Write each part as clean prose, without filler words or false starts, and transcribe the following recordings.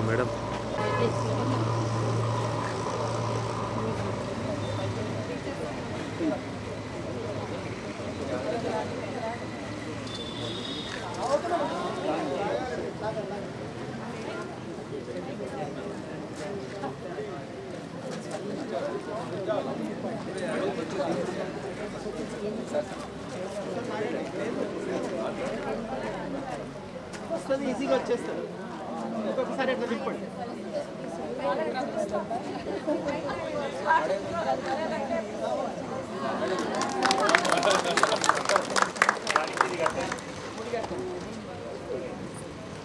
Madam వస్తుంది, ఈజీగా వచ్చేస్తారు. ఇంకొకసారి ఎట్లా తిప్పండి.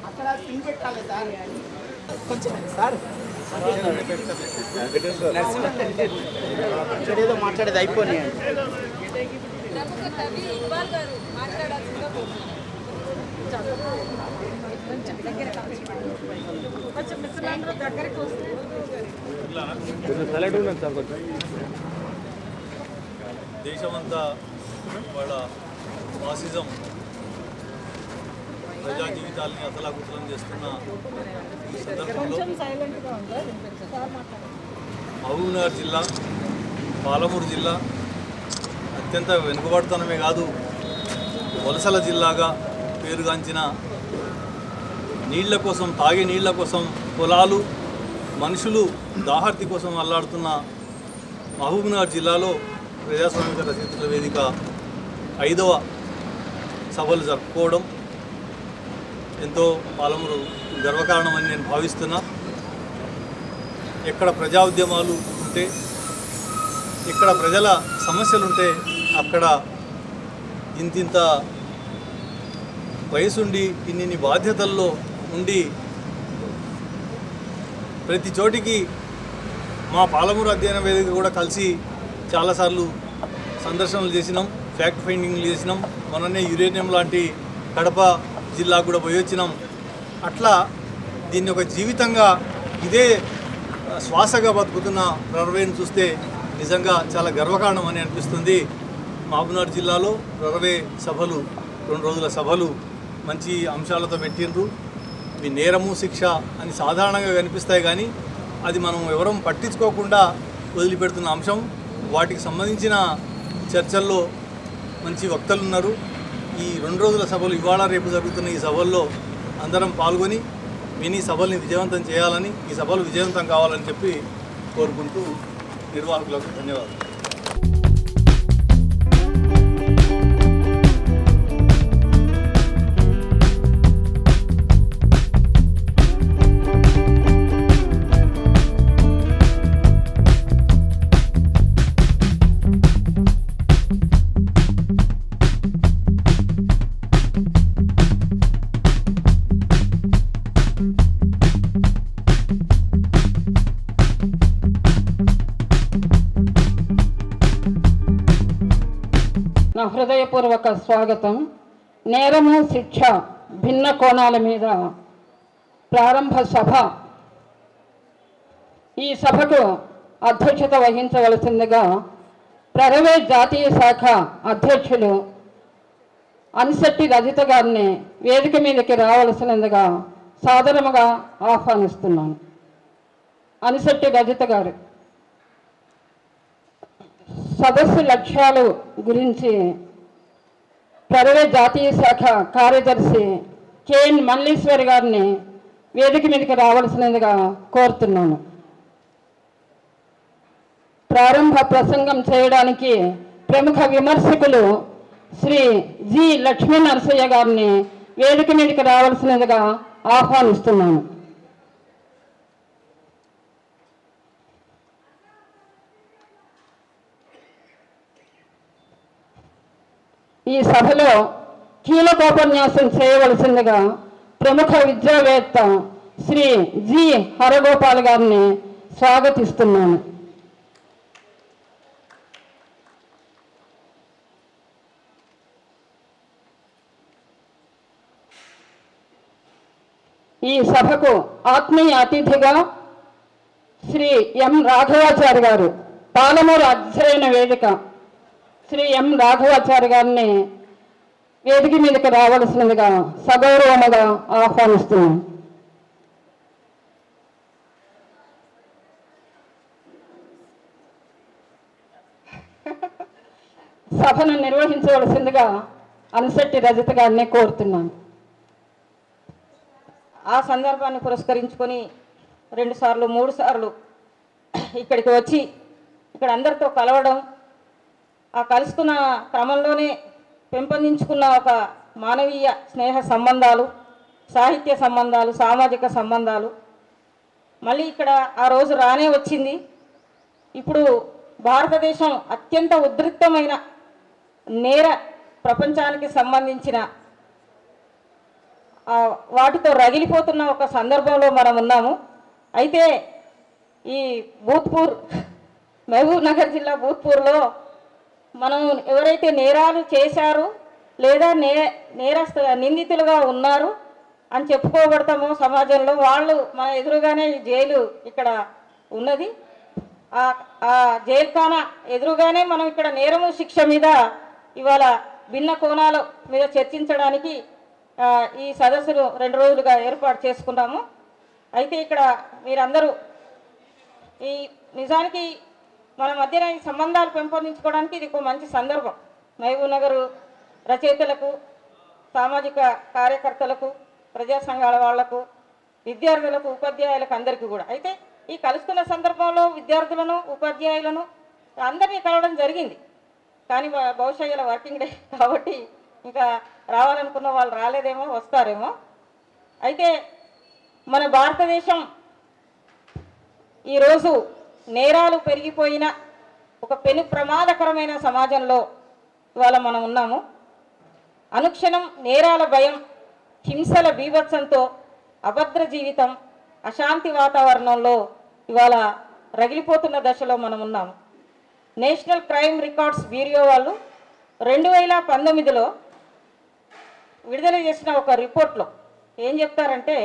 అక్కడ పింక్ పెట్టాలి సార్, కొంచెం సార్ ఏదో మాట్లాడేది అయిపోయి దేశమంతా వాళ్ళ ఫాసిజం ప్రజా జీవితాలని అతలాకుతలం చేస్తున్న ఈ సందర్భంలో మహబూబ్నగర్ జిల్లా, పాలమూరు జిల్లా అత్యంత వెనుకబడుతనమే కాదు, వలసల జిల్లాగా పేరుగాంచిన, నీళ్ల కోసం, తాగే నీళ్ల కోసం పొలాలు, మనుషులు దాహార్తి కోసం అల్లాడుతున్న మహబూబ్నగర్ జిల్లాలో ప్రజాస్వామిక రచయితల వేదిక 5వ సభలు జరుపుకోవడం ఎంతో పాలమూరు గర్వకారణమని నేను భావిస్తున్నా. ఎక్కడ ప్రజా ఉద్యమాలు ఉంటే, ఇక్కడ ప్రజల సమస్యలు ఉంటే అక్కడ ఇంతింత వయసుండి ఇన్ని బాధ్యతల్లో ఉండి ప్రతి చోటికి మా పాలమూరు అధ్యయన వేదిక కూడా కలిసి చాలాసార్లు సందర్శనలు చేసినాం, ఫ్యాక్ట్ ఫైండింగ్లు చేసినాం. మొన్ననే యురేనియం లాంటి కడప జిల్లాకు కూడా పోయి వచ్చినాం. అట్లా దీన్ని ఒక జీవితంగా, ఇదే శ్వాసగా బతుకుతున్న రరవేను చూస్తే నిజంగా చాలా గర్వకారణం అని అనిపిస్తుంది. మహబూబ్నగర్ జిల్లాలో రరవే సభలు, 2 రోజుల సభలు మంచి అంశాలతో పెట్టిండ్రు. ఇవి నేరము, శిక్ష అని సాధారణంగా కనిపిస్తాయి, కానీ అది మనం ఎవరం పట్టించుకోకుండా వదిలిపెడుతున్న అంశం. వాటికి సంబంధించిన చర్చల్లో మంచి వక్తలు ఉన్నారు. ఈ 2 రోజుల సభలు, ఇవాళ రేపు జరుగుతున్న ఈ సభల్లో అందరం పాల్గొని మినీ సభల్ని విజయవంతం చేయాలని, ఈ సభలు విజయవంతం కావాలని చెప్పి కోరుకుంటూ నిర్వాహకులకు ధన్యవాదాలు. నా హృదయపూర్వక స్వాగతం. నేరము, శిక్ష, భిన్న కోణాల మీద ప్రారంభ సభ. ఈ సభకు అధ్యక్షత వహించవలసిందిగా రరవే జాతీయ శాఖ అధ్యక్షులు అనిశెట్టి రజిత గారిని వేదిక మీదకి రావలసినందుగా సాదరముగా ఆహ్వానిస్తున్నాను. అనిశెట్టి రజిత గారు సదస్సు లక్ష్యాలు గురించి రరవే జాతీయ శాఖ కార్యదర్శి కేఎన్ మల్లీశ్వరి గారిని వేదిక మీదకి రావాల్సినదిగా కోరుతున్నాను. ప్రారంభ ప్రసంగం చేయడానికి ప్రముఖ విమర్శకులు శ్రీ జి లక్ష్మీ నరసయ్య గారిని వేదిక మీదకి రావాల్సినదిగా ఆహ్వానిస్తున్నాను. ఈ సభలో కీలకోపన్యాసం చేయవలసిందిగా ప్రముఖ విద్యావేత్త శ్రీ జి హరగోపాల్ గారిని స్వాగతిస్తున్నాను. ఈ సభకు ఆత్మీయ అతిథిగా శ్రీ ఎం రాఘవాచారి గారు, పాలమూరు అధ్యయన వేదిక శ్రీ ఎం రాఘవాచారి గారిని వేదిక మీదకి రావలసినదిగా సగౌరవముగా ఆహ్వానిస్తున్నాం. సభను నిర్వహించవలసిందిగా అనిశెట్టి రజత గారిని కోరుతున్నాను. ఆ సందర్భాన్ని పురస్కరించుకొని 2 సార్లు 3 సార్లు ఇక్కడికి వచ్చి ఇక్కడ అందరితో కలవడం, ఆ కలుసుకున్న క్రమంలోనే పెంపొందించుకున్న ఒక మానవీయ స్నేహ సంబంధాలు, సాహిత్య సంబంధాలు, సామాజిక సంబంధాలు మళ్ళీ ఇక్కడ ఆ రోజు రానే వచ్చింది. ఇప్పుడు భారతదేశం అత్యంత ఉద్రిక్తమైన నేర ప్రపంచానికి సంబంధించిన వాటితో రగిలిపోతున్న ఒక సందర్భంలో మనం ఉన్నాము. అయితే ఈ భూత్పూర్, మహబూబ్ నగర్ జిల్లా భూత్పూర్లో మనం ఎవరైతే నేరాలు చేశారు లేదా నేరస్తు నిందితులుగా ఉన్నారు అని చెప్పుకోబడతామో సమాజంలో, వాళ్ళు మన ఎదురుగానే జైలు ఇక్కడ ఉన్నది. ఆ జైలు ఖానా ఎదురుగానే మనం ఇక్కడ నేరము శిక్ష మీద ఇవాళ భిన్న కోణాల మీద చర్చించడానికి ఈ సదస్సును 2 రోజులుగా ఏర్పాటు చేసుకున్నాము. అయితే ఇక్కడ మీరందరూ ఈ నిజానికి మన మధ్యన ఈ సంబంధాలు పెంపొందించుకోవడానికి ఇది ఒక మంచి సందర్భం. మహబూబ్ నగర్ రచయితలకు, సామాజిక కార్యకర్తలకు, ప్రజా సంఘాల వాళ్లకు, విద్యార్థులకు, ఉపాధ్యాయులకు అందరికీ కూడా. అయితే ఈ కలుస్తున్న సందర్భంలో విద్యార్థులను, ఉపాధ్యాయులను అందరినీ కలవడం జరిగింది. కానీ బహుశా ఇలా వర్కింగ్ డే కాబట్టి ఇంకా రావాలనుకున్న వాళ్ళు రాలేదేమో, వస్తారేమో. అయితే మన భారతదేశం ఈరోజు నేరాలు పెరిగిపోయిన ఒక పెను ప్రమాదకరమైన సమాజంలో ఇవాళ మనం ఉన్నాము. అనుక్షణం నేరాల భయం, హింసల బీభత్సంతో అభద్ర జీవితం, అశాంతి వాతావరణంలో ఇవాళ రగిలిపోతున్న దశలో మనం ఉన్నాము. నేషనల్ క్రైమ్ రికార్డ్స్ బ్యూరో వాళ్ళు 2019లో విడుదల చేసిన ఒక రిపోర్ట్లో ఏం చెప్తారంటే,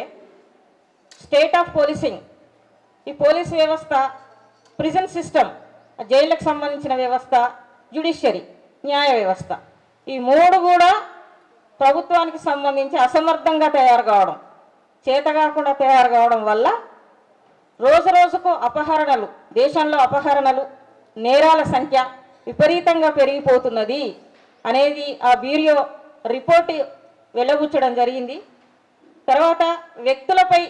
స్టేట్ ఆఫ్ పోలీసింగ్, ఈ పోలీస్ వ్యవస్థ, ప్రిజన్ సిస్టమ్, జైళ్ళకు సంబంధించిన వ్యవస్థ, జ్యుడిషియరీ, న్యాయ వ్యవస్థ, ఈ 3 కూడా ప్రభుత్వానికి సంబంధించి అసమర్థంగా తయారు కావడం, చేతగాకుండా తయారు కావడం వల్ల రోజు రోజుకు అపహరణలు, దేశంలో అపహరణలు, నేరాల సంఖ్య విపరీతంగా పెరిగిపోతున్నది అనేది ఆ బ్యూరో రిపోర్ట్ వెల్లబుచ్చడం జరిగింది. తర్వాత వ్యక్తులపై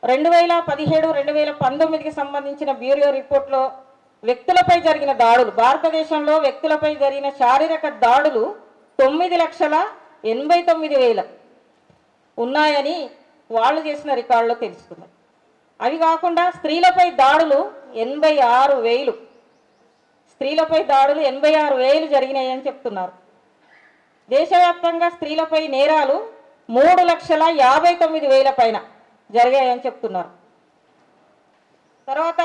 2017-2019కి సంబంధించిన బ్యూరో రిపోర్ట్లో వ్యక్తులపై జరిగిన దాడులు, భారతదేశంలో వ్యక్తులపై జరిగిన శారీరక దాడులు 9,89,000 ఉన్నాయని వాళ్ళు చేసిన రికార్డులో తెలుసుకున్నారు. అవి కాకుండా స్త్రీలపై దాడులు 86,000, స్త్రీలపై దాడులు 86,000 జరిగినాయని చెప్తున్నారు. దేశవ్యాప్తంగా స్త్రీలపై నేరాలు 3,59,000 పైన జరిగాయని చెప్తున్నారు. తర్వాత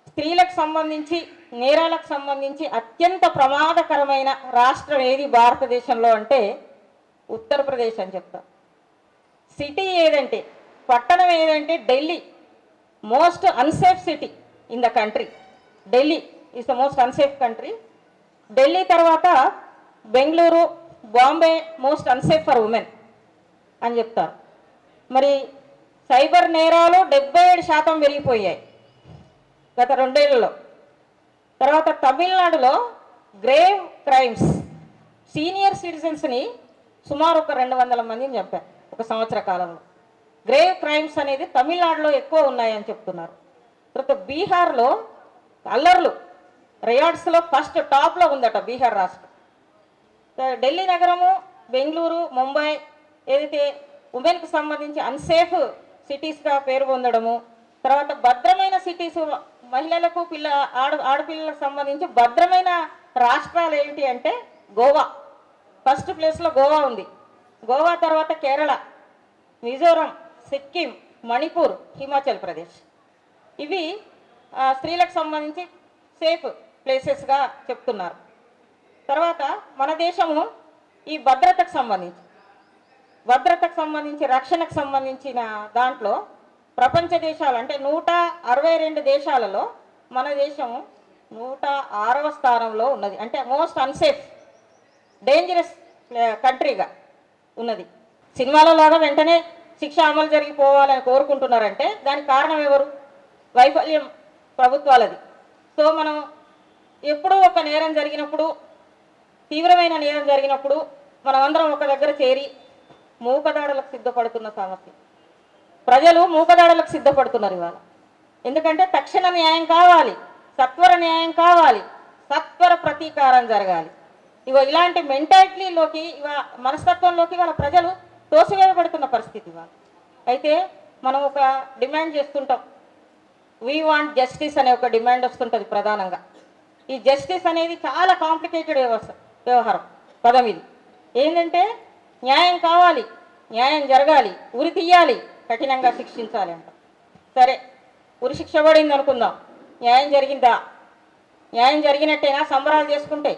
స్త్రీలకు సంబంధించి, నేరాలకు సంబంధించి అత్యంత ప్రమాదకరమైన రాష్ట్రం ఏది భారతదేశంలో అంటే ఉత్తరప్రదేశ్ అని చెప్తారు. సిటీ ఏదంటే, పట్టణం ఏదంటే Delhi. Most unsafe city in the country. Delhi is the most unsafe country. Delhi తర్వాత Bengaluru, Bombay most unsafe for women అని చెప్తారు. మరి సైబర్ నేరాలు 77% పెరిగిపోయాయి గత 2 ఏళ్లలో. తర్వాత తమిళనాడులో గ్రేవ్ క్రైమ్స్, సీనియర్ సిటిజన్స్ని సుమారు ఒక 200 మందిని చంపారు ఒక సంవత్సర కాలంలో. గ్రేవ్ క్రైమ్స్ అనేది తమిళనాడులో ఎక్కువ ఉన్నాయని చెప్తున్నారు. తర్వాత బీహార్లో అల్లర్లు, రియార్డ్స్లో ఫస్ట్ టాప్లో ఉందట బీహార్ రాష్ట్రం. ఢిల్లీ నగరము, బెంగళూరు, ముంబై ఏదైతే ఉమెన్కి సంబంధించి అన్సేఫ్ సిటీస్గా పేరు పొందడము. తర్వాత భద్రమైన సిటీస్, మహిళలకు, ఆడపిల్లలకు సంబంధించి భద్రమైన రాష్ట్రాలు ఏమిటి అంటే గోవా. ఫస్ట్ ప్లేస్లో గోవా ఉంది. గోవా తర్వాత కేరళ, మిజోరం, సిక్కిం, మణిపూర్, హిమాచల్ ప్రదేశ్. ఇవి స్త్రీలకు సంబంధించి సేఫ్ ప్లేసెస్గా చెప్తున్నారు. తర్వాత మన దేశము ఈ భద్రతకు సంబంధించి రక్షణకు సంబంధించిన దాంట్లో ప్రపంచ దేశాలు అంటే 162 దేశాలలో మన దేశము 106వ స్థానంలో ఉన్నది. అంటే మోస్ట్ అన్సేఫ్, డేంజరస్ కంట్రీగా ఉన్నది. సినిమాలలాగా వెంటనే శిక్ష అమలు జరిగిపోవాలని కోరుకుంటున్నారంటే దానికి కారణం ఎవరు? వైఫల్యం ప్రభుత్వాలది. సో మనం ఎప్పుడూ ఒక నేరం జరిగినప్పుడు తీవ్రమైన నేరం జరిగినప్పుడు మనమందరం ఒక దగ్గర చేరి మూకదాడులకు సిద్ధపడుతున్న సమస్య. ప్రజలు మూకదాడులకు సిద్ధపడుతున్నారు ఇవాళ. ఎందుకంటే తక్షణ న్యాయం కావాలి, సత్వర న్యాయం కావాలి, సత్వర ప్రతీకారం జరగాలి. ఇలాంటి మెంటాలిటీలోకి మనస్తత్వంలోకి వాళ్ళ ప్రజలు తోసివేయబడుతున్న పరిస్థితి ఇవాళ. అయితే మనం ఒక డిమాండ్ చేస్తుంటాం, వీ వాంట్ జస్టిస్ అనే ఒక డిమాండ్ వస్తుంటుంది ప్రధానంగా. ఈ జస్టిస్ అనేది చాలా కాంప్లికేటెడ్ వ్యవహారం పదం. ఇది ఏంటంటే న్యాయం కావాలి, న్యాయం జరగాలి, ఉరి తీయాలి, కఠినంగా శిక్షించాలి అంట. సరే, ఉరి శిక్ష పడింది అనుకుందాం, న్యాయం జరిగిందా? న్యాయం జరిగినట్టేనా? సంబరాలు చేసుకుంటే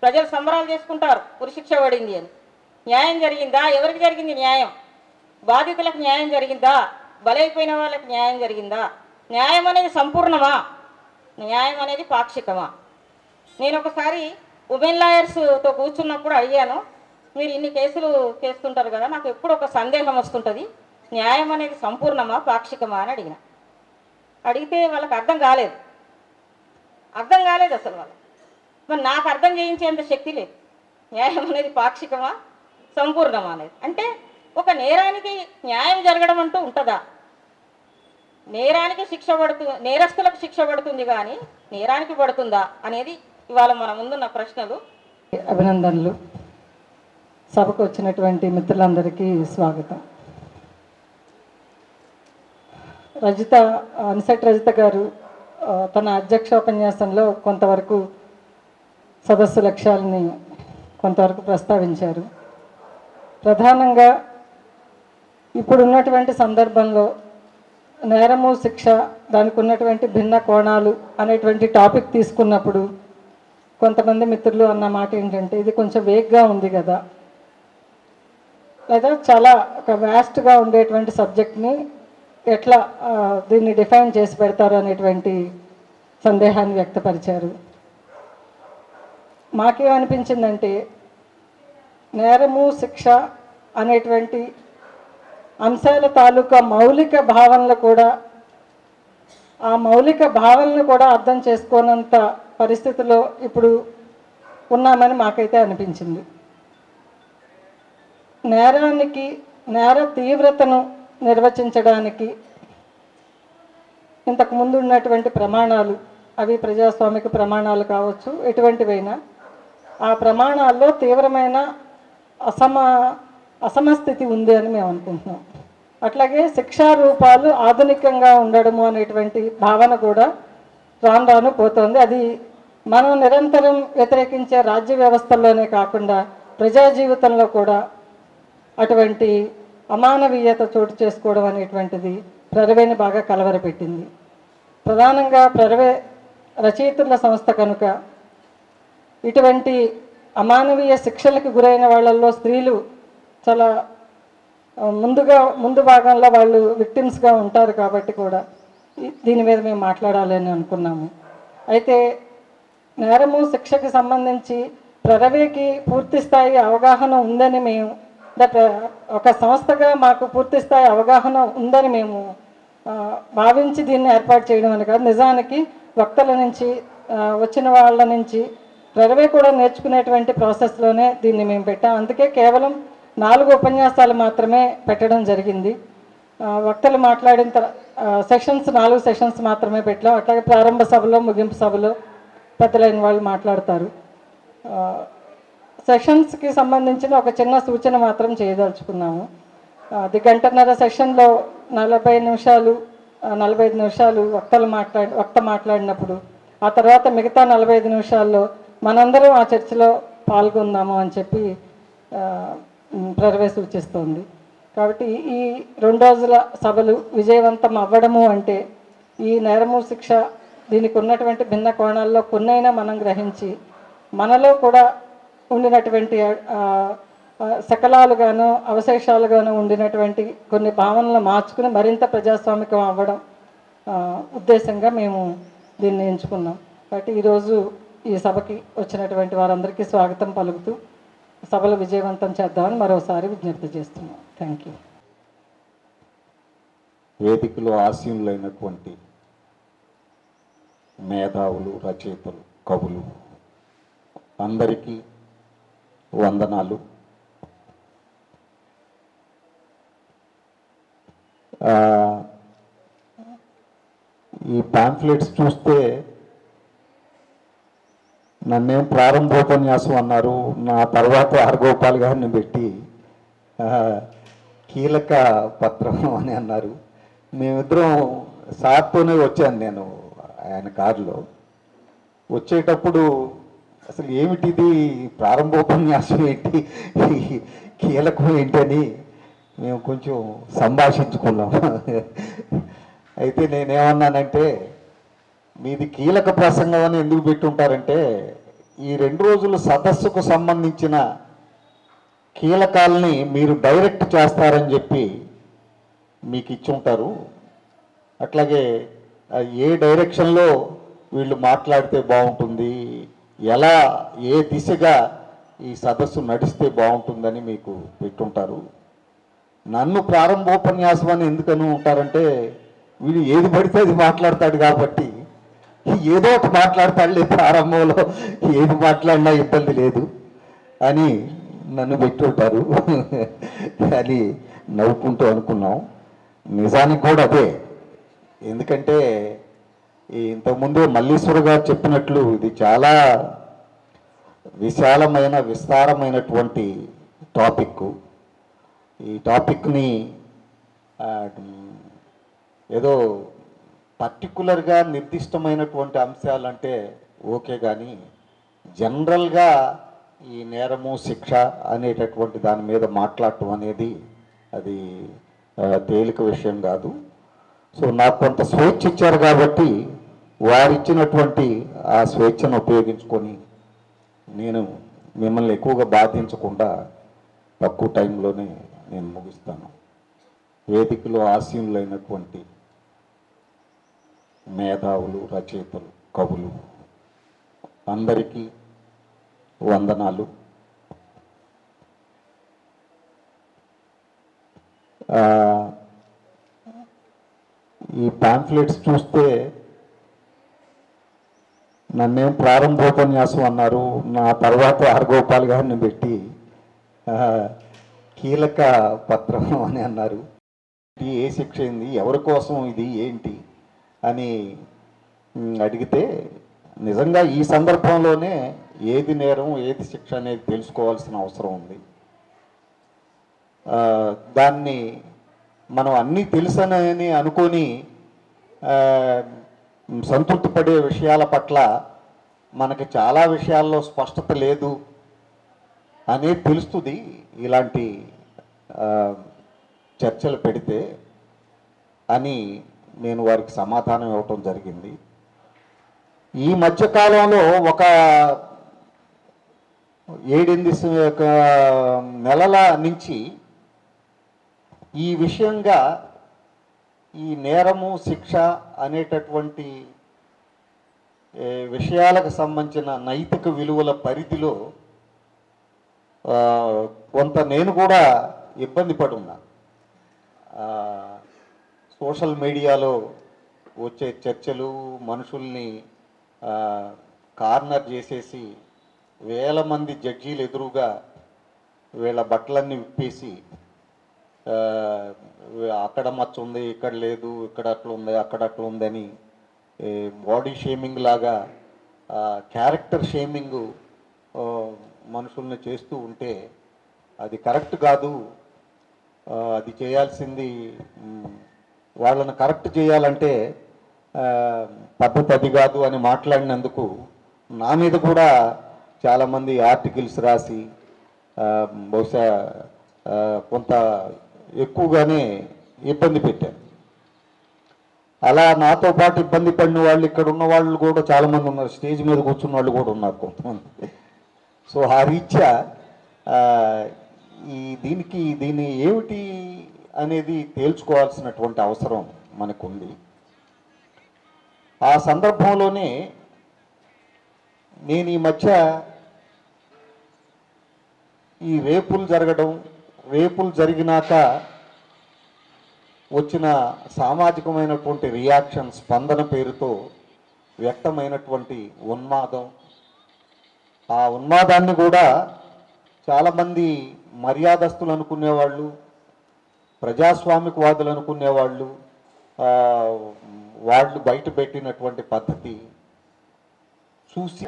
ప్రజలు సంబరాలు చేసుకుంటారు ఉరి శిక్ష పడింది అని. న్యాయం జరిగిందా? ఎవరికి జరిగింది న్యాయం? బాధితులకు న్యాయం జరిగిందా? బలైపోయిన వాళ్ళకి న్యాయం జరిగిందా? న్యాయం అనేది సంపూర్ణమా? న్యాయం అనేది పాక్షికమా? నేను ఒకసారి ఉమెన్ లాయర్స్తో కూర్చున్నప్పుడు అడిగాను, మీరు ఇన్ని కేసులు చేస్తుంటారు కదా, నాకు ఎప్పుడు ఒక సందేహం వస్తుంటుంది, న్యాయం అనేది సంపూర్ణమా పాక్షికమా అని అడిగితే వాళ్ళకి అర్థం కాలేదు అసలు వాళ్ళు. మరి నాకు అర్థం చేయించేంత శక్తి లేదు. న్యాయం అనేది పాక్షికమా సంపూర్ణమా అనేది. అంటే ఒక నేరానికి న్యాయం జరగడం అంటూ ఉంటుందా? నేరానికి నేరస్తులకు శిక్ష పడుతుంది కానీ నేరానికి పడుతుందా అనేది ఇవాళ మన ముందున్న ప్రశ్నలు. అభినందనలు. సభకు వచ్చినటువంటి మిత్రులందరికీ స్వాగతం. అనిశెట్టి రజిత గారు తన అధ్యక్షోపన్యాసంలో కొంతవరకు సదస్సు లక్ష్యాలని కొంతవరకు ప్రస్తావించారు. ప్రధానంగా ఇప్పుడున్నటువంటి సందర్భంలో నేరము శిక్ష, దానికి ఉన్నటువంటి భిన్న కోణాలు అనేటువంటి టాపిక్ తీసుకున్నప్పుడు కొంతమంది మిత్రులు అన్న మాట ఏంటంటే, ఇది కొంచెం వేగ్గా ఉంది కదా, లేదా చాలా ఒక వ్యాస్ట్గా ఉండేటువంటి సబ్జెక్ట్ని ఎట్లా దీన్ని డిఫైన్ చేసి పెడతారు అనేటువంటి సందేహాన్ని వ్యక్తపరిచారు. మాకేమనిపించిందంటే, నేరము శిక్ష అనేటువంటి అంశాల తాలూకా మౌలిక భావనలు కూడా, ఆ మౌలిక భావనలు కూడా అర్థం చేసుకోనంత పరిస్థితిలో ఇప్పుడు ఉన్నామని మాకైతే అనిపించింది. నేర తీవ్రతను నిర్వచించడానికి ఇంతకుముందు ఉన్నటువంటి ప్రమాణాలు, అవి ప్రజాస్వామిక ప్రమాణాలు కావచ్చు, ఎటువంటివైనా ఆ ప్రమాణాల్లో తీవ్రమైన అసమస్థితి ఉంది అని మేము అనుకుంటున్నాం. అట్లాగే శిక్షా రూపాలు ఆధునికంగా ఉండడము అనేటువంటి భావన కూడా రాను రాను పోతుంది. అది మనం నిరంతరం వ్యతిరేకించే రాజ్య వ్యవస్థల్లోనే కాకుండా ప్రజా జీవితంలో కూడా అటువంటి అమానవీయత చోటు చేసుకోవడం అనేటువంటిది ప్రరవేని బాగా కలవరపెట్టింది. ప్రధానంగా ప్రరవే రచయితల సంస్థ కనుక ఇటువంటి అమానవీయ శిక్షలకు గురైన వాళ్ళల్లో స్త్రీలు చాలా ముందు భాగంలో వాళ్ళు విక్టిమ్స్గా ఉంటారు కాబట్టి కూడా దీని మీద మేము మాట్లాడాలని అనుకున్నాము. అయితే నేరము శిక్షకి సంబంధించి ప్రరవేకి పూర్తి స్థాయి అవగాహన ఉందని మేము, ఒక సంస్థగా మాకు పూర్తి స్థాయి అవగాహన ఉందని మేము భావించి దీన్ని ఏర్పాటు చేయడం అని కాదు. నిజానికి వక్తల నుంచి వచ్చిన వాళ్ళ నుంచి ప్రరవే కూడా నేర్చుకునేటువంటి ప్రాసెస్లోనే దీన్ని మేము పెట్టాం. అందుకే కేవలం 4 ఉపన్యాసాలు మాత్రమే పెట్టడం జరిగింది. వక్తలు మాట్లాడిన సెషన్స్ 4 సెషన్స్ మాత్రమే పెట్టాం. అట్లాగే ప్రారంభ సభలో, ముగింపు సభలో పెద్దలైన వాళ్ళు మాట్లాడతారు. సెషన్స్కి సంబంధించిన ఒక చిన్న సూచన మాత్రం చేయదలుచుకున్నాము. అది 1.5 సెషన్లో 40 నిమిషాలు 45 నిమిషాలు వక్త మాట్లాడినప్పుడు, ఆ తర్వాత మిగతా 45 నిమిషాల్లో మనందరం ఆ చర్చలో పాల్గొందాము అని చెప్పి ప్రరవే సూచిస్తోంది. కాబట్టి ఈ 2 రోజుల సభలు విజయవంతం అవ్వడము అంటే ఈ నేరము శిక్ష దీనికి ఉన్నటువంటి భిన్న కోణాల్లో కొన్నైనా మనం గ్రహించి మనలో కూడా ఉండినటువంటి శకలాలుగాను అవశేషాలుగాను ఉండినటువంటి కొన్ని భావనలు మార్చుకుని మరింత ప్రజాస్వామికం అవ్వడం ఉద్దేశంగా మేము దీన్ని ఎంచుకున్నాం. కాబట్టి ఈరోజు ఈ సభకి వచ్చినటువంటి వారందరికీ స్వాగతం పలుకుతూ సభలు విజయవంతం చేద్దామని మరోసారి విజ్ఞప్తి చేస్తున్నాం. Thank you. వేదికలో ఆసీనులైనటువంటి మేధావులు, రచయితలు, కవులు అందరికీ వందనాలు. ఆ, ఈ పాంఫ్లెట్స్ చూస్తే నన్నేం ప్రారంభోపన్యాసం అన్నారు, నా తర్వాత హరగోపాల్ గారిని పెట్టి ఆ, కీలక పత్రం అని అన్నారు. మేమిద్దరం సార్తోనే వచ్చాను నేను ఆయన కారులో. వచ్చేటప్పుడు అసలు ఏమిటిది, ప్రారంభోపన్యాసం ఏంటి, కీలకం ఏంటని మేము కొంచెం సంభాషించుకున్నాం. అయితే నేనేమన్నానంటే, మీది కీలక ప్రసంగం అని ఎందుకు పెట్టుంటారంటే, ఈ 2 రోజుల సదస్సుకు సంబంధించిన కీలకాలని మీరు డైరెక్ట్ చేస్తారని చెప్పి మీకు ఇచ్చి ఉంటారు. అట్లాగే ఏ డైరెక్షన్లో వీళ్ళు మాట్లాడితే బాగుంటుంది, ఎలా ఏ దిశగా ఈ సదస్సు నడిస్తే బాగుంటుందని మీకు పెట్టుంటారు. నన్ను ప్రారంభోపన్యాసం అని ఎందుకని ఉంటారంటే, వీడు ఏది పడితే అది మాట్లాడతాడు కాబట్టి ఏదో ఒకటి మాట్లాడతాడులే, ప్రారంభంలో ఏది మాట్లాడినా ఇబ్బంది లేదు అని నన్ను పెట్టుంటారు అని నవ్వుకుంటూ అనుకున్నాం. నిజానికి కూడా అదే. ఎందుకంటే ఇంతకుముందే మల్లీశ్వర్ గారు చెప్పినట్లు ఇది చాలా విశాలమైన విస్తారమైనటువంటి టాపిక్. ఈ టాపిక్ని ఏదో పర్టికులర్గా నిర్దిష్టమైనటువంటి అంశాలంటే ఓకే, కానీ జనరల్గా ఈ నేరము శిక్ష అనేటటువంటి దాని మీద మాట్లాడటం అనేది అది తేలిక విషయం కాదు. సో నాకు కొంత స్వేచ్ఛ ఇచ్చారు కాబట్టి వారిచ్చినటువంటి ఆ స్వేచ్ఛను ఉపయోగించుకొని నేను మిమ్మల్ని ఎక్కువగా బాధించకుండా తక్కువ టైంలోనే నేను ముగిస్తాను. వేదికలో ఆసీనులైనటువంటి మేధావులు, రచయితలు, కవులు అందరికీ వందనాలు. ఈ పాంఫ్లెట్స్ చూస్తే నన్నేం ప్రారంభోపన్యాసం అన్నారు, నా తర్వాత హరగోపాల్ గారిని పెట్టి కీలక పత్రం అని అన్నారు. ఇది ఏ శిక్ష అయింది, ఎవరి కోసం ఇది ఏంటి అని అడిగితే, నిజంగా ఈ సందర్భంలోనే ఏది నేరం ఏది శిక్ష అనేది తెలుసుకోవాల్సిన అవసరం ఉంది. దాన్ని మనం అన్నీ తెలుసని అనుకొని సంతృప్తి పడే విషయాల పట్ల మనకి చాలా విషయాల్లో స్పష్టత లేదు అనేది తెలుస్తుంది ఇలాంటి చర్చలు పెడితే అని నేను వారికి సమాధానం ఇవ్వటం జరిగింది. ఈ మధ్యకాలంలో ఒక 7-8 నెలల నుంచి ఈ విషయంగా ఈ నేరము శిక్ష అనేటటువంటి విషయాలకు సంబంధించిన నైతిక విలువల పరిధిలో కొంత నేను కూడా ఇబ్బంది పడున్నా. సోషల్ మీడియాలో వచ్చే చర్చలు మనుషుల్ని కార్నర్ చేసేసి వేల మంది జడ్జీలు ఎదురుగా వీళ్ళ బట్టలన్నీ విప్పేసి అక్కడ మచ్చ ఉంది, ఇక్కడ లేదు, ఇక్కడ అట్లా ఉంది, అక్కడ అట్లా ఉందని బాడీ షేమింగ్ లాగా క్యారెక్టర్ షేమింగ్ మనుషుల్ని చేస్తూ ఉంటే అది కరెక్ట్ కాదు. అది చేయాల్సింది వాళ్ళని కరెక్ట్ చేయాలంటే పద్ధతి అది కాదు అని మాట్లాడినందుకు నా మీద కూడా చాలామంది ఆర్టికల్స్ రాసి బహుశా కొంత ఎక్కువగానే ఇబ్బంది పెట్టారు. అలా నాతో పాటు ఇబ్బంది పడిన వాళ్ళు ఇక్కడ ఉన్న వాళ్ళు కూడా చాలామంది ఉన్నారు, స్టేజ్ మీద కూర్చున్న వాళ్ళు కూడా ఉన్నారు కొంతమంది. సో ఆ రీత్యా దీని ఏమిటి అనేది తేల్చుకోవాల్సినటువంటి అవసరం మనకుంది. ఆ సందర్భంలోనే నేను ఈ మధ్య ఈ రేపులు జరిగినాక వచ్చిన సామాజికమైనటువంటి రియాక్షన్, స్పందన పేరుతో వ్యక్తమైనటువంటి ఉన్మాదం, ఆ ఉన్మాదాన్ని కూడా చాలామంది మర్యాదస్తులు అనుకునేవాళ్ళు, ప్రజాస్వామికవాదులు అనుకునేవాళ్ళు వాళ్ళు బయట పెట్టినటువంటి పద్ధతి చూసి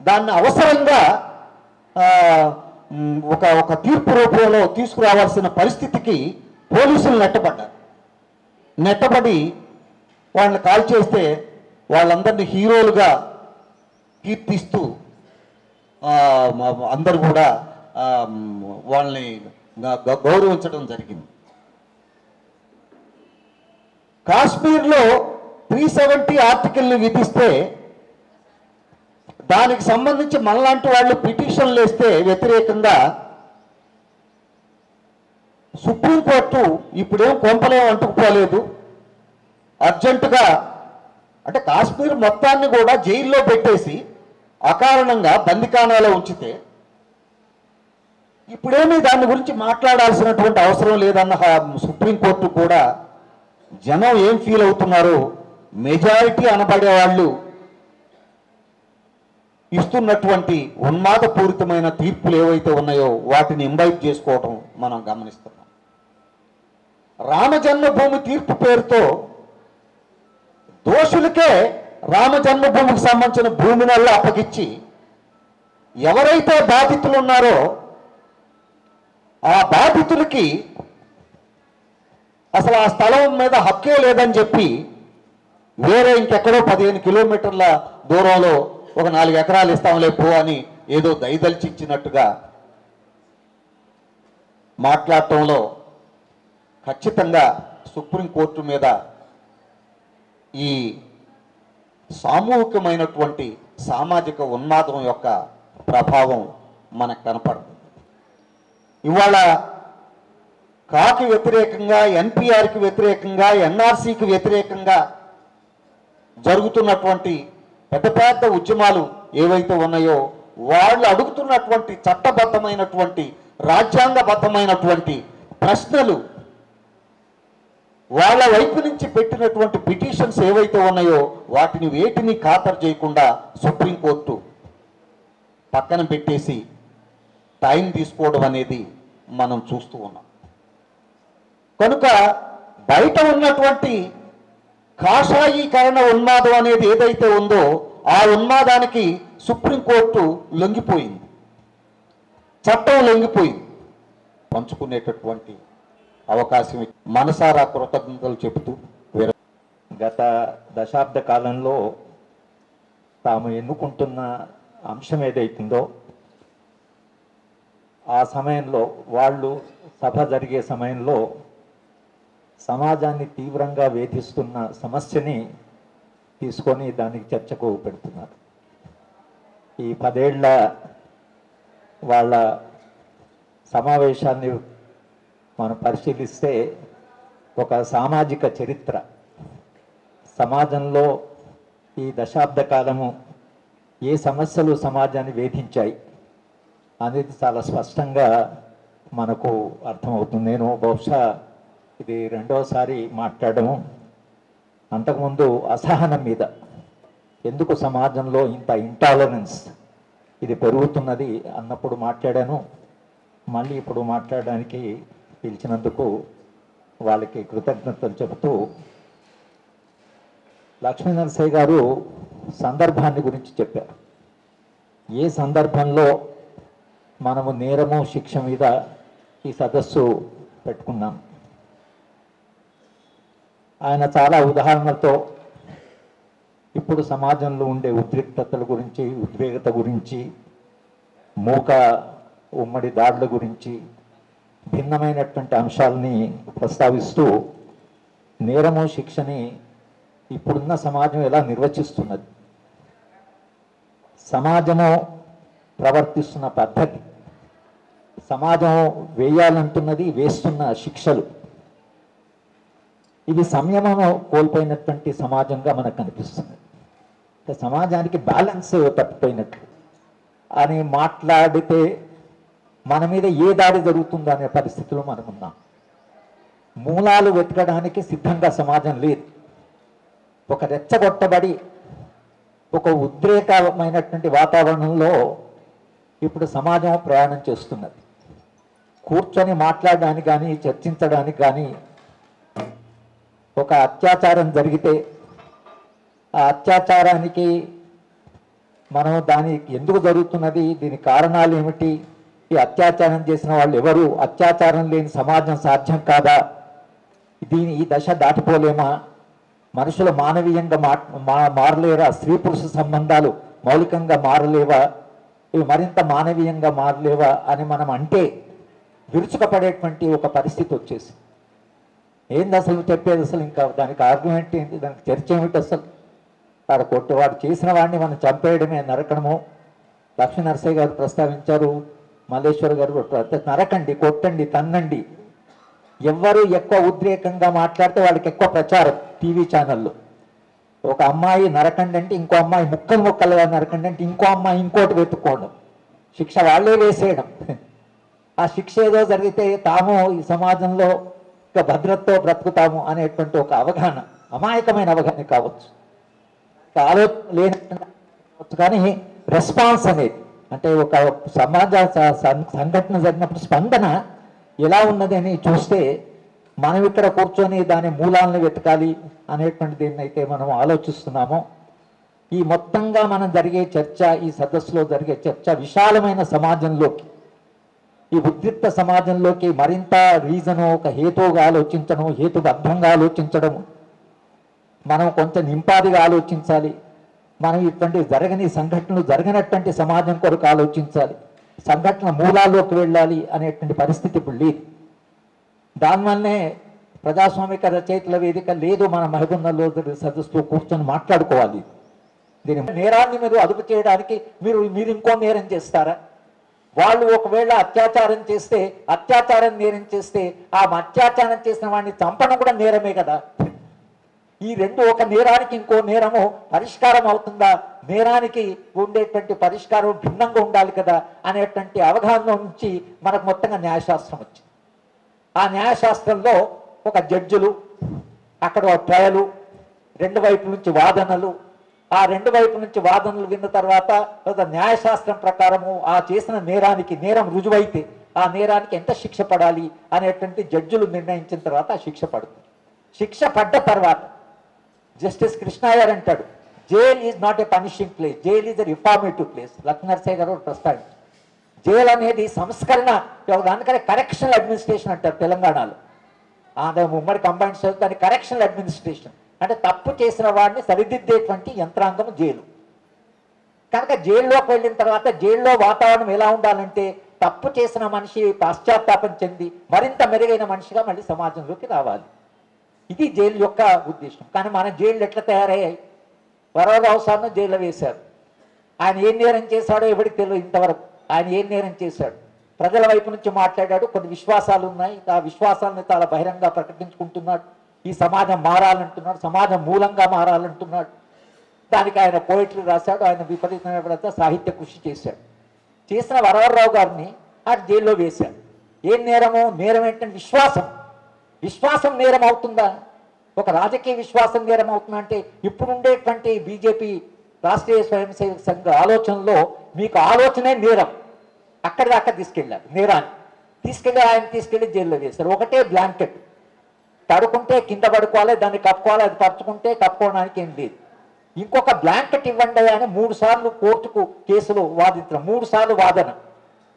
దాన్ని అవసరంగా ఒక తీర్పు రూపంలో తీసుకురావాల్సిన పరిస్థితికి పోలీసులు నెట్టబడి వాళ్ళని కాల్ చేస్తే వాళ్ళందరినీ హీరోలుగా కీర్తిస్తూ అందరూ కూడా వాళ్ళని గౌరవించడం జరిగింది. కాశ్మీర్లో 370 ఆర్టికల్ని విధిస్తే దానికి సంబంధించి మనలాంటి వాళ్ళు పిటిషన్లు వేస్తే వ్యతిరేకంగా సుప్రీంకోర్టు ఇప్పుడేం కొంపలేం అంటుకుపోలేదు, అర్జెంటుగా అంటే కాశ్మీర్ మొత్తాన్ని కూడా జైల్లో పెట్టేసి అకారణంగా బందికానాలో ఉంచితే ఇప్పుడేమీ దాని గురించి మాట్లాడాల్సినటువంటి అవసరం లేదన్న సుప్రీంకోర్టు కూడా జనం ఏం ఫీల్ అవుతున్నారో మెజారిటీ అనబడే వాళ్ళు ఇస్తున్నటువంటి ఉన్మాదపూరితమైన తీర్పులు ఏవైతే ఉన్నాయో వాటిని ఇంబైబ్ చేసుకోవటం మనం గమనిస్తున్నాం. రామజన్మభూమి తీర్పు పేరుతో దోషులకే రామజన్మభూమికి సంబంధించిన భూమినల్లా అప్పగిచ్చి ఎవరైతే బాధితులు ఉన్నారో ఆ బాధితులకి అసలు ఆ స్థలం మీద హక్కే లేదని చెప్పి వేరే ఇంకెక్కడో 15 కిలోమీటర్ల దూరంలో ఒక 4 ఎకరాలు ఇస్తాంలే పో అని ఏదో దయదల్చిచ్చినట్టుగా మాట్లాడటంలో ఖచ్చితంగా సుప్రీంకోర్టు మీద ఈ సామూహికమైనటువంటి సామాజిక ఉన్మాదం యొక్క ప్రభావం మనకు కనపడుతుంది. ఇవాళ కాకి వ్యతిరేకంగా, ఎన్పిఆర్కి వ్యతిరేకంగా, ఎన్ఆర్సీకి వ్యతిరేకంగా జరుగుతున్నటువంటి పెద్ద పెద్ద ఉద్యమాలు ఏవైతే ఉన్నాయో వాళ్ళు అడుగుతున్నటువంటి చట్టబద్ధమైనటువంటి రాజ్యాంగబద్ధమైనటువంటి ప్రశ్నలు, వాళ్ళ వైపు నుంచి పెట్టినటువంటి పిటిషన్స్ ఏవైతే ఉన్నాయో వాటిని వేటిని ఖాతరు చేయకుండా సుప్రీంకోర్టు పక్కన పెట్టేసి టైం తీసుకోవడం అనేది మనం చూస్తూ ఉన్నాం. కనుక బయట ఉన్నటువంటి కాషాయీకరణ ఉన్మాదం అనేది ఏదైతే ఉందో ఆ ఉన్మాదానికి సుప్రీంకోర్టు లొంగిపోయింది, చట్టం లొంగిపోయింది. పంచుకునేటటువంటి అవకాశం మనసారా కృతజ్ఞతలు చెబుతూ గత దశాబ్ద కాలంలో తాము ఎన్నుకుంటున్న అంశం ఏదైతుందో ఆ సమయంలో వాళ్ళు సభ జరిగే సమయంలో సమాజాన్ని తీవ్రంగా వేధిస్తున్న సమస్యని తీసుకొని దానికి చర్చకు పెడుతున్నారు. ఈ 10 ఏళ్ల వాళ్ళ సమావేశాన్ని మనం పరిశీలిస్తే ఒక సామాజిక చరిత్ర, సమాజంలో ఈ దశాబ్ద కాలము ఏ సమస్యలు సమాజాన్ని వేధించాయి అనేది చాలా స్పష్టంగా మనకు అర్థమవుతుంది. నేను బహుశా ఇది 2వసారి మాట్లాడము. అంతకుముందు అసహనం మీద, ఎందుకు సమాజంలో ఇంత ఇంటాలరెన్స్ ఇది పెరుగుతున్నది అన్నప్పుడు మాట్లాడాను. మళ్ళీ ఇప్పుడు మాట్లాడడానికి పిలిచినందుకు వాళ్ళకి కృతజ్ఞతలు చెబుతూ, లక్ష్మీనరసయ్య గారు సందర్భాన్ని గురించి చెప్పారు. ఏ సందర్భంలో మనము నేరము శిక్ష మీద ఈ సదస్సు పెట్టుకున్నాం. ఆయన చాలా ఉదాహరణలతో ఇప్పుడు సమాజంలో ఉండే ఉద్రిక్తతల గురించి, ఉద్వేగత గురించి, మూక ఉమ్మడి దాడుల గురించి భిన్నమైనటువంటి అంశాలని ప్రస్తావిస్తూ నేరము శిక్షని ఇప్పుడున్న సమాజం ఎలా నిర్వచిస్తున్నది, సమాజము ప్రవర్తిస్తున్న పద్ధతి, సమాజం వేయాలంటున్నది, వేస్తున్న శిక్షలు, ఇది సంయమము కోల్పోయినటువంటి సమాజంగా మనకు కనిపిస్తుంది. సమాజానికి బ్యాలెన్స్ తప్పిపోయినట్లు అని మాట్లాడితే మన మీద ఏ దాడి జరుగుతుందో అనే పరిస్థితిలో మనం ఉన్నాం. మూలాలు వెతకడానికి సిద్ధంగా సమాజం లేదు. ఒక రెచ్చగొట్టబడి ఒక ఉద్రేకమైనటువంటి వాతావరణంలో ఇప్పుడు సమాజం ప్రయాణం చేస్తున్నది. కూర్చొని మాట్లాడడానికి కానీ చర్చించడానికి కానీ, ఒక అత్యాచారం జరిగితే ఆ అత్యాచారానికి మనం దానికి ఎందుకు జరుగుతున్నది, దీని కారణాలు ఏమిటి, ఈ అత్యాచారం చేసిన వాళ్ళు ఎవరు, అత్యాచారం లేని సమాజం సాధ్యం కాదా, ఈ దశ దాటిపోలేమా, మనుషులు మానవీయంగా మారలేరా, స్త్రీ పురుష సంబంధాలు మౌలికంగా మారలేవా, ఇవి మరింత మానవీయంగా మారలేవా అని మనం అంటే విరుచుకపడేటువంటి ఒక పరిస్థితి వచ్చేసి, ఏంది అసలు చెప్పేది, అసలు ఇంకా దానికి ఆర్గ్యుమెంట్ ఏంటి, దానికి చర్చ ఏమిటి, అసలు వాడు కొట్టేవాడు చేసిన వాడిని మనం చంపేయడమే నరకడము. లక్ష్మీ నరసయ్య గారు ప్రస్తావించారు, మల్లేశ్వర్ గారు కూడా నరకండి, కొట్టండి, తన్నండి. ఎవరు ఎక్కువ ఉద్రేకంగా మాట్లాడితే వాళ్ళకి ఎక్కువ ప్రచారం టీవీ ఛానల్లో. ఒక అమ్మాయి నరకండి అంటే ఇంకో అమ్మాయి ముక్కలు ముక్కలుగా నరకండి అంటే ఇంకో అమ్మాయి ఇంకోటి వెతుక్కోవడం, శిక్ష వాళ్ళే వేసేయడం. ఆ శిక్ష ఏదో జరిగితే తాము ఈ సమాజంలో ఒక భద్రతతో బ్రతుకుతాము అనేటువంటి ఒక అవగాహన, అమాయకమైన అవగాహన కావచ్చు, ఆలోచన లేనట్టు, కానీ రెస్పాన్స్ అనేది అంటే ఒక సమాజ సంఘటన జరిగినప్పుడు స్పందన ఎలా ఉన్నది అని చూస్తే మనం ఇక్కడ కూర్చొని దాని మూలాలను వెతకాలి అనేటువంటి దీన్ని అయితే మనం ఆలోచిస్తున్నామో, ఈ మొత్తంగా మనం జరిగే చర్చ, ఈ సదస్సులో జరిగే చర్చ విశాలమైన సమాజంలోకి, ఈ ఉద్రిక్త సమాజంలోకి మరింత రీజను, ఒక హేతువుగా ఆలోచించడం, హేతుబద్ధంగా ఆలోచించడం, మనం కొంచెం నింపాదిగా ఆలోచించాలి. మనం ఇటువంటి జరగని సంఘటనలు జరగనటువంటి సమాజం కొరకు ఆలోచించాలి, సంఘటన మూలాల్లోకి వెళ్ళాలి అనేటువంటి పరిస్థితి ఇప్పుడు లేదు. దానివల్లనే ప్రజాస్వామిక రచయితల వేదిక లేదు, మన మహబూబ్నగర్లో సదస్సులో కూర్చొని మాట్లాడుకోవాలి. దీని నేరాన్ని మీరు అదుపు చేయడానికి మీరు ఇంకో నేరం చేస్తారా? వాళ్ళు ఒకవేళ అత్యాచారం నేరం చేస్తే ఆ అత్యాచారం చేసిన వాడిని చంపడం కూడా నేరమే కదా. ఈ రెండు, ఒక నేరానికి ఇంకో నేరము పరిష్కారం అవుతుందా, నేరానికి ఉండేటువంటి పరిష్కారం భిన్నంగా ఉండాలి కదా అనేటువంటి అవగాహన నుంచి మనకు మొత్తంగా న్యాయశాస్త్రం వచ్చింది. ఆ న్యాయశాస్త్రంలో ఒక జడ్జిలు, అక్కడ ట్రయలు, రెండు వైపుల నుంచి వాదనలు, ఆ రెండు వైపుల నుంచి వాదనలు విన్న తర్వాత న్యాయశాస్త్రం ప్రకారము ఆ చేసిన నేరం రుజువైతే ఆ నేరానికి ఎంత శిక్ష పడాలి అనేటువంటి జడ్జిలు నిర్ణయించిన తర్వాత ఆ శిక్ష పడుతుంది. శిక్ష పడ్డ తర్వాత జస్టిస్ కృష్ణయ్యర్ అంటాడు, jail is not a punishing place, jail is a reformative place. Lakshmi Narasaiah గారు ప్రస్తావించారు, జైల్ అనేది సంస్కరణ, దానికనే కరెక్షనల్ అడ్మినిస్ట్రేషన్ అంటారు తెలంగాణలో. అదే ఉమ్మడి కంబైన్ స్టేట్, దాని కరెక్షనల్ అడ్మినిస్ట్రేషన్ అంటే తప్పు చేసిన వాడిని సరిదిద్దేటువంటి యంత్రాంగం జైలు. కనుక జైల్లోకి వెళ్ళిన తర్వాత జైల్లో వాతావరణం ఎలా ఉండాలంటే తప్పు చేసిన మనిషి పాశ్చాత్తాపం చెంది మరింత మెరుగైన మనిషిగా మళ్ళీ సమాజంలోకి రావాలి. ఇది జైలు యొక్క ఉద్దేశం. కానీ మన జైళ్ళు ఎట్లా తయారయ్యాయి? వరవరావు సార్ను జైల్లో వేశారు. ఆయన ఏం నేరం చేశాడో ఎవరికి తెలియదు ఇంతవరకు. ఆయన ఏం నేరం చేశాడు? ప్రజల వైపు నుంచి మాట్లాడాడు, కొన్ని విశ్వాసాలు ఉన్నాయి, ఆ విశ్వాసాలను చాలా బహిరంగ ప్రకటించుకుంటున్నాడు. ఈ సమాజం మారాలంటున్నాడు, సమాజం మూలంగా మారాలంటున్నాడు. దానికి ఆయన పోయిటరీ రాశాడు, ఆయన విపరీతమైన సాహిత్య కృషి చేశాడు. చేసిన వరవరరావు గారిని ఆయన జైల్లో వేశాడు. ఏం నేరము? నేరం ఏంటంటే విశ్వాసం నేరం అవుతుందా? ఒక రాజకీయ విశ్వాసం నేరం అవుతుందా అంటే ఇప్పుడు ఉండేటువంటి బీజేపీ రాష్ట్రీయ స్వయం సేవక సంఘ ఆలోచనలో మీకు ఆలోచనే నేరం, అక్కడి దాకా తీసుకెళ్ళారు. నేరాన్ని ఆయన తీసుకెళ్ళి జైల్లో వేశారు. ఒకటే బ్లాంకెట్, పడుకుంటే కింద పడుకోవాలి, దాన్ని కప్పుకోవాలి, అది పరుచుకుంటే కప్పుకోవడానికి ఏం లేదు. ఇంకొక బ్లాంకెట్ ఇవ్వండి అని 3 సార్లు కోర్టుకు కేసులు వాదించడం, 3 సార్లు వాదన.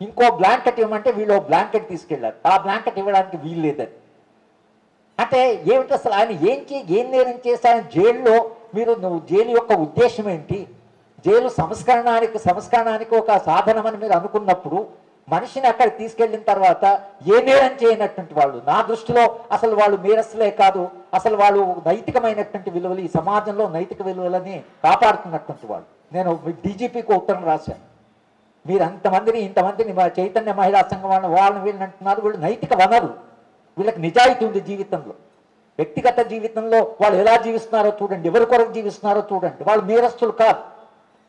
ఇంకో బ్లాంకెట్ ఇవ్వమంటే వీళ్ళు బ్లాంకెట్ తీసుకెళ్లారు, ఆ బ్లాంకెట్ ఇవ్వడానికి వీలు లేదని. అంటే ఏమిటి అసలు ఆయన ఏం నేరం చేశారు జైల్లో? నువ్వు జైలు యొక్క ఉద్దేశం ఏంటి? జైలు సంస్కరణానికి ఒక సాధనమని మీరు అనుకున్నప్పుడు మనిషిని అక్కడ తీసుకెళ్ళిన తర్వాత ఏ నేరం చేయనటువంటి వాళ్ళు, నా దృష్టిలో అసలు వాళ్ళు నేరస్తులే కాదు, అసలు వాళ్ళు నైతికమైనటువంటి విలువలు, ఈ సమాజంలో నైతిక విలువలని కాపాడుతున్నటువంటి వాళ్ళు. నేను డీజీపీకి ఉత్తరం రాశాను, మీరు ఇంతమందిని చైతన్య మహిళా సంఘం వాళ్ళని వీళ్ళని అంటున్నారు, వీళ్ళు నైతిక వనరులు, వీళ్ళకి నిజాయితీ ఉంది జీవితంలో, వ్యక్తిగత జీవితంలో వాళ్ళు ఎలా జీవిస్తున్నారో చూడండి, ఎవరి కొరకు జీవిస్తున్నారో చూడండి, వాళ్ళు నేరస్తులు కాదు.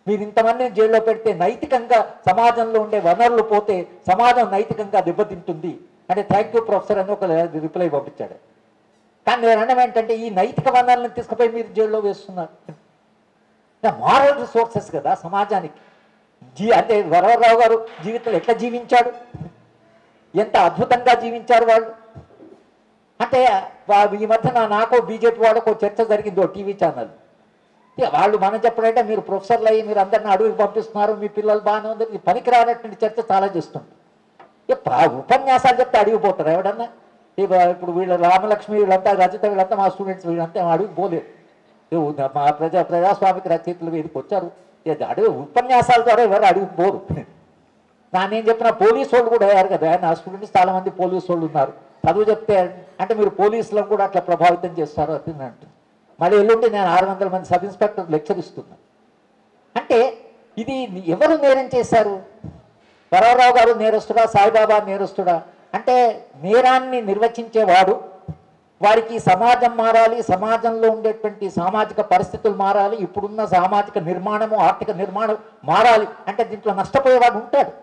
మీరు ఇంతమందిని జైల్లో పెడితే నైతికంగా సమాజంలో ఉండే వనరులు పోతే సమాజం నైతికంగా దెబ్బతింటుంది అంటే థ్యాంక్ యూ ప్రొఫెసర్ అని ఒక రిప్లై పంపించాడు. కానీ నేను అనడం ఏంటంటే ఈ నైతిక వనరులను తీసుకుపోయి మీరు జైల్లో వేస్తున్నారు. మారల్ రిసోర్సెస్ కదా సమాజానికి, అంటే వరవరరావు గారు జీవితంలో ఎట్లా జీవించాడు, ఎంత అద్భుతంగా జీవించారు వాళ్ళు. అంటే ఈ మధ్యన నాకు బీజేపీ వాళ్ళకు చర్చ జరిగింది ఓ టీవీ ఛానల్. వాళ్ళు మనం చెప్పడంటే మీరు ప్రొఫెసర్లు అయ్యి మీరు అందరిని అడవికి పంపిస్తున్నారు, మీ పిల్లలు బాగానే ఉంది, ఇది పనికి రానటువంటి చర్చ చాలా చేస్తుంది. ఉపన్యాసాలు చెప్తే అడిగిపోతారు ఎవడన్నా. ఇప్పుడు వీళ్ళు రామలక్ష్మి వీళ్ళంతా రజిత వీళ్ళంతా మా స్టూడెంట్స్ వీళ్ళంతా అడిగి పోలేదు. మా ప్రజాస్వామిక రచయితలు వీరికి వచ్చారు, అడిగి ఉపన్యాసాల ద్వారా ఎవరు అడిగి పోరు. నేను చెప్పిన పోలీసు వాళ్ళు కూడా అయ్యారు కదా, నా స్టూడెంట్స్ చాలా మంది పోలీసు వాళ్ళు ఉన్నారు. చదువు చెప్తే అంటే మీరు పోలీసులను కూడా అట్లా ప్రభావితం చేస్తారు అని అంటుంది. మళ్ళీ ఎల్లుండి నేను 600 మంది సబ్ ఇన్స్పెక్టర్ లెక్చర్ ఇస్తున్నాను. అంటే ఇది ఎవరు నేరం చేశారు? వరవరావు గారు నేరస్తుడా, సాయిబాబా నేరస్తుడా? అంటే నేరాన్ని నిర్వచించేవాడు, వారికి సమాజం మారాలి, సమాజంలో ఉండేటువంటి సామాజిక పరిస్థితులు మారాలి, ఇప్పుడున్న సామాజిక నిర్మాణము ఆర్థిక నిర్మాణం మారాలి అంటే దీంట్లో నష్టపోయేవాడు ఉంటాడు.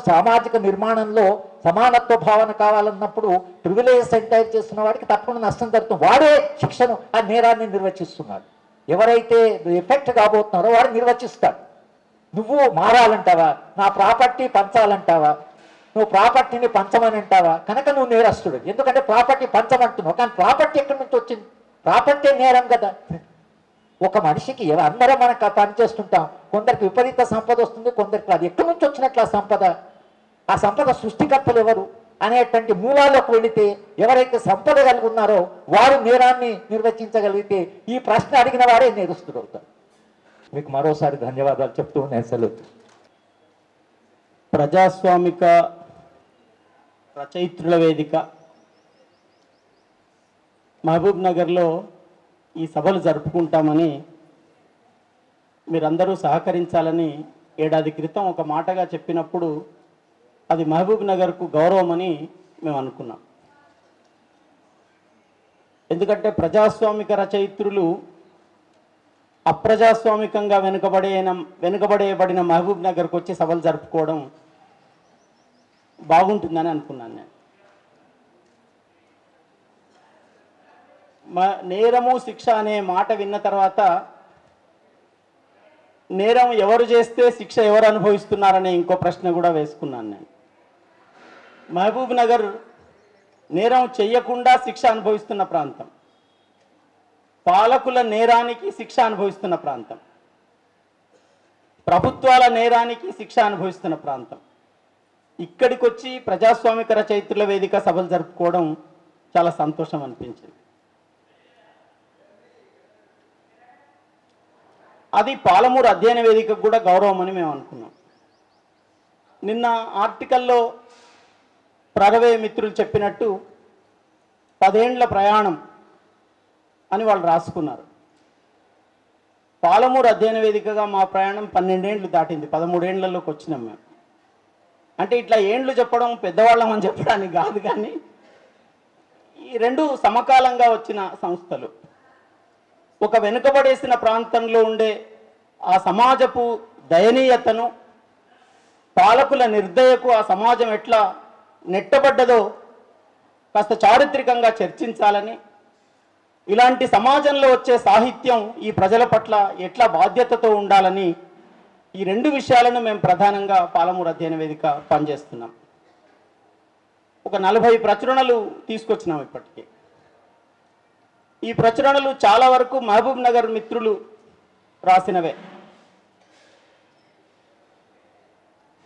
సామాజిక నిర్మాణంలో సమానత్వ భావన కావాలన్నప్పుడు ప్రివిలేజ్ ఎంటైర్ చేస్తున్న వాడికి తప్పకుండా నష్టం జరుగుతుంది. వాడే శిక్షను ఆ నేరాన్ని నిర్వచిస్తున్నాడు. ఎవరైతే ఎఫెక్ట్ కాబోతున్నారో వాడు నిర్వచిస్తాడు. నువ్వు మారాలంటావా, నా ప్రాపర్టీ పంచాలంటావా, నువ్వు ప్రాపర్టీని పంచమని అంటావా, కనుక నువ్వు నేరస్తుడు. ఎందుకంటే ప్రాపర్టీ పంచమంటున్నావు, కానీ ప్రాపర్టీ ఎక్కడి నుంచి వచ్చింది? ప్రాపర్టీ నేరం కదా. ఒక మనిషికి అందరం మనం పని చేస్తుంటాం, కొందరికి విపరీత సంపద వస్తుంది, కొందరికి అది ఎక్కడి నుంచి వచ్చినట్లు ఆ సంపద, ఆ సంపద సృష్టికర్తలు ఎవరు అనేటువంటి మూలాల్లోకి వెళితే ఎవరైతే సంపద కలిగి ఉన్నారో వారు నేరాన్ని నిర్వచించగలిగితే ఈ ప్రశ్న అడిగిన వారే నేరస్తుడు అవుతారు. మీకు మరోసారి ధన్యవాదాలు చెప్తూ నేను సెలవు. ప్రజాస్వామిక రచయిత్రుల వేదిక మహబూబ్ నగర్లో ఈ సభలు జరుపుకుంటామని మీరందరూ సహకరించాలని ఏడాది క్రితం ఒక మాటగా చెప్పినప్పుడు అది మహబూబ్ నగర్కు గౌరవం అని మేము అనుకున్నాం. ఎందుకంటే ప్రజాస్వామిక రచయిత్రులు అప్రజాస్వామికంగా వెనుకబడేయబడిన మహబూబ్ నగర్కు వచ్చి సభలు జరుపుకోవడం బాగుంటుందని అనుకున్నాను నేను. నేరము శిక్ష అనే మాట విన్న తర్వాత నేరం ఎవరు చేస్తే శిక్ష ఎవరు అనుభవిస్తున్నారనే ఇంకో ప్రశ్న కూడా వేసుకున్నాను నేను. మహబూబ్ నగర్ నేరం చెయ్యకుండా శిక్ష అనుభవిస్తున్న ప్రాంతం, పాలకుల నేరానికి శిక్ష అనుభవిస్తున్న ప్రాంతం, ప్రభుత్వాల నేరానికి శిక్ష అనుభవిస్తున్న ప్రాంతం. ఇక్కడికి వచ్చి ప్రజాస్వామిక రచయిత్రుల వేదిక సభలు జరుపుకోవడం చాలా సంతోషం అనిపించింది. అది పాలమూరు అధ్యయన వేదికకు కూడా గౌరవం అని మేము అనుకున్నాం. నిన్న ఆర్టికల్లో ప్రగవే మిత్రులు చెప్పినట్టు 10 ఏండ్ల ప్రయాణం అని వాళ్ళు రాసుకున్నారు. పాలమూరు అధ్యయన వేదికగా మా ప్రయాణం 12 ఏండ్లు దాటింది, 13 ఏండ్లలోకి వచ్చినాం మేము. అంటే ఇట్లా ఏండ్లు చెప్పడం పెద్దవాళ్ళం అని చెప్పడానికి కాదు, కానీ ఈ రెండు సమకాలంగా వచ్చిన సంస్థలు. ఒక వెనుకబడేసిన ప్రాంతంలో ఉండే ఆ సమాజపు దయనీయతను, పాలకుల నిర్దయకు ఆ సమాజం ఎట్లా నెట్టబడ్డదో కాస్త చారిత్రకంగా చర్చించాలని, ఇలాంటి సమాజంలో వచ్చే సాహిత్యం ఈ ప్రజల పట్ల ఎట్లా బాధ్యతతో ఉండాలని, ఈ 2 విషయాలను మేము ప్రధానంగా పాలమూరు అధ్యయన వేదిక పనిచేస్తున్నాం. ఒక 40 ప్రచురణలు తీసుకొచ్చినాం ఇప్పటికీ. ఈ ప్రచురణలు చాలా వరకు మహబూబ్ నగర్ మిత్రులు రాసినవే.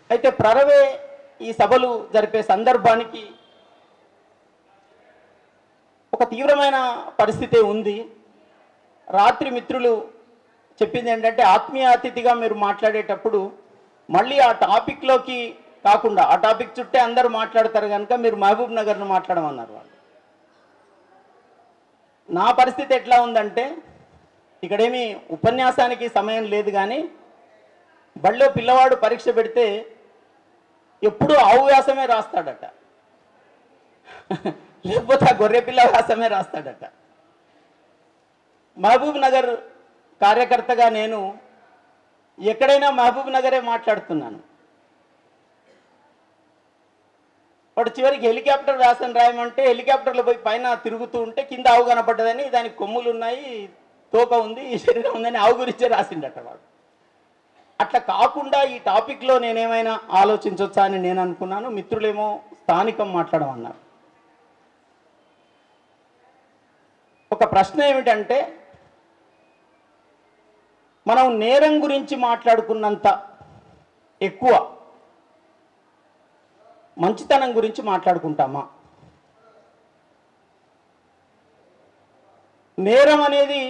అయితే ప్రరవే ఈ సభలు జరిపే సందర్భానికి ఒక తీవ్రమైన పరిస్థితి ఉంది. రాత్రి మిత్రులు చెప్పింది ఏంటంటే, ఆత్మీయ అతిథిగా మీరు మాట్లాడేటప్పుడు మళ్ళీ ఆ టాపిక్లోకి కాకుండా, ఆ టాపిక్ చుట్టే అందరూ మాట్లాడతారు కనుక మీరు మహబూబ్ నగర్ను మాట్లాడమన్నారు వాళ్ళు. నా పరిస్థితి ఎట్లా ఉందంటే, ఇక్కడేమి ఉపన్యాసానికి సమయం లేదు, కానీ బళ్ళో పిల్లవాడు పరీక్ష పెడితే ఎప్పుడూ ఆవు వ్యాసమే రాస్తాడట, లేకపోతే ఆ గొర్రె పిల్ల వ్యాసమే రాస్తాడట. మహబూబ్ నగర్ కార్యకర్తగా నేను ఎక్కడైనా మహబూబ్ నగరే మాట్లాడుతున్నాను. వాడు చివరికి హెలికాప్టర్ వ్యాసం రాయమంటే హెలికాప్టర్లో పోయి పైన తిరుగుతూ ఉంటే కింద ఆవు కనపడ్డదని, దానికి కొమ్ములు ఉన్నాయి, తోక ఉంది, శరీరం ఉందని ఆవు గురించే రాసిండట వాడు. అట్లా కాకుండా ఈ టాపిక్లో నేనేమైనా ఆలోచించవచ్చా అని నేను అనుకున్నాను. మిత్రులేమో స్థానికం మాట్లాడమన్నారు. ఒక ప్రశ్న ఏమిటంటే, మనం నేరం గురించి మాట్లాడుకున్నంత ఎక్కువ మంచితనం గురించి మాట్లాడుకుంటామా? నేరం అనేది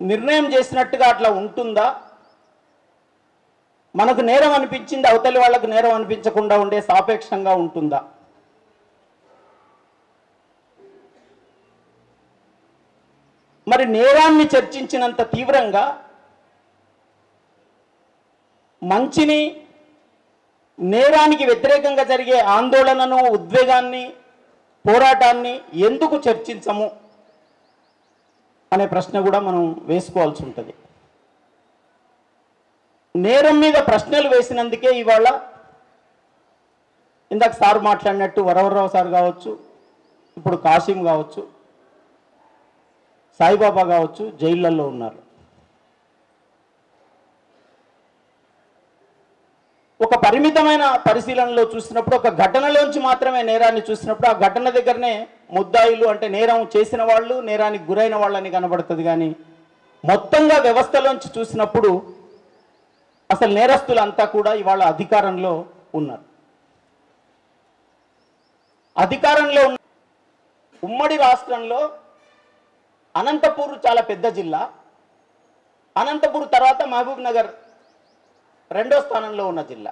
నిర్ణయం చేసినట్టుగా అట్లా ఉంటుందా? మనకు నేరం అనిపించింది అవతలి వాళ్ళకు నేరం అనిపించకుండా ఉండే సాపేక్షంగా ఉంటుందా? మరి నేరాన్ని చర్చించినంత తీవ్రంగా మంచిని, నేరానికి వ్యతిరేకంగా జరిగే ఆందోళనను, ఉద్వేగాన్ని, పోరాటాన్ని ఎందుకు చర్చించము అనే ప్రశ్న కూడా మనం వేసుకోవాల్సి ఉంటుంది. నేరం మీద ప్రశ్నలు వేసినందుకే ఇవాళ ఇందాక సార్ మాట్లాడినట్టు వరవరరావు సార్ కావచ్చు, ఇప్పుడు కాసిం కావచ్చు, సాయిబాబా కావచ్చు, జైళ్ళల్లో ఉన్నారు. ఒక పరిమితమైన పరిశీలనలో చూసినప్పుడు, ఒక ఘటనలోంచి మాత్రమే నేరాన్ని చూసినప్పుడు ఆ ఘటన దగ్గరనే ముద్దాయిలు అంటే నేరం చేసిన వాళ్ళు, నేరానికి గురైన వాళ్ళని కనబడుతుంది. కానీ మొత్తంగా వ్యవస్థలోంచి చూసినప్పుడు అసలు నేరస్తులంతా కూడా ఇవాళ అధికారంలో ఉన్నారు. అధికారంలో ఉన్న ఉమ్మడి రాష్ట్రంలో అనంతపూర్ చాలా పెద్ద జిల్లా. అనంతపూర్ తర్వాత మహబూబ్ నగర్ రెండో స్థానంలో ఉన్న జిల్లా.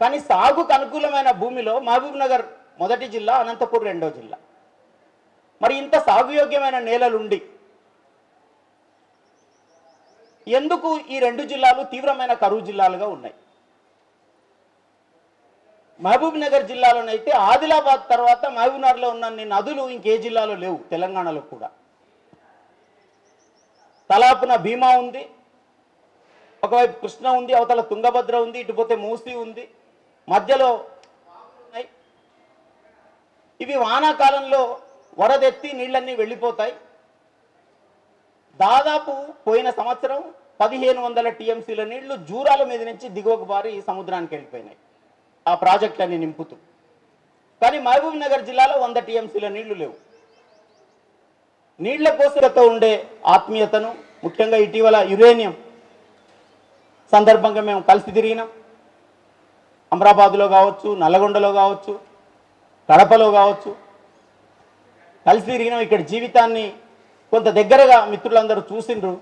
కానీ సాగుకు అనుకూలమైన భూమిలో మహబూబ్ నగర్ మొదటి జిల్లా, అనంతపూర్ రెండో జిల్లా. మరి ఇంత సాగుయోగ్యమైన నేలలుండి ఎందుకు ఈ రెండు జిల్లాలు తీవ్రమైన కరువు జిల్లాలుగా ఉన్నాయి? మహబూబ్ నగర్ జిల్లాలోనైతే ఆదిలాబాద్ తర్వాత మహబూబ్ నగర్లో ఉన్న నదులు ఇంకే జిల్లాలో లేవు, తెలంగాణలో కూడా. తలాపున భీమా ఉంది, ఒకవైపు కృష్ణ ఉంది, అవతల తుంగభద్ర ఉంది, ఇటుపోతే మూసీ ఉంది, మధ్యలో ఇవి వానాకాలంలో వరదెత్తి నీళ్ళన్నీ వెళ్ళిపోతాయి. దాదాపు పోయిన సంవత్సరం 1500 టీఎంసీల నీళ్లు జూరాల మీద నుంచి దిగువకు బారి సముద్రానికి వెళ్ళిపోయినాయి ఆ ప్రాజెక్టులన్నీ నింపుతూ. కానీ మహబూబ్ నగర్ జిల్లాలో 100 టీఎంసీల నీళ్లు లేవు. నీళ్ల కోసంతో ఉండే ఆత్మీయతను, ముఖ్యంగా ఇటీవల యురేనియం సందర్భంగా మేము కలిసి తిరిగినాం. అమరాబాద్లో కావచ్చు, నల్లగొండలో కావచ్చు, కడపలో కావచ్చు కలిసి తిరిగినాం. ఇక్కడ జీవితాన్ని కొంత దగ్గరగా మిత్రులందరూ చూసిండ్రు.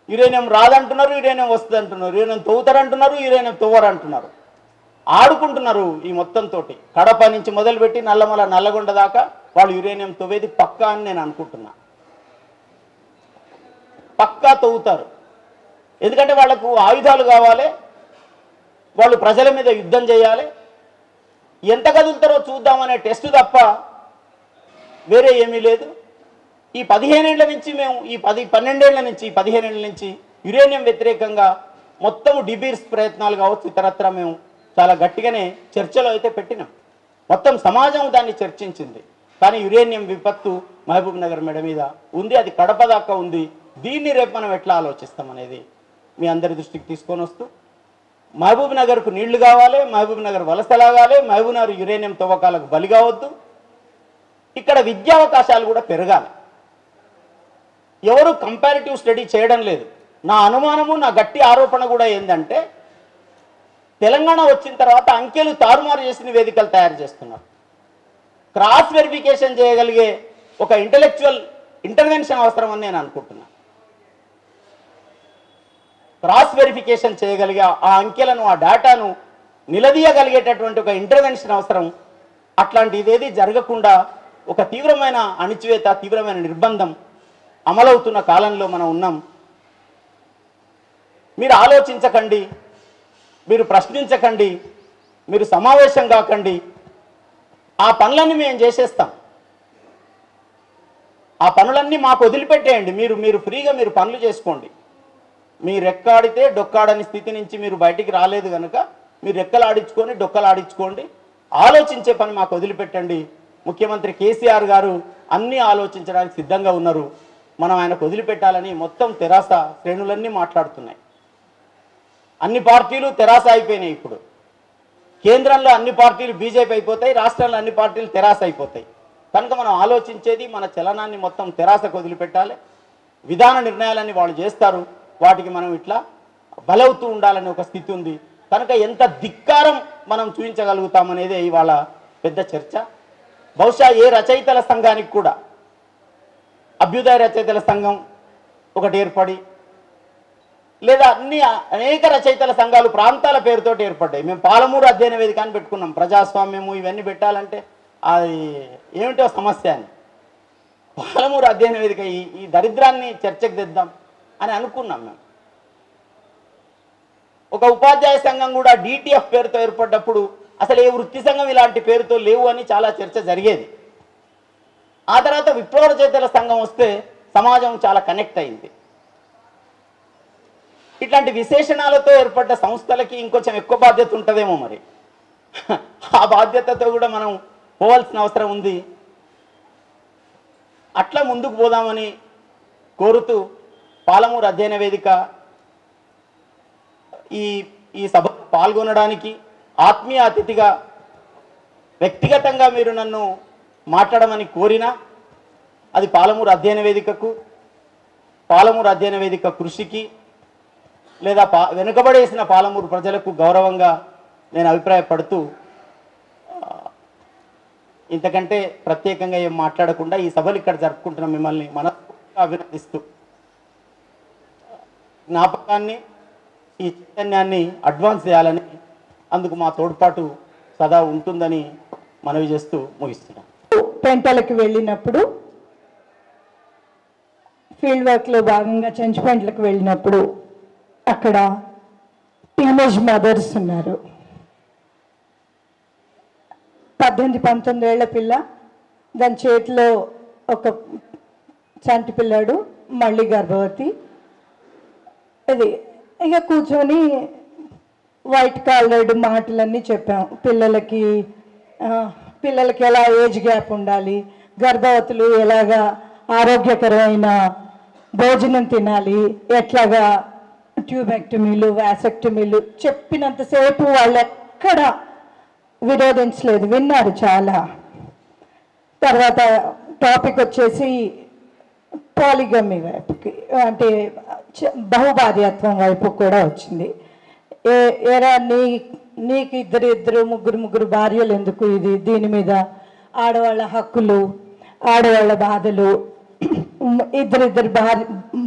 యురేనియం రాదంటున్నారు, యురేనియం వస్తుంది అంటున్నారు, యురేనియం తవ్వుతారంటున్నారు, యురేనియం తవ్వరంటున్నారు. ఆడుకుంటున్నారు ఈ మొత్తంతో. కడప నుంచి మొదలుపెట్టి నల్లమల, నల్లగొండ దాకా వాళ్ళు యురేనియం తవ్వేది పక్కా అని నేను అనుకుంటున్నా. పక్కా తవ్వుతారు. ఎందుకంటే వాళ్లకు ఆయుధాలు కావాలి, వాళ్ళు ప్రజల మీద యుద్ధం చేయాలి. ఎంత కదులుతారో చూద్దామనే టెస్ట్ తప్ప వేరే ఏమీ లేదు. ఈ 15 ఏళ్ల నుంచి మేము ఈ 12 ఏళ్ల నుంచి 15 ఏళ్ల నుంచి యురేనియం వ్యతిరేకంగా మొత్తం డిబీర్స్ ప్రయత్నాలు కావచ్చు, ఇతరత్ర మేము చాలా గట్టిగానే చర్చలో అయితే పెట్టినాం. మొత్తం సమాజం దాన్ని చర్చించింది. కానీ యురేనియం విపత్తు మహబూబ్ నగర్ మెడ మీద ఉంది, అది కడప దాకా ఉంది. దీన్ని రేపు మనం ఎట్లా ఆలోచిస్తాం అనేది మీ అందరి దృష్టికి తీసుకొని వస్తూ, మహబూబ్ నగర్కు నీళ్లు కావాలి, మహబూబ్ నగర్ వలసలాగాలి, మహబూబ్ నగర్ యురేనియం తవ్వకాలకు బలి కావద్దు, ఇక్కడ విద్యావకాశాలు కూడా పెరగాలి. ఎవరు కంపారిటివ్ స్టడీ చేయడం లేదు. నా అనుమానము, నా గట్టి ఆరోపణ కూడా ఏంటంటే, తెలంగాణ వచ్చిన తర్వాత అంకెలు తారుమారు చేసిన వేదికలు తయారు చేస్తున్నారు. క్రాస్ వెరిఫికేషన్ చేయగలిగే ఒక ఇంటలెక్చువల్ ఇంటర్వెన్షన్ అవసరం అని నేను అనుకుంటున్నా. క్రాస్ వెరిఫికేషన్ చేయగలిగే ఆ అంకెలను, ఆ డేటాను నిలదీయగలిగేటటువంటి ఒక ఇంటర్వెన్షన్ అవసరం. అట్లాంటి ఇదేది జరగకుండా ఒక తీవ్రమైన అణిచివేత, తీవ్రమైన నిర్బంధం అమలవుతున్న కాలంలో మనం ఉన్నాం. మీరు ఆలోచించకండి, మీరు ప్రశ్నించకండి, మీరు సమావేశం కాకండి, ఆ పనులన్నీ మేము చేసేస్తాం, ఆ పనులన్నీ మాకు వదిలిపెట్టేయండి, మీరు ఫ్రీగా మీరు పనులు చేసుకోండి. మీరు రెక్కాడితే డొక్కాడని స్థితి నుంచి మీరు బయటికి రాలేదు కనుక మీరు రెక్కలు ఆడించుకొని డొక్కలు ఆడించుకోండి, ఆలోచించే పని మాకు వదిలిపెట్టండి. ముఖ్యమంత్రి కేసీఆర్ గారు అన్నీ ఆలోచించడానికి సిద్ధంగా ఉన్నారు. మనం ఆయనకు వదిలిపెట్టాలని మొత్తం తెరాస శ్రేణులన్నీ మాట్లాడుతున్నాయి. అన్ని పార్టీలు తెరాస అయిపోయినాయి. ఇప్పుడు కేంద్రంలో అన్ని పార్టీలు బీజేపీ అయిపోతాయి, రాష్ట్రంలో అన్ని పార్టీలు తెరాస అయిపోతాయి. కనుక మనం ఆలోచించేది మన చలనాన్ని మొత్తం తెరాసకు వదిలిపెట్టాలి. విధాన నిర్ణయాలన్నీ వాళ్ళు చేస్తారు, వాటికి మనం ఇట్లా బలవుతూ ఉండాలని ఒక స్థితి ఉంది. కనుక ఎంత ధిక్కారం మనం చూపించగలుగుతామనేదే ఇవాళ పెద్ద చర్చ. బహుశా ఏ రచయితల సంఘానికి కూడా అభ్యుదయ రచయితల సంఘం ఒకటి ఏర్పడి, లేదా అనేక రచయితల సంఘాలు ప్రాంతాల పేరుతోటి ఏర్పడ్డాయి. మేము పాలమూరు అధ్యయన వేదిక అని పెట్టుకున్నాం. ప్రజాస్వామ్యము ఇవన్నీ పెట్టాలంటే అది ఏమిటో సమస్య అని పాలమూరు అధ్యయన వేదిక ఈ దరిద్రాన్ని చర్చకు తెద్దాం అని అనుకున్నాం మేము. ఒక ఉపాధ్యాయ సంఘం కూడా డిటిఎఫ్ పేరుతో ఏర్పడ్డప్పుడు అసలు ఏ వృత్తి సంఘం ఇలాంటి పేరుతో లేవు అని చాలా చర్చ జరిగేది. ఆ తర్వాత విప్లవ రచయితల సంఘం వస్తే సమాజం చాలా కనెక్ట్ అయింది. ఇట్లాంటి విశేషణాలతో ఏర్పడ్డ సంస్థలకి ఇంకొంచెం ఎక్కువ బాధ్యత ఉంటుందేమో. మరి ఆ బాధ్యతతో కూడా మనం పోవాల్సిన అవసరం ఉంది. అట్లా ముందుకు పోదామని కోరుతూ పాలమూరు అధ్యయన వేదిక ఈ సభ పాల్గొనడానికి ఆత్మీయ అతిథిగా వ్యక్తిగతంగా మీరు నన్ను మాట్లాడమని కోరినా అది పాలమూరు అధ్యయన వేదికకు, పాలమూరు అధ్యయన వేదిక కృషికి, లేదా వెనుకబడేసిన పాలమూరు ప్రజలకు గౌరవంగా నేను అభిప్రాయపడుతూ ఇంతకంటే ప్రత్యేకంగా ఏం మాట్లాడకుండా ఈ సభలు ఇక్కడ జరుపుకుంటున్న మిమ్మల్ని మనస్ఫూర్తిగా అభినందిస్తూ జ్ఞాపకాన్ని, ఈ చైతన్యాన్ని అడ్వాన్స్ చేయాలని, అందుకు మా తోడ్పాటు సదా ఉంటుందని మనవి చేస్తూ ముగిస్తున్నాం. పెంటలకు వెళ్ళినప్పుడు, ఫీల్డ్ వర్క్లో భాగంగా చెంచుపెంటలకు వెళ్ళినప్పుడు అక్కడ టీనేజ్ మదర్స్ ఉన్నారు. 18-19 ఏళ్ల పిల్ల, దాని చేతిలో ఒక చంటి పిల్లాడు, మళ్ళీ గర్భవతి. ఇది ఇక కూర్చొని వైట్ కాలర్డ్ మాటలన్నీ చెప్పాం. పిల్లలకి ఎలా ఏజ్ గ్యాప్ ఉండాలి, గర్భవతులు ఎలాగా ఆరోగ్యకరమైన భోజనం తినాలి, ఎట్లాగా ట్యూబెక్టమీలు, వ్యాసెక్టమీలు చెప్పినంతసేపు వాళ్ళు ఎక్కడ విరోధించలేదు, విన్నారు చాలా. తర్వాత టాపిక్ వచ్చేసి పాలిగమీ వైపుకి, అంటే బహుభార్యాత్వం వైపు కూడా వచ్చింది. ఏరా నీకు ఇద్దరు ముగ్గురు భార్యలు ఎందుకు, దీని మీద ఆడవాళ్ళ హక్కులు, ఆడవాళ్ళ బాధలు, ఇద్దరు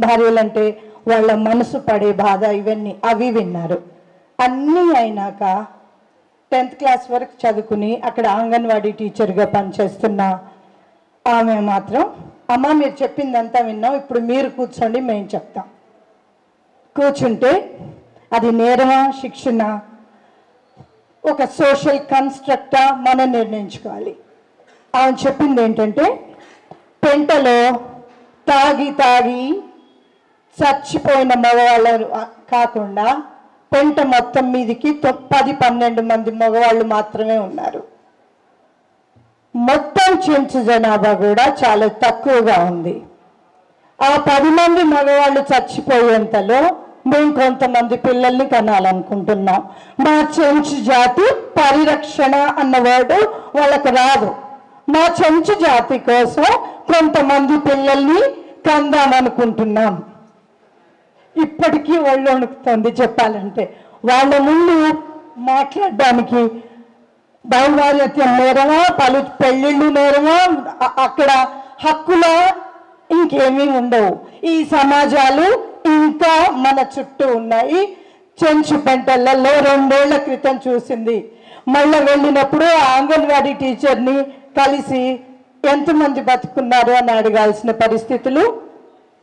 భార్యలు అంటే వాళ్ళ మనసు పడే బాధ, ఇవన్నీ అవి విన్నారు. అన్నీ అయినాక 10th క్లాస్ వరకు చదువుకుని అక్కడ అంగన్వాడీ టీచర్గా పనిచేస్తున్న ఆమె మాత్రం, అమ్మ మీరు చెప్పిందంతా విన్నాం, ఇప్పుడు మీరు కూర్చోండి మేము చెప్తాం. కూర్చుంటే అది నేరమా, శిక్షణ, ఒక సోషల్ కన్స్ట్రక్టా మనం నిర్ణయించుకోవాలి. ఆమె చెప్పింది ఏంటంటే, పెంటలో తాగి చచ్చిపోయిన మగవాళ్ళు కాకుండా పెంట మొత్తం మీదికి 10-12 మంది మగవాళ్ళు మాత్రమే ఉన్నారు. మొత్తం చెంచు జనాభా కూడా చాలా తక్కువగా ఉంది. ఆ 10 మంది మగవాళ్ళు చచ్చిపోయేంతలో మేము కొంతమంది పిల్లల్ని కనాలనుకుంటున్నాం. మా చెంచు జాతి పరిరక్షణ అన్న వర్డ్ వాళ్ళకు రాదు. మా చెంచు జాతి కోసం కొంతమంది పిల్లల్ని కందామనుకుంటున్నాం. ఇప్పటికీ ఒళ్ళు వణుకుతుంది చెప్పాలంటే. వాళ్ళ ముందు మాట్లాడడానికి బహుభార్యత్వం నేరమా, పెళ్ళిళ్ళు నేరమా, అక్కడ హక్కుల ఇంకేమీ ఉండవు. ఈ సమాజాలు ఇంకా మన చుట్టూ ఉన్నాయి. చెంచుపెంటలలో 2 ఏళ్ల క్రితం చూసింది. మళ్ళీ వెళ్ళినప్పుడు ఆ అంగన్వాడీ టీచర్ని కలిసి ఎంతమంది బతుకున్నారు అని అడగాల్సిన పరిస్థితులు.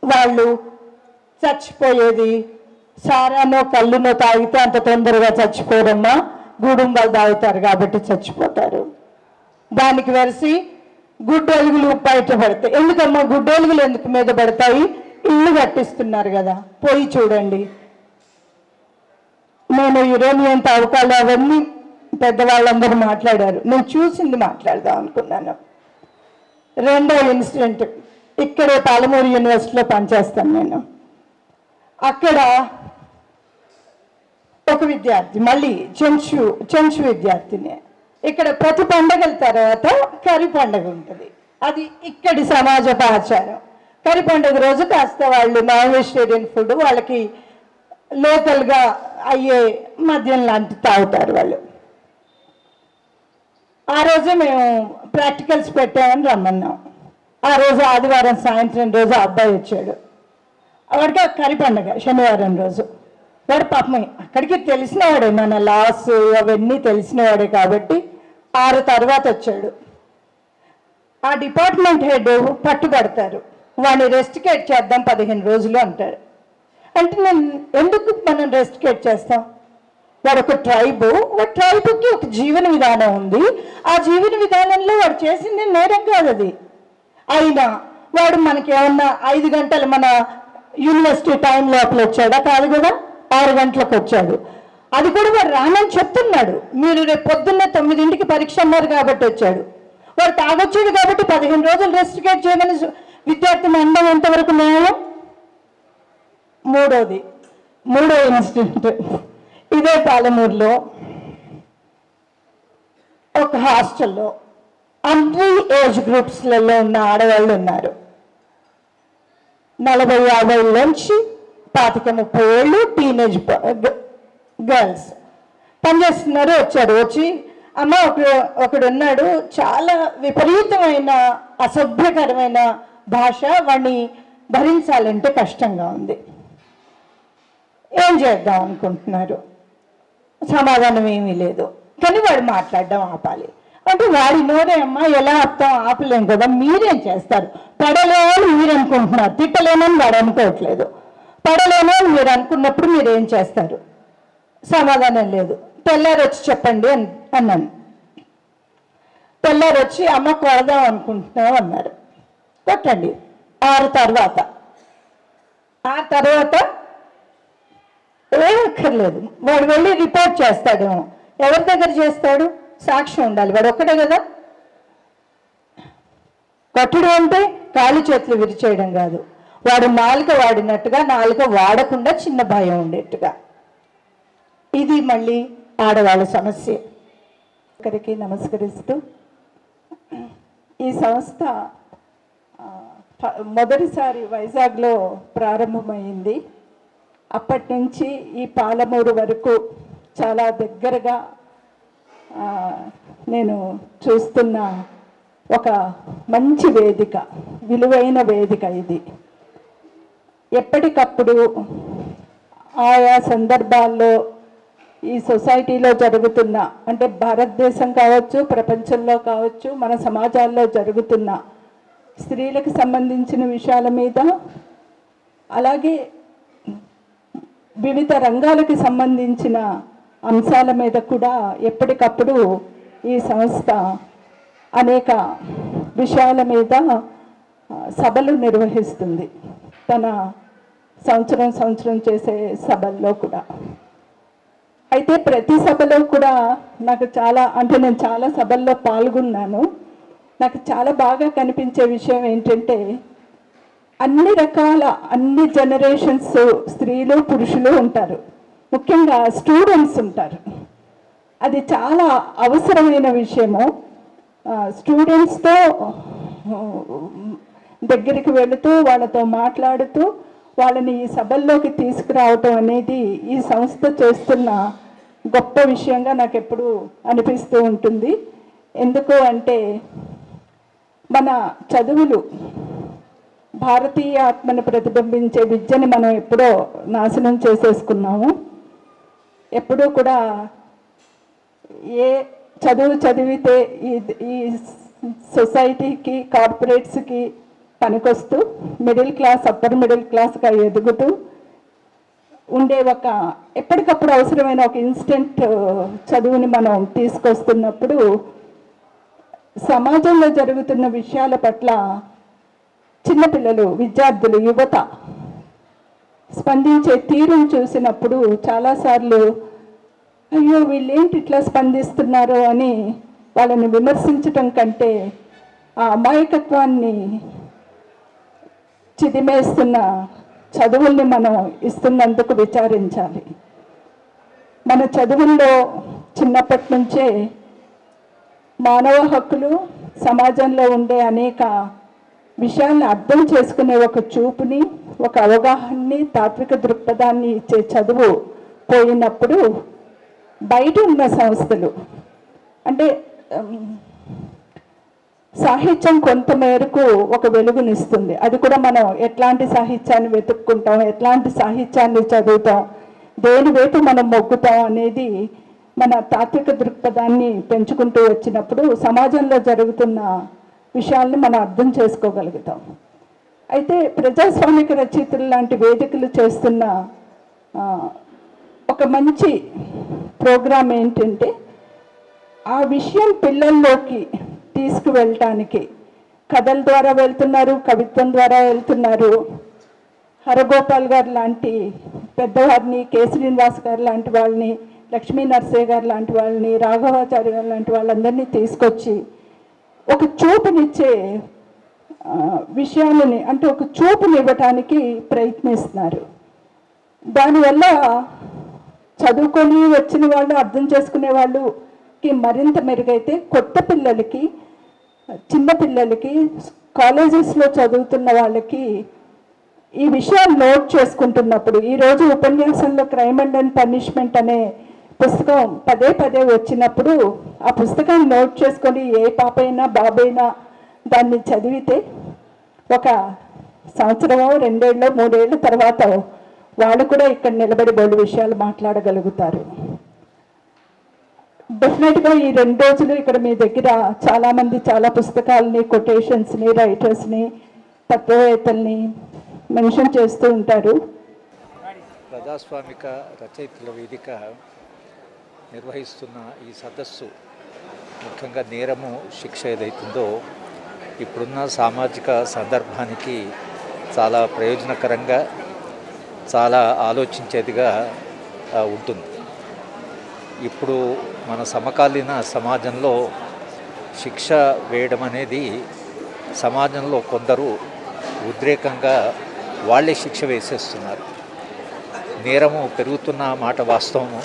వాళ్ళు చచ్చిపోయేది సారానో కళ్ళునో తాగితే అంత తొందరగా చచ్చిపోరమ్మా, గుడుంబాలు తాగుతారు కాబట్టి చచ్చిపోతారు. దానికి వరిసి గుడ్డెలుగులు బయటపడతాయి. ఎందుకమ్మా గుడ్డెలుగులు ఎందుకు మీద పడతాయి? ఇల్లు కట్టిస్తున్నారు కదా, పోయి చూడండి. నేను యురేనియం తవ్వకాలు అవన్నీ పెద్దవాళ్ళందరూ మాట్లాడారు, నేను చూసింది మాట్లాడదాం అనుకున్నాను. రెండో ఇన్సిడెంట్ ఇక్కడే పాలమూరు యూనివర్సిటీలో పనిచేస్తాను నేను. అక్కడ ఒక విద్యార్థి, మళ్ళీ చెంచు విద్యార్థిని. ఇక్కడ ప్రతి పండగల తర్వాత కరి పండగ ఉంటుంది, అది ఇక్కడి సమాజపు ఆచారం. కరి పండుగ రోజు కాస్త వాళ్ళు నాన్ వెజిటేరియన్ ఫుడ్, వాళ్ళకి లోకల్గా అయ్యే మద్యం లాంటి తాగుతారు వాళ్ళు. ఆ రోజు మేము ప్రాక్టికల్స్ పెట్టామని రమ్మన్నాం. ఆ రోజు ఆదివారం సాయంత్రం రోజు ఆ అబ్బాయి వచ్చాడు. వాడికి కరి పండగ శనివారం రోజు. వాడు పాపం అక్కడికి తెలిసినవాడే, మన లాస్ అవన్నీ తెలిసినవాడే కాబట్టి 6 తర్వాత వచ్చాడు. ఆ డిపార్ట్మెంట్ హెడ్ పట్టుబడతారు, వాడిని రెస్టికేట్ చేద్దాం 15 రోజులు అంటారు. అంటే నేను ఎందుకు మనం రెస్టికేట్ చేస్తాం? వాడు ఒక ట్రైబు ట్రైబుకి ఒక జీవన విధానం ఉంది. ఆ జీవన విధానంలో వాడు చేసింది నేరం కాదు అది. అయినా వాడు మనకి ఏమన్నా 5 గంటలు మన యూనివర్సిటీ టైం లోపల వచ్చాడా? కాదు కదా, 6 గంటలకు వచ్చాడు. అది కూడా వాడు రానని చెప్తున్నాడు. మీరు రేపు పొద్దున్నే 9ంటికి పరీక్ష అన్నారు కాబట్టి వచ్చాడు. వాడు తాగొచ్చాడు కాబట్టి 15 రోజులు రెస్టికేట్ చేయమని విద్యార్థిని అనడం ఎంతవరకు న్యాయం? మూడో ఇన్సిడెంట్ ఇదే పాలమూరులో ఒక హాస్టల్లో అన్ని ఏజ్ గ్రూప్స్లలో ఉన్న ఆడవాళ్ళు ఉన్నారు. 40-50 నుంచి 25-30 ఏళ్ళు టీనేజ్ గర్ల్స్ పనిచేస్తున్నారు. వచ్చి అమ్మ ఒకడు ఉన్నాడు, చాలా విపరీతమైన అసభ్యకరమైన భాష, వాడిని భరించాలంటే కష్టంగా ఉంది, ఏం చేద్దాం అనుకుంటున్నారు? సమాధానం ఏమీ లేదు. కానీ వాడు మాట్లాడడం ఆపాలి అంటే వాడి నోరే అమ్మ ఎలా ఆపలేం కదా, మీరేం చేస్తారు? పడలేమని మీరు అనుకుంటున్నారు, తిట్టలేమని వాడు అనుకోవట్లేదు. పడలేమని మీరు అనుకున్నప్పుడు మీరు ఏం చేస్తారు? సమాధానం లేదు. తెల్లారి వచ్చి చెప్పండి అన్నాను. తెల్లారి వచ్చి అమ్మ కొడదాం అనుకుంటున్నాం అన్నారు. కొట్టండి. 6 తర్వాత ఏమక్కర్లేదు, వాడు వెళ్ళి రిపోర్ట్ చేస్తాడేమో. ఎవరి దగ్గర చేస్తాడు? సాక్ష్యం ఉండాలి, వాడు ఒక్కడే కదా. కొట్టడం అంటే కాళ్ళు చేతులు విరిచేయడం కాదు, వాడు నాలుక వాడినట్టుగా నాలుక వాడకుండా చిన్న భయం ఉండేట్టుగా. ఇది మళ్ళీ ఆడవాళ్ళ సమస్య. ఒకరికి నమస్కరిస్తూ, ఈ సంస్థ మొదటిసారి వైజాగ్లో ప్రారంభమైంది. అప్పటి నుంచి ఈ పాలమూరు వరకు చాలా దగ్గరగా నేను చూస్తున్న ఒక మంచి వేదిక, విలువైన వేదిక ఇది. ఎప్పటికప్పుడు ఆయా సందర్భాల్లో ఈ సొసైటీలో జరుగుతున్న, అంటే భారతదేశం కావచ్చు, ప్రపంచంలో కావచ్చు, మన సమాజాల్లో జరుగుతున్న స్త్రీలకు సంబంధించిన విషయాల మీద, అలాగే వివిధ రంగాలకు సంబంధించిన అంశాల మీద కూడా ఎప్పటికప్పుడు ఈ సంస్థ అనేక విషయాల మీద సభలు నిర్వహిస్తుంది. తన సంవత్సరం చేసే సభల్లో కూడా. అయితే ప్రతి సభలో కూడా నాకు నేను చాలా సభల్లో పాల్గొన్నాను. నాకు చాలా బాగా కనిపించే విషయం ఏంటంటే, అన్ని రకాల అన్ని జనరేషన్స్ స్త్రీలు పురుషులు ఉంటారు, ముఖ్యంగా స్టూడెంట్స్ ఉంటారు. అది చాలా అవసరమైన విషయము. స్టూడెంట్స్తో దగ్గరికి వెళుతూ వాళ్ళతో మాట్లాడుతూ వాళ్ళని ఈ సభల్లోకి తీసుకురావటం అనేది ఈ సంస్థ చేస్తున్న గొప్ప విషయంగా నాకు ఎప్పుడూ అనిపిస్తూ ఉంటుంది. ఎందుకు అంటే, మన చదువులు భారతీయ ఆత్మను ప్రతిబింబించే విద్యని మనం ఎప్పుడో నాశనం చేసేసుకున్నాము. ఎప్పుడూ కూడా ఏ చదువు చదివితే ఈ సొసైటీకి, కార్పొరేట్స్కి పనికొస్తూ మిడిల్ క్లాస్, అప్పర్ మిడిల్ క్లాస్గా ఎదుగుతూ ఉండే ఒక ఎప్పటికప్పుడు అవసరమైన ఒక ఇన్స్టెంట్ చదువుని మనం తీసుకొస్తున్నప్పుడు సమాజంలో జరుగుతున్న విషయాల పట్ల చిన్నపిల్లలు, విద్యార్థులు, యువత స్పందించే తీరును చూసినప్పుడు చాలాసార్లు అయ్యో వీళ్ళేంటి ఇట్లా స్పందిస్తున్నారో అని వాళ్ళని విమర్శించటం కంటే ఆ అమాయకత్వాన్ని చిదిమేస్తున్న చదువుల్ని మనం ఇస్తున్నందుకు విచారించాలి. మన చదువుల్లో చిన్నప్పటి నుంచే మానవ హక్కులు, సమాజంలో ఉండే అనేక విషయాల్ని అర్థం చేసుకునే ఒక చూపుని, ఒక అవగాహనని, తాత్విక దృక్పథాన్ని ఇచ్చే చదువు పోయినప్పుడు బయట ఉన్న సంస్థలు అంటే సాహిత్యం కొంత మేరకు ఒక వెలుగునిస్తుంది. అది కూడా మనం ఎట్లాంటి సాహిత్యాన్ని వెతుక్కుంటాం, ఎట్లాంటి సాహిత్యాన్ని చదువుతాం, దేని వైపు మనం మొగ్గుతాం అనేది మన తాత్విక దృక్పథాన్ని పెంచుకుంటూ వచ్చినప్పుడు సమాజంలో జరుగుతున్న విషయాల్ని మనం అర్థం చేసుకోగలుగుతాం. అయితే ప్రజాస్వామిక రచయితలు లాంటి వేదికలు చేస్తున్న ఒక మంచి ప్రోగ్రాం ఏంటంటే ఆ విషయం పిల్లల్లోకి తీసుకువెళ్ళటానికి కథల ద్వారా వెళ్తున్నారు, కవిత్వం ద్వారా వెళ్తున్నారు. హరగోపాల్ గారు లాంటి పెద్దవారిని, కె శ్రీనివాస్ గారు లాంటి వాళ్ళని, లక్ష్మీ నరసయ్య గారు లాంటి వాళ్ళని, రాఘవాచార్య గారు లాంటి వాళ్ళందరినీ తీసుకొచ్చి ఒక చూపునిచ్చే విషయాలని అంటే ఒక చూపునివ్వటానికి ప్రయత్నిస్తున్నారు. దానివల్ల చదువుకొని వచ్చిన వాళ్ళు, అర్థం చేసుకునే వాళ్ళకి మరింత మెరుగైతే కొత్త పిల్లలకి, చిన్న పిల్లలకి, కాలేజెస్లో చదువుతున్న వాళ్ళకి ఈ విషయాలు నోట్ చేసుకుంటున్నప్పుడు, ఈరోజు ఉపన్యాసంలో క్రైమ్ అండ్ పనిష్మెంట్ అనే పుస్తకం పదే పదే వచ్చినప్పుడు ఆ పుస్తకాన్ని నోట్ చేసుకొని ఏ పాపైనా బాబైనా దాన్ని చదివితే ఒక సంవత్సరమో, 2 ఏళ్ళో, 3 ఏళ్ళ తర్వాత వాళ్ళు కూడా ఇక్కడ నిలబడి బోల్డ్ విషయాలు మాట్లాడగలుగుతారు. డెఫినెట్గా ఈ 2 రోజులు ఇక్కడ మీ దగ్గర చాలామంది చాలా పుస్తకాలని, కొటేషన్స్ని, రైటర్స్ని, తత్వవేత్తల్ని మెన్షన్ చేస్తూ ఉంటారు. ప్రజాస్వామిక రచయితల వేదిక నిర్వహిస్తున్న ఈ సదస్సు ముఖ్యంగా నేరము శిక్ష ఏదైతుందో ఇప్పుడున్న సామాజిక సందర్భానికి చాలా ప్రయోజనకరంగా, చాలా ఆలోచించేదిగా ఉంటుంది. ఇప్పుడు మన సమకాలీన సమాజంలో శిక్ష వేయడం అనేది సమాజంలో కొందరు ఉద్రేకంగా వాళ్ళే శిక్ష వేసేస్తున్నారు. నేరము పెరుగుతున్న మాట వాస్తవము.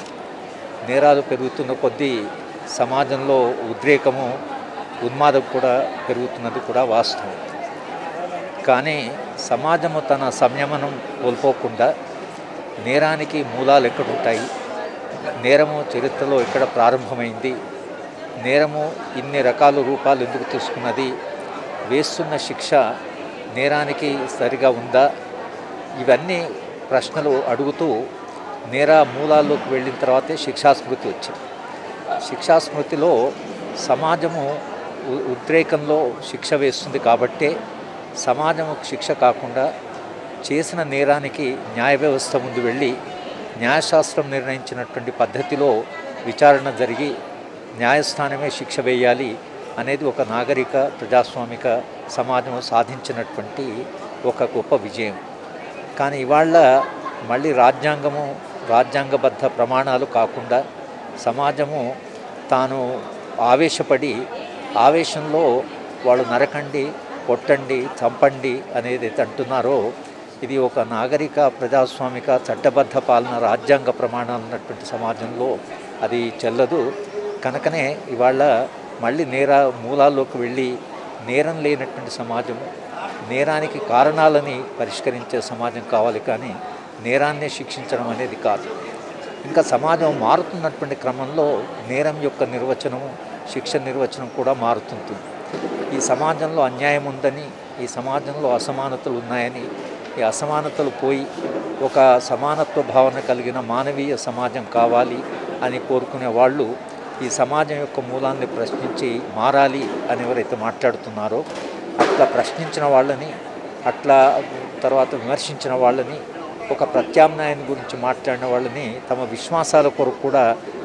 నేరాలు పెరుగుతున్న కొద్దీ సమాజంలో ఉద్రేకము, ఉన్మాదం కూడా పెరుగుతున్నది కూడా వాస్తవం. కానీ సమాజము తన సంయమనం కోల్పోకుండా నేరానికి మూలాలు ఎక్కడుంటాయి, నేరము చరిత్రలో ఎక్కడ ప్రారంభమైంది, నేరము ఇన్ని రకాల రూపాలు ఎందుకు తీసుకున్నది, వేస్తున్న శిక్ష నేరానికి సరిగా ఉందా, ఇవన్నీ ప్రశ్నలు అడుగుతూ నేర మూలాల్లోకి వెళ్ళిన తర్వాతే శిక్షాస్మృతి వచ్చింది. శిక్షాస్మృతిలో సమాజము ఉద్రేకంలో శిక్ష వేస్తుంది కాబట్టే సమాజము శిక్ష కాకుండా చేసిన నేరానికి న్యాయ వ్యవస్థ ముందు వెళ్ళి న్యాయశాస్త్రం నిర్ణయించినటువంటి పద్ధతిలో విచారణ జరిగి న్యాయస్థానమే శిక్ష వేయాలి అనేది ఒక నాగరిక ప్రజాస్వామిక సమాజం సాధించినటువంటి ఒక గొప్ప విజయం. కానీ ఇవాళ మళ్ళీ రాజ్యాంగబద్ధ ప్రమాణాలు కాకుండా సమాజము తాను ఆవేశపడి ఆవేశంలో వాళ్ళు నరకండి, కొట్టండి, చంపండి అనేది అంటున్నారో ఇది ఒక నాగరిక ప్రజాస్వామిక చట్టబద్ధ పాలన రాజ్యాంగ ప్రమాణాలు ఉన్నటువంటి సమాజంలో అది చెల్లదు. కనుకనే ఇవాళ మళ్ళీ నేర మూలాల్లోకి వెళ్ళి నేరం లేనటువంటి సమాజము, నేరానికి కారణాలని పరిష్కరించే సమాజం కావాలి, కానీ నేరాన్నే శిక్షించడం అనేది కాదు. ఇంకా సమాజం మారుతున్నటువంటి క్రమంలో నేరం యొక్క నిర్వచనము, శిక్ష నిర్వచనం కూడా మారుతుంటుంది. ఈ సమాజంలో అన్యాయం ఉందని, ఈ సమాజంలో అసమానతలు ఉన్నాయని, ఈ అసమానతలు పోయి ఒక సమానత్వ భావన కలిగిన మానవీయ సమాజం కావాలి అని కోరుకునే వాళ్ళు ఈ సమాజం యొక్క మూలాన్ని ప్రశ్నించి మారాలి అని ఎవరైతే మాట్లాడుతున్నారో అట్లా ప్రశ్నించిన వాళ్ళని, అట్లా తర్వాత విమర్శించిన వాళ్ళని, ఒక ప్రత్యామ్నాయం గురించి మాట్లాడిన వాళ్ళని తమ విశ్వాసాల కొరకు కూడా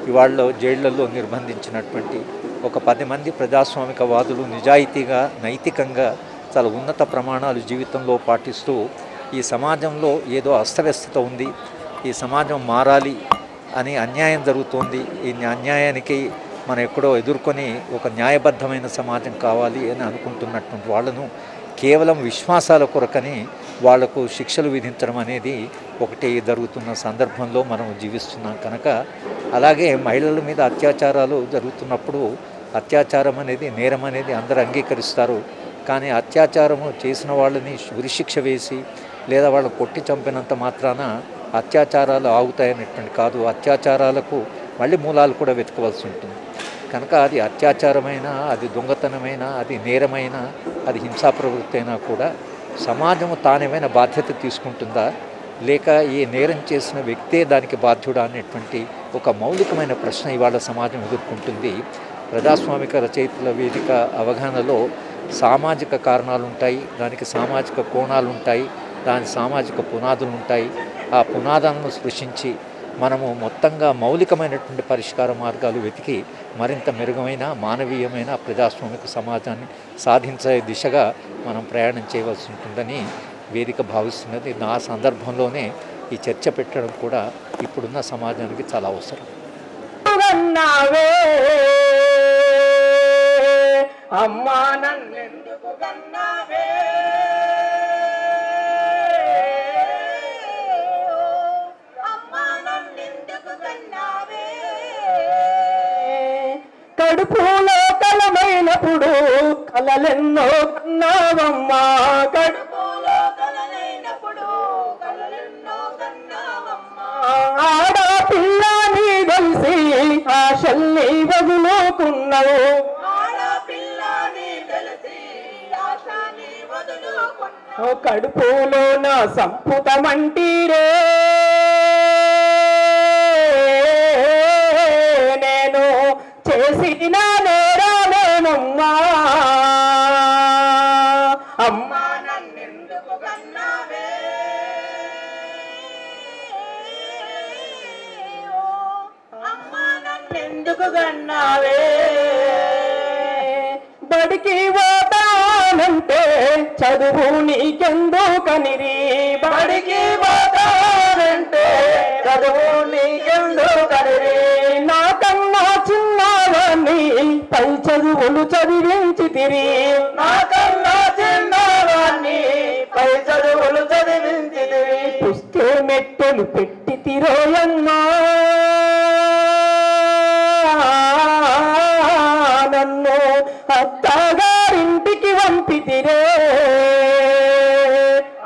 ఇవాళ జైళ్లలో నిర్బంధించినటువంటి ఒక 10 మంది ప్రజాస్వామికవాదులు నిజాయితీగా, నైతికంగా చాలా ఉన్నత ప్రమాణాలు జీవితంలో పాటిస్తూ ఈ సమాజంలో ఏదో అస్తవ్యస్తత ఉంది, ఈ సమాజం మారాలి అని అన్యాయం జరుగుతోంది, ఈ అన్యాయానికి మనం ఎక్కడో ఎదుర్కొని ఒక న్యాయబద్ధమైన సమాజం కావాలి అని అనుకుంటున్నటువంటి వాళ్ళను కేవలం విశ్వాసాల కొరకని వాళ్లకు శిక్షలు విధించడం అనేది ఒకటి జరుగుతున్న సందర్భంలో మనం జీవిస్తున్నాం కనుక, అలాగే మహిళల మీద అత్యాచారాలు జరుగుతున్నప్పుడు అత్యాచారం అనేది నేరం అనేది అందరూ అంగీకరిస్తారు. కానీ అత్యాచారము చేసిన వాళ్ళని ఉరిశిక్ష వేసి లేదా వాళ్ళు కొట్టి చంపినంత మాత్రాన అత్యాచారాలు ఆగుతాయనేటువంటి కాదు. అత్యాచారాలకు మళ్ళీ మూలాలు కూడా వెతకవలసి ఉంటుంది. కనుక అది అత్యాచారమైనా, అది దొంగతనమైనా, అది నేరమైనా, అది హింసా ప్రవృత్తి అయినా కూడా సమాజము తానేమైనా బాధ్యత తీసుకుంటుందా, లేక ఈ నేరం చేసిన వ్యక్తే దానికి బాధ్యుడా అనేటువంటి ఒక మౌలికమైన ప్రశ్న ఇవాళ సమాజం ఎదుర్కొంటుంది. ప్రజాస్వామిక రచయితల వేదిక అవగాహనలో సామాజిక కారణాలు ఉంటాయి, దానికి సామాజిక కోణాలు ఉంటాయి, దాని సామాజిక పునాదులు ఉంటాయి. ఆ పునాదాలను స్పృశించి మనము మొత్తంగా మౌలికమైనటువంటి పరిష్కార మార్గాలు వెతికి మరింత మెరుగైన మానవీయమైన ప్రజాస్వామిక సమాజాన్ని సాధించే దిశగా మనం ప్రయాణం చేయవలసి ఉంటుందని వేదిక భావిస్తున్నది. నా సందర్భంలోనే ఈ చర్చ పెట్టడం కూడా ఇప్పుడున్న సమాజానికి చాలా అవసరం. అమ్మా నన్నెందుకు కన్నావే, అమ్మా నన్నెందుకు కన్నావే, కడుపులో కలమైనప్పుడు కలలెన్నో కన్నావమ్మా, కడుపులో కలలైనప్పుడు కలలెన్నో కన్నావమ్మా, ఆడపిల్ల నీ కలిసి ఆశల్ని వదులుకున్నావు, కడుపులో నా సంపుటమంటీరే, నేను చేసిన నేరాలేనమ్మా, అమ్మా నన్నెందుకు కన్నావే, అమ్మా నన్నెందుకు కన్నావే, బడికి పోతానంటే చదువు నీకెందుకనిరి, బడికి పోతానంటే చదువు నీకెందుకనిరి, నాకన్నా చిన్నవాణ్ణి పై చదువులు చదివించితిరి, నాకన్నా చిన్నవాణ్ణి పై చదువులు చదివించితిరి, పుస్తే మెట్టెలు పెట్టితిరోయమ్మా, నన్ను అత్తగారింటికి పంపితిరే,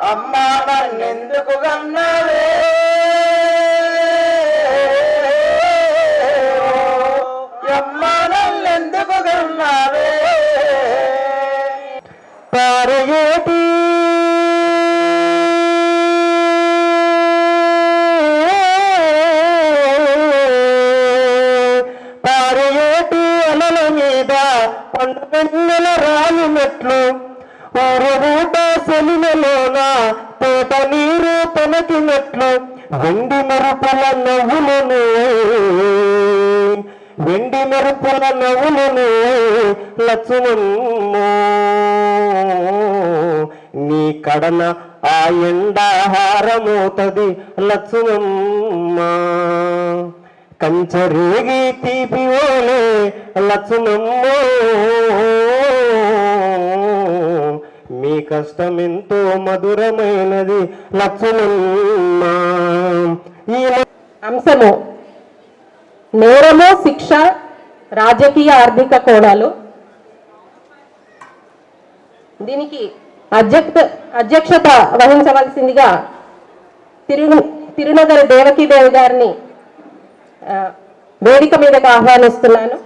అమ్మా నన్నెందుకు కన్నావే, అమ్మా నన్నెందుకు కన్నావే, పారయేటి అలల మీద పండుగన్నెల రాలినట్లు ఊరూట సెలినలోన తోట నీరు తొలగినట్లు వెండి మెరుపుల నవ్వులను లక్ష్మణమ్మో, నీ కడన ఆ ఎండాహారమవుతుంది లక్ష్మణమ్మ, కంచరేగి తీపి ఓలే లక్ష్మణమ్మో, మీ కష్టమెంతో మధురమైనది లక్ష్మణమ్మ. ఈ అంశము నేరము, శిక్ష, రాజకీయ ఆర్థిక కోణాలు. దీనికి అధ్యక్షత వహించవలసిందిగా తిరునగరి దేవకీదేవి గారిని వేదిక మీదకు ఆహ్వానిస్తున్నాను.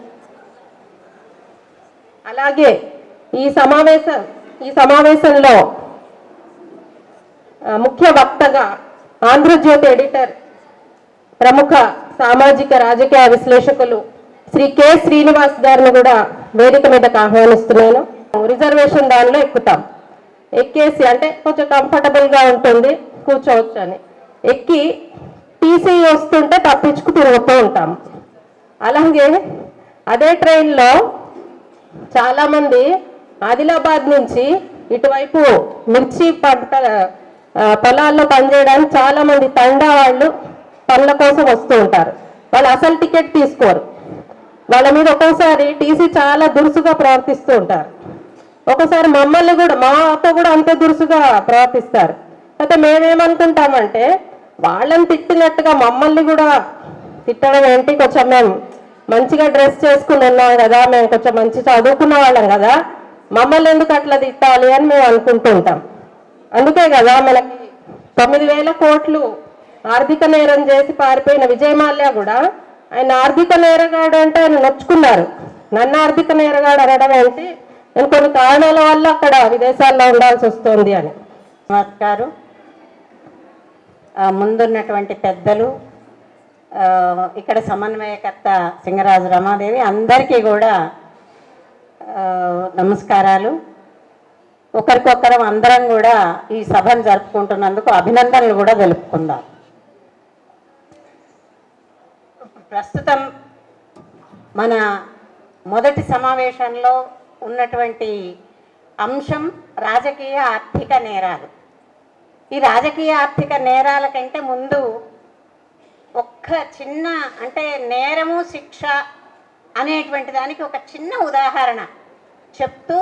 అలాగే ఈ సమావేశంలో ముఖ్య వక్తగా ఆంధ్రజ్యోతి ఎడిటర్, ప్రముఖ సామాజిక రాజకీయ విశ్లేషకులు శ్రీ కె శ్రీనివాస్ గారిని కూడా వేదిక మీదకు ఆహ్వానిస్తున్నాను. రిజర్వేషన్ దానిలో ఎక్కుతాం, ఎక్కేసి అంటే కొంచెం కంఫర్టబుల్గా ఉంటుంది కూర్చోవచ్చు అని ఎక్కి టీసీ వస్తుంటే తప్పించుకు తిరుగుతూ ఉంటాం. అలాగే అదే ట్రైన్లో చాలామంది ఆదిలాబాద్ నుంచి ఇటువైపు మిర్చి పంట పొలాల్లో పనిచేయడానికి చాలామంది తండా వాళ్ళు పనుల కోసం వస్తూ ఉంటారు. వాళ్ళు అసలు టికెట్ తీసుకోరు. వాళ్ళ మీద ఒక్కోసారి టీసీ చాలా దురుసుగా ప్రవర్తిస్తూ ఉంటారు. ఒకసారి మమ్మల్ని కూడా, మాతో కూడా అంతే దురుసుగా ప్రవర్తిస్తారు. కాకపోతే మేమేమనుకుంటామంటే వాళ్ళని తిట్టినట్టుగా మమ్మల్ని కూడా తిట్టడం ఏంటి, కొంచెం మేము మంచిగా డ్రెస్ చేసుకుని ఉన్నాం కదా, మేము కొంచెం మంచి చదువుకున్న వాళ్ళం కదా, మమ్మల్ని ఎందుకు అట్లా తిట్టాలి అని మేము అనుకుంటుంటాం. అందుకే కదా మనకి 9,000 కోట్లు ఆర్థిక నేరం చేసి పారిపోయిన విజయ్ మాల్యా కూడా ఆయన ఆర్థిక నేరగాడు అంటే ఆయన నొచ్చుకున్నారు. నన్ను ఆర్థిక నేరగాడు అనడం ఏంటి, నేను కొన్ని కారణాల వల్ల అక్కడ విదేశాల్లో ఉండాల్సి వస్తుంది అని. గారు, ముందున్నటువంటి పెద్దలు, ఇక్కడ సమన్వయకర్త సింగరాజు రమాదేవి, అందరికీ కూడా నమస్కారాలు. ఒకరికొకరం అందరం కూడా ఈ సభను జరుపుకుంటున్నందుకు అభినందనలు కూడా తెలుపుకుందాం. ప్రస్తుతం మన మొదటి సమావేశంలో ఉన్నటువంటి అంశం రాజకీయ ఆర్థిక నేరాలు. ఈ రాజకీయ ఆర్థిక నేరాల కంటే ముందు ఒక్క చిన్న అంటే నేరము శిక్ష అనేటువంటి దానికి ఒక చిన్న ఉదాహరణ చెప్తూ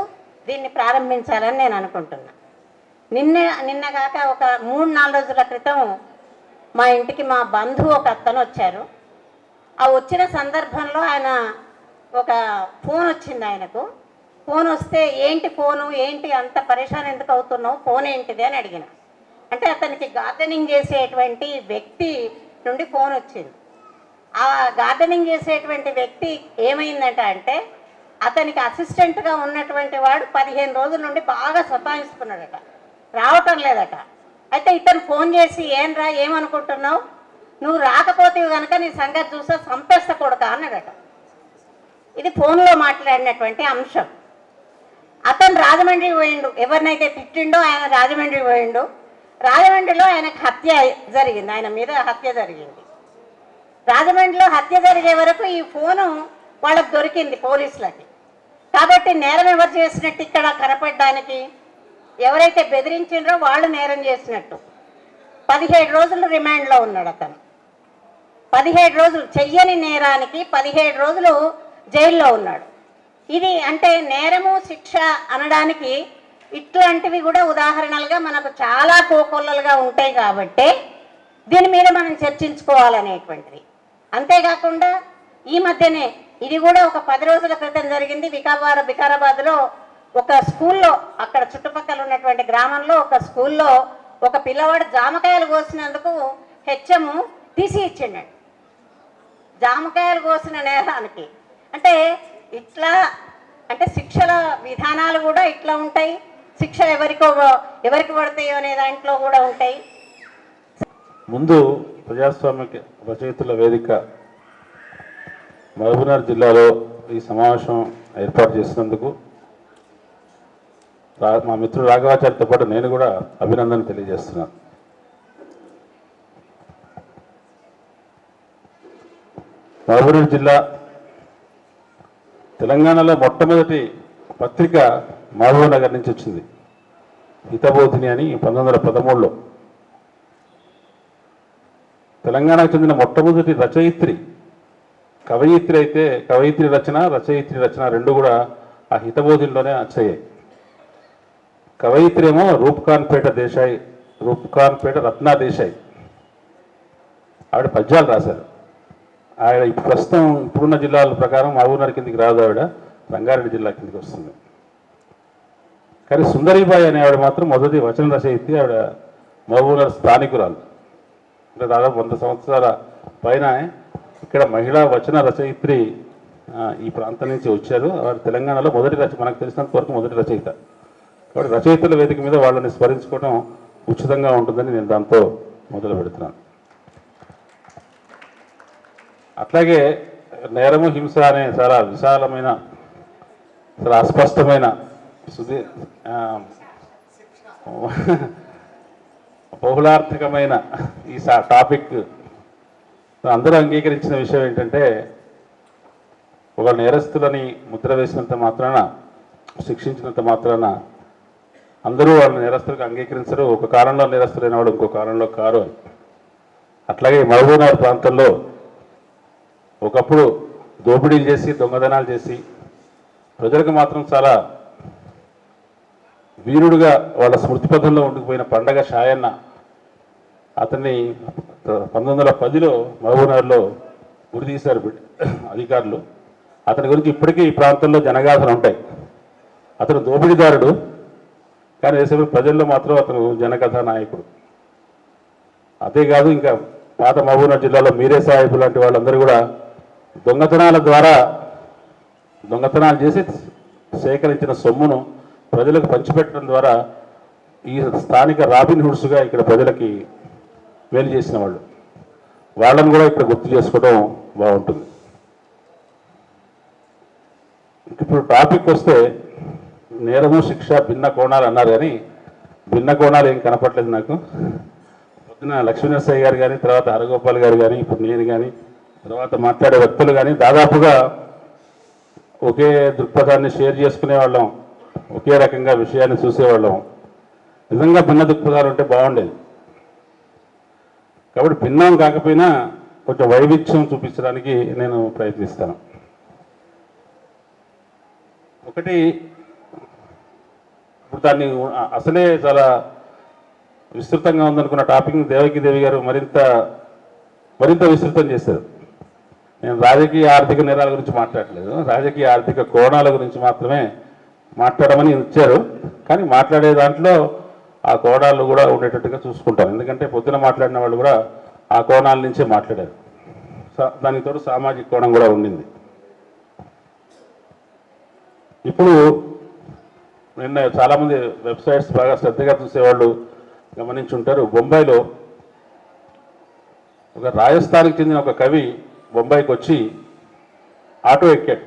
దీన్ని ప్రారంభించాలని నేను అనుకుంటున్నా. నిన్నగాక ఒక 3-4 రోజుల క్రితం మా ఇంటికి మా బంధువు ఒక అతను వచ్చారు. ఆ వచ్చిన సందర్భంలో ఆయన ఒక ఫోన్ వచ్చింది ఆయనకు. ఫోన్ వస్తే ఏంటి ఫోను, ఏంటి అంత పరేషాన్ ఎందుకు అవుతున్నావు, ఫోన్ ఏంటిది అని అడిగిన. అంటే అతనికి గార్డెనింగ్ చేసేటువంటి వ్యక్తి నుండి ఫోన్ వచ్చింది. ఆ గార్డెనింగ్ చేసేటువంటి వ్యక్తి ఏమైందట అంటే అతనికి అసిస్టెంట్గా ఉన్నటువంటి వాడు 15 రోజుల నుండి బాగా సతాయిస్తున్నాడట, రావటం లేదట. అయితే ఇతను ఫోన్ చేసి ఏంరా ఏమనుకుంటున్నావు, నువ్వు రాకపోతే కనుక నీ సంగతి చూసా చంపేస్తకూడదా అన్నాడట. ఇది ఫోన్లో మాట్లాడినటువంటి అంశం. అతను రాజమండ్రికి పోయిండు, ఎవరినైతే తిట్టిండో ఆయన రాజమండ్రికి పోయిండు. రాజమండ్రిలో ఆయనకు హత్య జరిగింది, ఆయన మీద హత్య జరిగింది. రాజమండ్రిలో హత్య జరిగే వరకు ఈ ఫోను వాళ్ళకు దొరికింది పోలీసులకి. కాబట్టి నేరం ఎవరు చేసినట్టు ఇక్కడ కనపడడానికి, ఎవరైతే బెదిరించిండ్రో వాళ్ళు నేరం చేసినట్టు. 17 రోజులు రిమాండ్లో ఉన్నాడు అతను. 17 రోజులు చెయ్యని నేరానికి 17 రోజులు జైల్లో ఉన్నాడు. ఇది అంటే నేరము శిక్ష అనడానికి ఇట్లాంటివి కూడా ఉదాహరణలుగా మనకు చాలా కోకొల్లలుగా ఉంటాయి. కాబట్టి దీని మీద మనం చర్చించుకోవాలనేటువంటిది. అంతేకాకుండా ఈ మధ్యనే ఇది కూడా ఒక 10 రోజుల క్రితం జరిగింది. వికారాబాద్లో ఒక స్కూల్లో, అక్కడ చుట్టుపక్కల ఉన్నటువంటి గ్రామంలో ఒక స్కూల్లో ఒక పిల్లవాడు జామకాయలు కోసినందుకు హెచ్ఎం తీసి ఇచ్చిండు. జామకాయలు కోసిన నేరానికి అంటే ఇట్లా అంటే శిక్షల విధానాలు కూడా ఇట్లా ఉంటాయి. శిక్షలు ఎవరికి పడతాయో అనే దాంట్లో కూడా ఉంటాయి. ముందు ప్రజాస్వామిక రచయితల వేదిక మహబూబ్నగర్ జిల్లాలో ఈ సమావేశం ఏర్పాటు చేసినందుకు మా మిత్రుడు రాఘవాచార్యతో పాటు నేను కూడా అభినందన తెలియజేస్తున్నాను. మహబూబ్నగర్ జిల్లా తెలంగాణలో మొట్టమొదటి పత్రిక మహబూబ్నగర్ నుంచి వచ్చింది, హితబోధిని అని 1913లో. తెలంగాణకు చెందిన మొట్టమొదటి రచయిత్రి, కవయిత్రి అయితే కవయిత్రి రచన, రచయిత్రి రచన రెండు కూడా ఆ హితబోధినిలోనే వచ్చాయి. కవయిత్రి ఏమో రూప్కాన్పేట రత్నా దేశాయ్, ఆవిడ పద్యాలు రాశారు. ఆవిడ ప్రస్తుతం ఇప్పుడున్న జిల్లాల ప్రకారం మహబూబ్నగర్ కిందికి రాదు, ఆవిడ రంగారెడ్డి జిల్లా కిందికి వస్తుంది. కానీ సుందరీబాయి అనే ఆవిడ మాత్రం మొదటి వచన రచయిత్రి. ఆవిడ మహబూబ్నగర్ స్థానికురాలు. అంటే దాదాపు 100 సంవత్సరాల పైన ఇక్కడ మహిళా వచన రచయిత్రి ఈ ప్రాంతం నుంచి వచ్చారు. వారు తెలంగాణలో మనకు తెలిసినంత వరకు మొదటి రచయిత. కాబట్టి రచయితల వేదిక మీద వాళ్ళని స్మరించుకోవడం ఉచితంగా ఉంటుందని నేను దాంతో మొదలు పెడుతున్నాను. అట్లాగే నేరము హింస అనే చాలా విశాలమైన, చాలా అస్పష్టమైన బహుళార్థకమైన ఈ టాపిక్ అందరూ అంగీకరించిన విషయం ఏంటంటే, ఒక నేరస్తులని ముద్ర వేసినంత మాత్రాన, శిక్షించినంత మాత్రాన అందరూ వాళ్ళ నేరస్తులకు అంగీకరించరు. ఒక కాలంలో నేరస్తులైన వాడు ఇంకో కాలంలో కారు అని. అట్లాగే మహబూబ్నగర్ ప్రాంతంలో ఒకప్పుడు దోపిడీలు చేసి, దొంగదనాలు చేసి, ప్రజలకు మాత్రం చాలా వీరుడుగా వాళ్ళ స్మృతిపథంలో ఉండిపోయిన పండగ షాయన్న అతన్ని 1910లో మహబూబ్నగర్లో ఉరి తీశారు అధికారులు. అతని గురించి ఇప్పటికీ ఈ ప్రాంతంలో జనగాథలు ఉంటాయి. అతను దోపిడీదారుడు, కానీ దేశంలో ప్రజల్లో మాత్రం అతను జనకథా నాయకుడు. అంతేకాదు, ఇంకా పాత మహబూబ్నగర్ జిల్లాలో మీరే సాహిబు లాంటి వాళ్ళందరూ కూడా దొంగతనాలు చేసి సేకరించిన సొమ్మును ప్రజలకు పంచిపెట్టడం ద్వారా ఈ స్థానిక రాబిన్ హుడ్స్గా ఇక్కడ ప్రజలకి మేలు చేసిన వాళ్ళు. వాళ్ళని కూడా ఇక్కడ గుర్తు చేసుకోవడం బాగుంటుంది. ఇప్పుడు టాపిక్ వస్తే నేరము శిక్ష భిన్న కోణాలు అన్నారు, కానీ భిన్న కోణాలు ఏం కనపట్లేదు నాకు. పొద్దున లక్ష్మీనరసయ్య గారు కానీ, తర్వాత హరగోపాల్ గారు కానీ, ఇప్పుడు నేను కానీ, తర్వాత మాట్లాడే వ్యక్తులు కానీ దాదాపుగా ఒకే దృక్పథాన్ని షేర్ చేసుకునే వాళ్ళం, ఒకే రకంగా విషయాన్ని చూసేవాళ్ళం. నిజంగా భిన్న దృక్పథాలు ఉంటే బాగుండేది. కాబట్టి భిన్నం కాకపోయినా కొంచెం వైవిధ్యం చూపించడానికి నేను ప్రయత్నిస్తాను. ఒకటి, ఇప్పుడు దాన్ని అసలే చాలా విస్తృతంగా ఉందనుకున్న టాపిక్ని దేవకీదేవి గారు మరింత విస్తృతం చేశారు. నేను రాజకీయ ఆర్థిక నేరాల గురించి మాట్లాడలేదు, రాజకీయ ఆర్థిక కోణాల గురించి మాత్రమే మాట్లాడమని ఇచ్చారు. కానీ మాట్లాడే దాంట్లో ఆ కోణాలు కూడా ఉండేటట్టుగా చూసుకుంటాను. ఎందుకంటే పొద్దున మాట్లాడిన వాళ్ళు కూడా ఆ కోణాల నుంచే మాట్లాడారు. దానికి తోడు సామాజిక కోణం కూడా ఉండింది. ఇప్పుడు నిన్న చాలామంది వెబ్సైట్స్ బాగా శ్రద్ధగా చూసేవాళ్ళు గమనించి ఉంటారు. బొంబాయిలో ఒక రాజస్థాన్కి చెందిన ఒక కవి బొంబాయికి వచ్చి ఆటో ఎక్కాడు.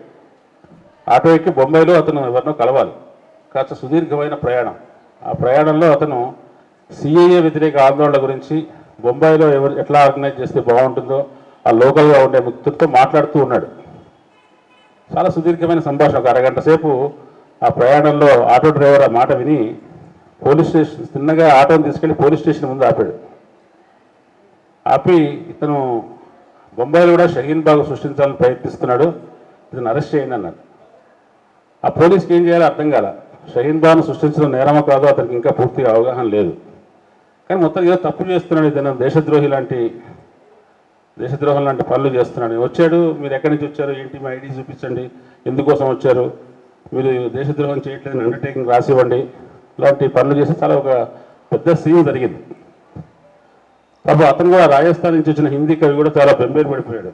ఆటో ఎక్కి బొంబాయిలో అతను ఎవరినో కలవాలి, కాస్త సుదీర్ఘమైన ప్రయాణం. ఆ ప్రయాణంలో అతను సిఏఏ వ్యతిరేక ఆందోళన గురించి, బొంబాయిలో ఎట్లా ఆర్గనైజ్ చేస్తే బాగుంటుందో ఆ లోకల్గా ఉండే వ్యక్తులతో మాట్లాడుతూ ఉన్నాడు. చాలా సుదీర్ఘమైన సంభాషణ, ఒక అరగంట సేపు. ఆ ప్రయాణంలో ఆటో డ్రైవర్ ఆ మాట విని పోలీస్ స్టేషన్, చిన్నగా ఆటోని తీసుకెళ్ళి పోలీస్ స్టేషన్ ముందు ఆపాడు. ఆపి ఇతను బొంబాయిలో కూడా షహీన్ బాగ్ సృష్టించాలని ప్రయత్నిస్తున్నాడు, ఇతను అరెస్ట్ చేయండి అన్నాడు. ఆ పోలీస్కి ఏం చేయాలో అర్థం కాల. షహీన్ బాగ్ను సృష్టించడం నేరమో కాదో అతనికి ఇంకా పూర్తిగా అవగాహన లేదు. కానీ మొత్తం ఏదో తప్పు చేస్తున్నాడు, ఇతను దేశద్రోహం లాంటి పనులు చేస్తున్నాడు. వచ్చాడు, మీరు ఎక్కడి నుంచి వచ్చారు, ఏంటి, మీ ఐడి చూపించండి, ఎందుకోసం వచ్చారు, మీరు దేశద్రోహం చేయట్లేదు, అండర్టేకింగ్ రాసివ్వండి, ఇలాంటి పనులు చేసి చాలా ఒక పెద్ద సీన్ జరిగింది. పాపం అతను కూడా రాజస్థాన్ నుంచి వచ్చిన హిందీ కవి కూడా చాలా బెంబేరు పడిపోయాడు.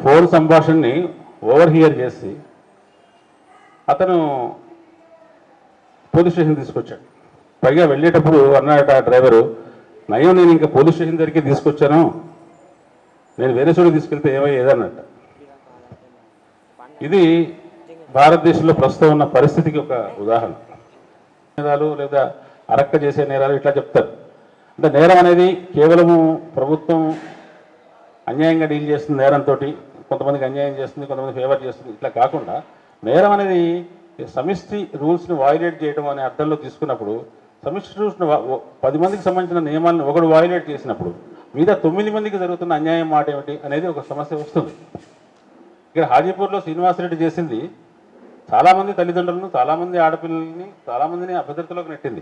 ఫోన్ సంభాషణని ఓవర్ హియర్ చేసి అతను పోలీస్ స్టేషన్ తీసుకొచ్చాడు. పైగా వెళ్ళేటప్పుడు అన్నాడట డ్రైవరు, నయం నేను ఇంకా పోలీస్ స్టేషన్ దగ్గరికి తీసుకొచ్చాను, నేను వేరే చోటుకి తీసుకెళ్తే ఏమయ్యేదన్నట్ట. ఇది భారతదేశంలో ప్రస్తుతం ఉన్న పరిస్థితికి ఒక ఉదాహరణ. నేరాలు లేదా అరక్క చేసే నేరాలు ఇట్లా చెప్తారు. అంటే నేరం అనేది కేవలము ప్రభుత్వం అన్యాయంగా డీల్ చేస్తుంది నేరంతో, కొంతమందికి అన్యాయం చేస్తుంది, కొంతమంది ఫేవర్ చేస్తుంది, ఇట్లా కాకుండా నేరం అనేది సమిష్టి రూల్స్ని వైలేట్ చేయడం అనే అర్థంలో తీసుకున్నప్పుడు, సమిష్టి రూల్స్ని 10 మందికి సంబంధించిన నియమాలను ఒకడు వైలేట్ చేసినప్పుడు మిగతా 9 మందికి జరుగుతున్న అన్యాయం మాట ఏమిటి అనేది ఒక సమస్య వస్తుంది. ఇక్కడ హాజీపూర్లో శ్రీనివాసరెడ్డి చేసింది చాలామంది తల్లిదండ్రులను, చాలామంది ఆడపిల్లల్ని, చాలామందిని అభద్రతలోకి నెట్టింది,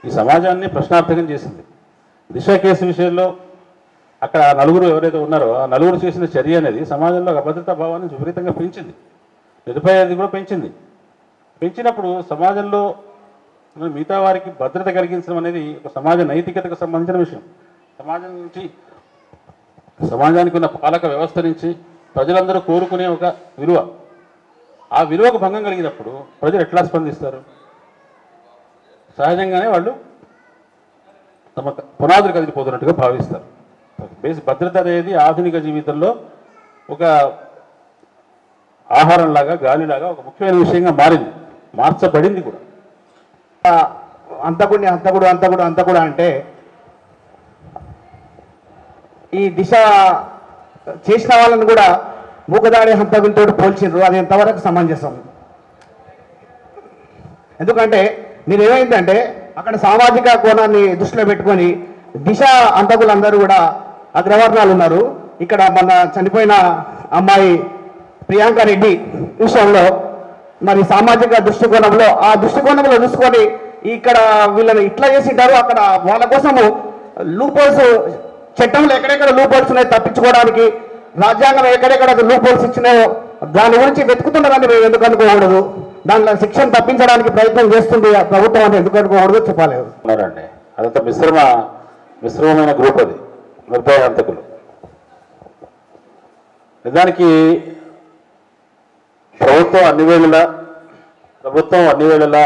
ఈ సమాజాన్ని ప్రశ్నార్థకం చేసింది. దిశ కేసు విషయంలో అక్కడ నలుగురు ఎవరైతే ఉన్నారో ఆ నలుగురు చేసిన చర్య అనేది సమాజంలో అభద్రతా భావాన్ని విపరీతంగా పెంచింది, నిరుపేదది కూడా పెంచినప్పుడు సమాజంలో మిగతా వారికి భద్రత కలిగించడం అనేది ఒక సమాజ నైతికతకు సంబంధించిన విషయం. సమాజానికి ఉన్న పాలక వ్యవస్థ నుంచి ప్రజలందరూ కోరుకునే ఒక విలువ, ఆ విలువకు భంగం కలిగినప్పుడు ప్రజలు ఎట్లా స్పందిస్తారు? సహజంగానే వాళ్ళు తమ పునాదులు కదిలిపోతున్నట్టుగా భావిస్తారు. భద్రత అనేది ఆధునిక జీవితంలో ఒక ఆహారంలాగా, గాలిలాగా ఒక ముఖ్యమైన విషయంగా మార్చబడింది కూడా. అంతకుడు అంటే ఈ దిశ చేసిన వాళ్ళని కూడా మూకదాడి హంతకులతో పోల్చిండ్రు. అది ఎంతవరకు సమంజసం? ఎందుకంటే మీరు ఏమైందంటే అక్కడ సామాజిక కోణాన్ని దృష్టిలో పెట్టుకొని దిశ హంతకులందరూ కూడా అగ్రవర్ణాలు ఉన్నారు. ఇక్కడ మన చనిపోయిన అమ్మాయి ప్రియాంక రెడ్డి విషయంలో మరి సామాజిక దృష్టికోణంలో, ఆ దృష్టికోణంలో చూసుకొని ఇక్కడ వీళ్ళని ఇట్లా చేసింటారు, అక్కడ వాళ్ళ కోసము లూపోల్స్, చట్టంలో ఎక్కడెక్కడ లూపోల్స్ ఉన్నాయి తప్పించుకోవడానికి, రాజ్యాంగం ఎక్కడెక్కడ లూపోల్స్ ఇచ్చినాయో దాని గురించి వెతుకుతున్నారని మేము ఎందుకు అనుకోకూడదు? దాంట్లో శిక్షణ తప్పించడానికి ప్రయత్నం చేస్తుంది ఆ ప్రభుత్వం అని ఎందుకు అనుకోకూడదు చెప్పలేదు. ఉన్నారండి, అదంతా మిశ్రమమైన గ్రూప్ అది, నిర్భయ హంతకులు. నిజానికి ప్రభుత్వం అన్ని వేళలా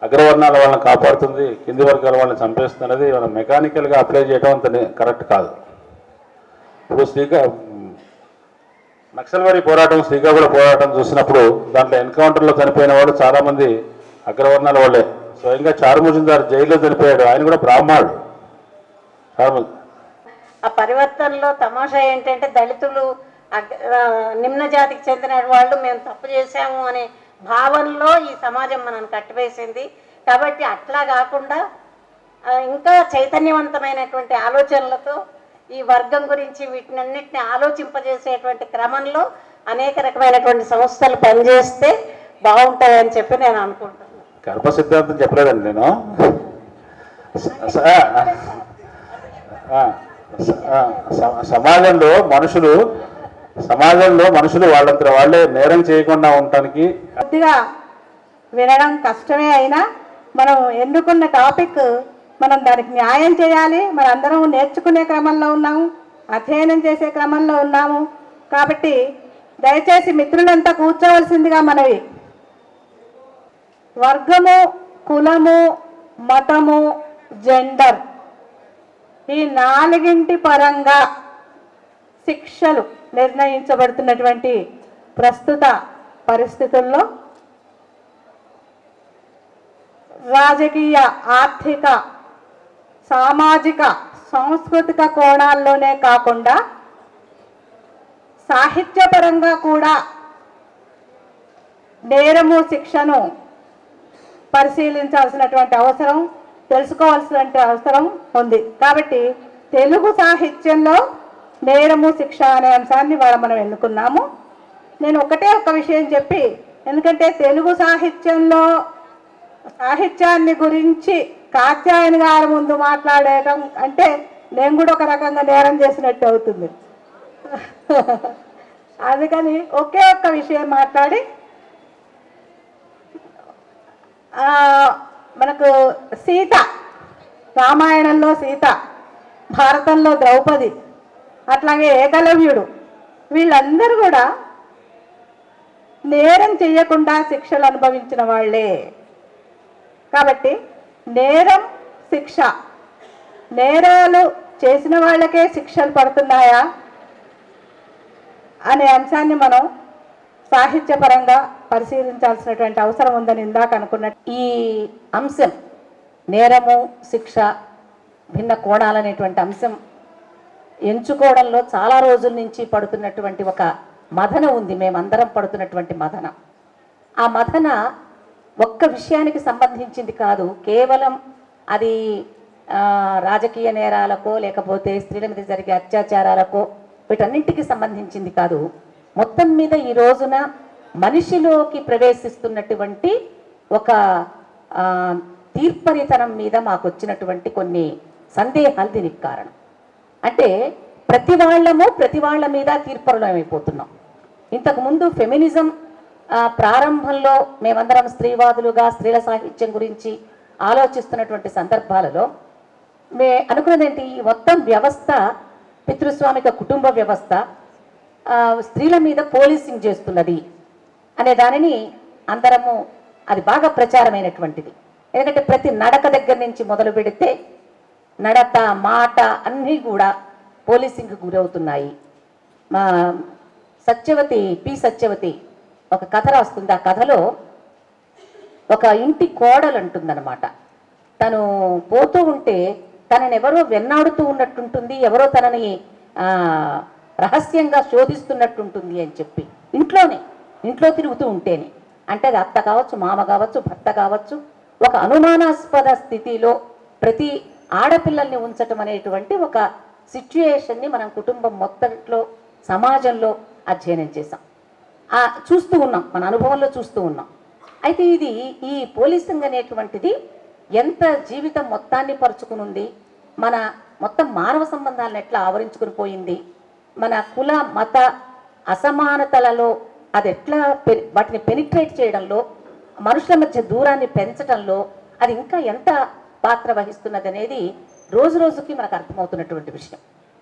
అగ్రవర్ణాల వాళ్ళని కాపాడుతుంది, కింది వర్గాల వాళ్ళని చంపేస్తుంది అనేది మనం మెకానికల్గా అప్లై చేయడం అంత కరెక్ట్ కాదు. ఇప్పుడు నక్సల్వారీ పోరాటం, శ్రీకాకుళం పోరాటం చూసినప్పుడు దాంట్లో ఎన్కౌంటర్లో చనిపోయిన వాళ్ళు చాలామంది అగ్రవర్ణాల వాళ్ళే. స్వయంగా చారుమజుందార్ జైల్లో చనిపోయాడు, ఆయన కూడా బ్రాహ్మణుడు. ఆ పరివర్తనలో తమాషా ఏంటంటే దళితులు నిమ్న జాతికి చెందిన వాళ్ళు మేము తప్పు చేశాము అనే భావనలో ఈ సమాజం మనల్ని కట్టివేసింది. కాబట్టి అట్లా కాకుండా ఇంకా చైతన్యవంతమైనటువంటి ఆలోచనలతో ఈ వర్గం గురించి వీటినన్నిటిని ఆలోచింపజేసేటువంటి క్రమంలో అనేక రకమైనటువంటి సంస్థలు పనిచేస్తే బాగుంటాయని చెప్పి నేను అనుకుంటున్నాను. గర్భ సిద్ధాంతం చెప్పలేదండి నేను. సమాజంలో మనుషులు వాళ్ళంతా వాళ్ళే నేరం చేయకుండా ఉండటానికి కొద్దిగా వినడం కష్టమే అయినా మనం ఎన్నుకున్న టాపిక్ మనం దానికి న్యాయం చేయాలి. మనందరం నేర్చుకునే క్రమంలో ఉన్నాము, అధ్యయనం చేసే క్రమంలో ఉన్నాము. కాబట్టి దయచేసి మిత్రులంతా కూర్చోవలసిందిగా మనవి. వర్గము, కులము, మతము, జెండర్ ఈ నాలుగింటి పరంగా శిక్షలు నిర్ణయించబడుతున్నటువంటి ప్రస్తుత పరిస్థితుల్లో రాజకీయ, ఆర్థిక, సామాజిక, సాంస్కృతిక కోణాల్లోనే కాకుండా సాహిత్యపరంగా కూడా నేరము శిక్షను పరిశీలించాల్సినటువంటి అవసరం, తెలుసుకోవాల్సినటువంటి అవసరం ఉంది. కాబట్టి తెలుగు సాహిత్యంలో నేరము శిక్ష అనే అంశాన్ని మనం ఎన్నుకున్నాము. నేను ఒక్క విషయం చెప్పి, ఎందుకంటే తెలుగు సాహిత్యాన్ని గురించి కాత్యాయని గారి ముందు మాట్లాడటం అంటే నేను కూడా ఒక రకంగా నేరం చేసినట్టు అవుతుంది. అందుకని ఒక్క విషయం మాట్లాడి, మనకు సీత, రామాయణంలో సీత, భారతంలో ద్రౌపది, అట్లాగే ఏకలవ్యుడు, వీళ్ళందరూ కూడా నేరం చెయ్యకుండా శిక్షలు అనుభవించిన వాళ్ళే. కాబట్టి నేరం, శిక్ష, నేరాలు చేసిన వాళ్ళకే శిక్షలు పడుతున్నాయా అనే అంశాన్ని మనం సాహిత్యపరంగా పరిశీలించాల్సినటువంటి అవసరం ఉందని ఇందాక అనుకున్నట్టు ఈ అంశం నేరము, శిక్ష, భిన్న కోణాలనేటువంటి అంశం ఎంచుకోవడంలో చాలా రోజుల నుంచి పడుతున్నటువంటి ఒక మదన ఉంది. మేమందరం పడుతున్నటువంటి మదన. ఆ మదన ఒక్క విషయానికి సంబంధించింది కాదు, కేవలం అది రాజకీయ నేరాలకో లేకపోతే స్త్రీల మీద జరిగే అత్యాచారాలకో వీటన్నింటికి సంబంధించింది కాదు. మొత్తం మీద ఈ రోజున మనిషిలోకి ప్రవేశిస్తున్నటువంటి ఒక తీర్పరితనం మీద మాకు వచ్చినటువంటి కొన్ని సందేహాలు దీనికి కారణం. అంటే ప్రతి వాళ్ళ మీద తీర్పరులమైపోతున్నాం. ఇంతకుముందు ఫెమినిజం ప్రారంభంలో మేమందరం స్త్రీవాదులుగా స్త్రీల సాహిత్యం గురించి ఆలోచిస్తున్నటువంటి సందర్భాలలో అనుకున్నదేంటి, ఈ మొత్తం వ్యవస్థ పితృస్వామిక కుటుంబ వ్యవస్థ స్త్రీల మీద పోలీసింగ్ చేస్తున్నది అనే దానిని అందరము, అది బాగా ప్రచారమైనటువంటిది. ఎందుకంటే ప్రతి నడక దగ్గర నుంచి మొదలు పెడితే నడక, మాట అన్నీ కూడా పోలీసింగ్కి గురవుతున్నాయి. మా సత్యవతి ఒక కథ రాస్తుంది. ఆ కథలో ఒక ఇంటి కోడలు అంటుందన్నమాట, తను పోతూ ఉంటే తనని ఎవరో వెన్నాడుతూ ఉన్నట్టుంటుంది, ఎవరో తనని రహస్యంగా శోధిస్తున్నట్టుంటుంది అని చెప్పి ఇంట్లో తిరుగుతూ ఉంటేనే, అంటే అది అత్త కావచ్చు, మామ కావచ్చు, భర్త కావచ్చు, ఒక అనుమానాస్పద స్థితిలో ప్రతి ఆడపిల్లల్ని ఉంచటం అనేటువంటి ఒక సిచ్యుయేషన్ని మనం కుటుంబం మొత్తంలో, సమాజంలో అధ్యయనం చేసాం, చూస్తూ ఉన్నాం, మన అనుభవంలో చూస్తూ ఉన్నాం. అయితే ఈ పోలీసింగ్ అనేటువంటిది ఎంత జీవితం మొత్తాన్ని పరుచుకునుంది, మన మొత్తం మానవ సంబంధాలను ఎట్లా ఆవరించుకుని పోయింది, మన కుల మత అసమానతలలో అది ఎట్లా వాటిని పెనిట్రేట్ చేయడంలో, మనుషుల మధ్య దూరాన్ని పెంచడంలో అది ఇంకా ఎంత పాత్ర వహిస్తున్నది అనేది రోజు రోజుకి మనకు అర్థమవుతున్నటువంటి విషయం.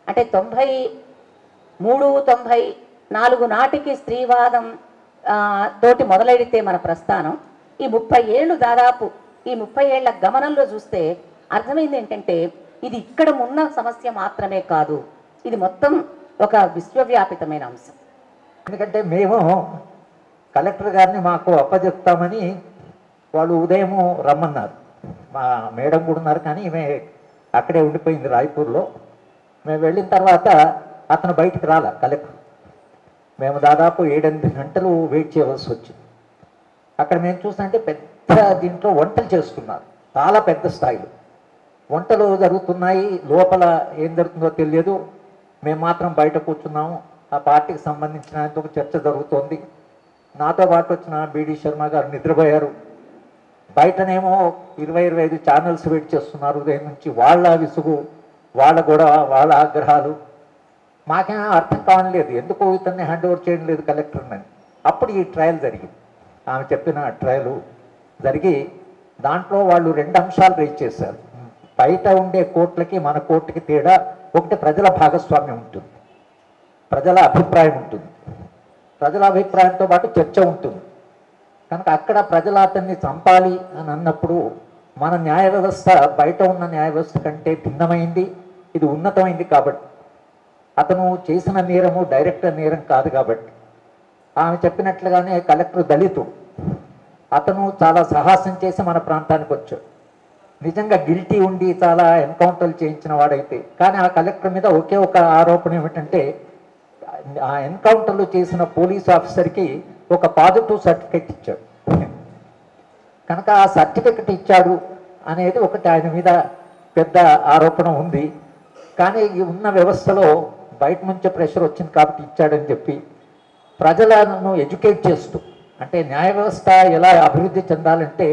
అంటే 93, 94 నాటికి స్త్రీవాదం తోటి మొదలెడితే మన ప్రస్థానం ఈ 30 ఏళ్ళు దాదాపు ఈ 30 ఏళ్ల గమనంలో చూస్తే అర్థమైంది ఏంటంటే ఇది ఇక్కడ ఉన్న సమస్య మాత్రమే కాదు, ఇది మొత్తం ఒక విశ్వవ్యాపితమైన అంశం. ఎందుకంటే మేము కలెక్టర్ గారిని మాకు అప్పచెప్తామని వాళ్ళు ఉదయము రమ్మన్నారు. మా మేడం కూడా ఉన్నారు, కానీ ఈమె అక్కడే ఉండిపోయింది రాయ్పూర్లో. మేము వెళ్ళిన తర్వాత అతను బయటికి రాలే కలెక్టర్. మేము దాదాపు 7-8 గంటలు వెయిట్ చేయవలసి వచ్చింది. అక్కడ మేము చూస్తుంటే పెద్ద దీంట్లో వంటలు చేస్తున్నారు, చాలా పెద్ద స్థాయిలో వంటలు జరుగుతున్నాయి. లోపల ఏం జరుగుతుందో తెలియదు. మేము మాత్రం బయట కూర్చున్నాము. ఆ పార్టీకి సంబంధించిన ఒక చర్చ జరుగుతోంది. నాతో పాటు వచ్చిన బిడి శర్మ గారు నిద్రపోయారు. బయటనేమో 20-25 ఛానల్స్ వెయిట్ చేస్తున్నారు ఉదయం నుంచి. వాళ్ళ విసుగు, వాళ్ళ గొడవ, వాళ్ళ ఆగ్రహాలు మాకేమో అర్థం కావట్లేదు. ఎందుకు ఇతన్ని హ్యాండ్ ఓవర్ చేయడం లేదు కలెక్టర్ని. అప్పుడు ఈ ట్రయల్ జరిగింది. ఆమె చెప్పిన ట్రయల్ జరిగి దాంట్లో వాళ్ళు 2 అంశాలు రైజ్ చేశారు. బయట ఉండే కోర్టులకి మన కోర్టుకి తేడా ఒకటి, ప్రజల భాగస్వామ్యం ఉంటుంది, ప్రజల అభిప్రాయం ఉంటుంది. ప్రజల అభిప్రాయంతో పాటు చర్చ ఉంటుంది. కనుక అక్కడ ప్రజలు అతన్ని చంపాలి అని అన్నప్పుడు మన న్యాయ వ్యవస్థ బయట ఉన్న న్యాయ వ్యవస్థ కంటే భిన్నమైంది, ఇది ఉన్నతమైంది. కాబట్టి అతను చేసిన నేరము డైరెక్ట్ నేరం కాదు. కాబట్టి ఆమె చెప్పినట్లుగానే కలెక్టర్ దళితుడు, అతను చాలా సాహసం చేసి మన ప్రాంతానికి వచ్చాడు. నిజంగా గిల్టీ ఉండి చాలా ఎన్కౌంటర్లు చేయించిన వాడైతే, కానీ ఆ కలెక్టర్ మీద ఒకే ఒక ఆరోపణ ఏమిటంటే ఆ ఎన్కౌంటర్లు చేసిన పోలీస్ ఆఫీసర్కి ఒక పాజిటివ్ సర్టిఫికెట్ ఇచ్చాడు. కనుక ఆ సర్టిఫికెట్ ఇచ్చాడు అనేది ఒకటి ఆయన మీద పెద్ద ఆరోపణ ఉంది. కానీ ఈ ఉన్న వ్యవస్థలో బయట నుంచే ప్రెషర్ వచ్చింది కాబట్టి ఇచ్చాడని చెప్పి ప్రజలను ఎడ్యుకేట్ చేస్తూ, అంటే న్యాయ వ్యవస్థ ఎలా అభివృద్ధి చెందాలంటే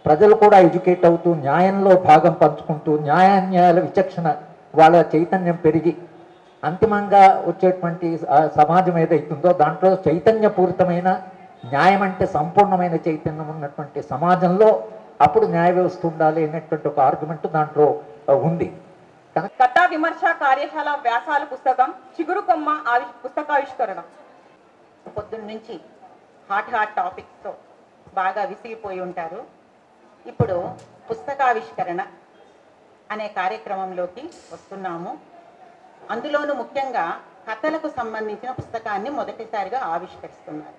ప్రజలు కూడా ఎడ్యుకేట్ అవుతూ న్యాయంలో భాగం పంచుకుంటూ న్యాయాన్యాయాల విచక్షణ వాళ్ళ చైతన్యం పెరిగి అంతిమంగా వచ్చేటువంటి సమాజం ఏదైతుందో దాంట్లో చైతన్యపూరితమైన న్యాయం అంటే సంపూర్ణమైన చైతన్యం ఉన్నటువంటి సమాజంలో అప్పుడు న్యాయ వ్యవస్థ ఉండాలి అనేటువంటి ఒక ఆర్గ్యుమెంట్ దాంట్లో ఉంది. కథా విమర్శ కార్యశాల వ్యాసాల పుస్తకం చిగురు కొమ్మ పుస్తకావిష్కరణ. పొద్దున్న నుంచి హాట్ టాపిక్స్తో బాగా విసిగిపోయి ఉంటారు. ఇప్పుడు పుస్తకావిష్కరణ అనే కార్యక్రమంలోకి వస్తున్నాము. అందులోనూ ముఖ్యంగా కథలకు సంబంధించిన పుస్తకాన్ని మొదటిసారిగా ఆవిష్కరిస్తున్నారు.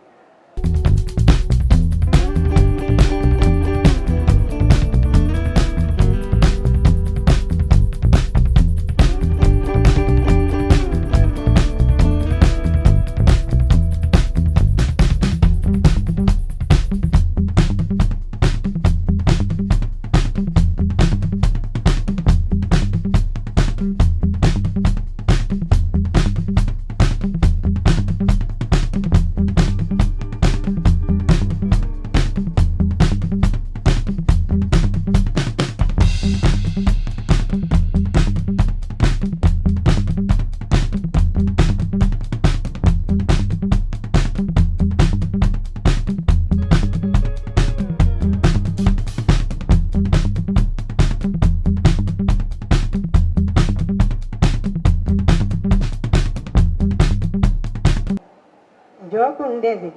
జోక్ ఉండేది.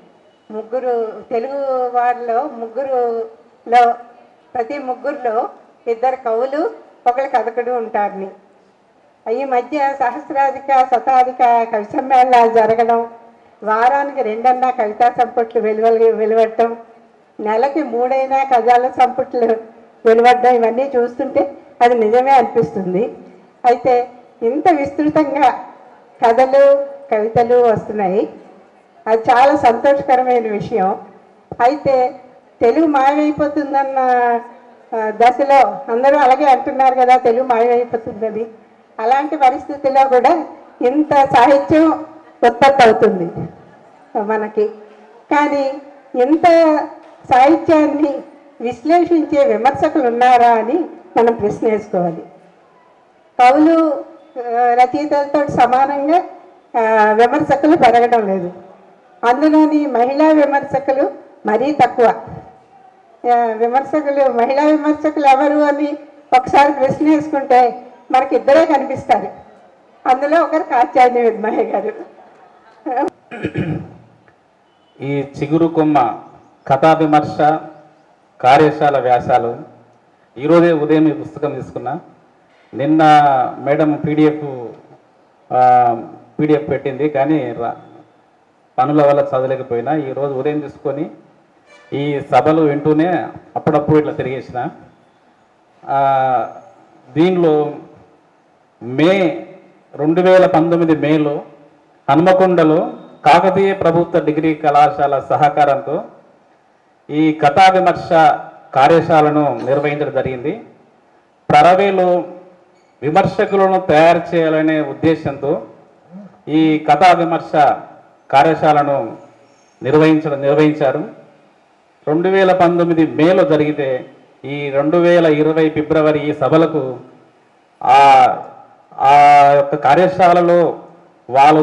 ముగ్గురు తెలుగు వాళ్ళలో ప్రతి ముగ్గురులో 2 కవులు, 1 కథకుడు ఉంటారని. ఈ మధ్య సహస్రాధిక శతాధిక కవి సమ్మేళనాలు జరగడం, వారానికి 2 కవితా సంపుట్లు వెలువడటం, నెలకి 3 కథల సంపుట్లు వెలువడడం, ఇవన్నీ చూస్తుంటే అది నిజమే అనిపిస్తుంది. అయితే ఇంత విస్తృతంగా కథలు కవితలు వస్తున్నాయి, అది చాలా సంతోషకరమైన విషయం. అయితే తెలుగు మాయమైపోతుందన్న దశలో అందరూ అలాగే అంటున్నారు కదా, తెలుగు మాయమైపోతుందని. అలాంటి పరిస్థితుల్లో కూడా ఇంత సాహిత్యం ఉత్పత్తి అవుతుంది మనకి. కానీ ఇంత సాహిత్యాన్ని విశ్లేషించే విమర్శకులు ఉన్నారా అని మనం ప్రశ్న వేసుకోవాలి. కవులు రచయితలతో సమానంగా విమర్శకులు పెరగడం లేదు. అందులోని మహిళా విమర్శకులు మరీ తక్కువ. మహిళా విమర్శకులు ఎవరు అని ఒకసారి ప్రశ్న వేసుకుంటే మనకి ఇద్దరే కనిపిస్తారు. అందులో ఒకరు కాత్యాయని విద్మయ్య గారు. ఈ చిగురు కొమ్మ కథా విమర్శ కార్యశాల వ్యాసాలు ఈరోజే ఉదయం ఈ పుస్తకం తీసుకున్నా. నిన్న మేడం పీడిఎఫ్ పెట్టింది, కానీ పనుల వల్ల చదవలేకపోయినా ఈరోజు ఉదయం తీసుకొని ఈ సభలు వింటూనే అప్పుడప్పుడు ఇట్లా తిరిగేసిన. దీనిలో మే 2019 మేలో హన్మకొండలో కాకతీయ ప్రభుత్వ డిగ్రీ కళాశాల సహకారంతో ఈ కథా విమర్శ కార్యశాలను నిర్వహించడం జరిగింది. ప్రరవేలో విమర్శకులను తయారు చేయాలనే ఉద్దేశంతో ఈ కథా విమర్శ కార్యశాలను నిర్వహించారు. 2019 మేలో జరిగితే ఈ 2020 ఫిబ్రవరి ఈ సభలకు ఆ యొక్క కార్యశాలలో వాళ్ళు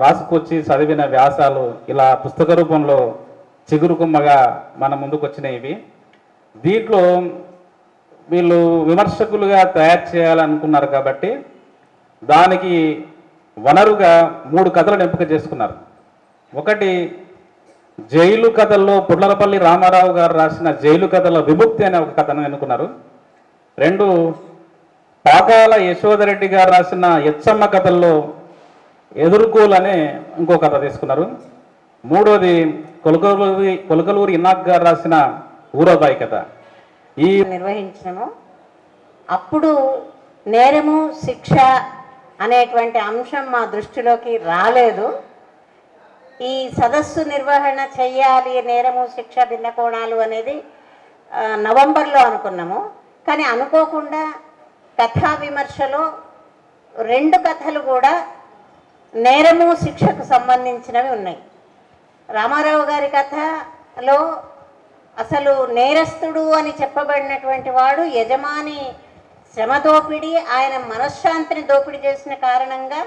రాసుకొచ్చి చదివిన వ్యాసాలు ఇలా పుస్తక రూపంలో చిగురు కొమ్మగా మన ముందుకు వచ్చినాయి. దీంట్లో వీళ్ళు విమర్శకులుగా తయారు చేయాలనుకున్నారు కాబట్టి దానికి వనరుగా 3 కథలను ఎంపిక చేసుకున్నారు. ఒకటి జైలు కథల్లో పుట్లలపల్లి రామారావు గారు రాసిన జైలు కథల విముక్తి అనే ఒక కథను ఎన్నుకున్నారు. 2 పాకాల యశోదరెడ్డి గారు రాసిన ఎచ్చమ్మ కథల్లో ఎదుర్కోలు అనే ఇంకో కథ తీసుకున్నారు. 3వది కొలకలూరి ఇనాక్ గారు రాసిన ఊరబాయి కథ. ఈ నిర్వహించడము అప్పుడు నేరము శిక్ష అనేటువంటి అంశం మా దృష్టిలోకి రాలేదు. ఈ సదస్సు నిర్వహణ చెయ్యాలి, నేరము శిక్ష భిన్న కోణాలు అనేది నవంబర్లో అనుకున్నాము. కానీ అనుకోకుండా కథా విమర్శలో 2 కథలు కూడా నేరము శిక్షకు సంబంధించినవి ఉన్నాయి. రామారావు గారి కథలో అసలు నేరస్తుడు అని చెప్పబడినటువంటి వాడు యజమాని శ్రమ దోపిడీ, ఆయన మనశ్శాంతిని దోపిడీ చేసిన కారణంగా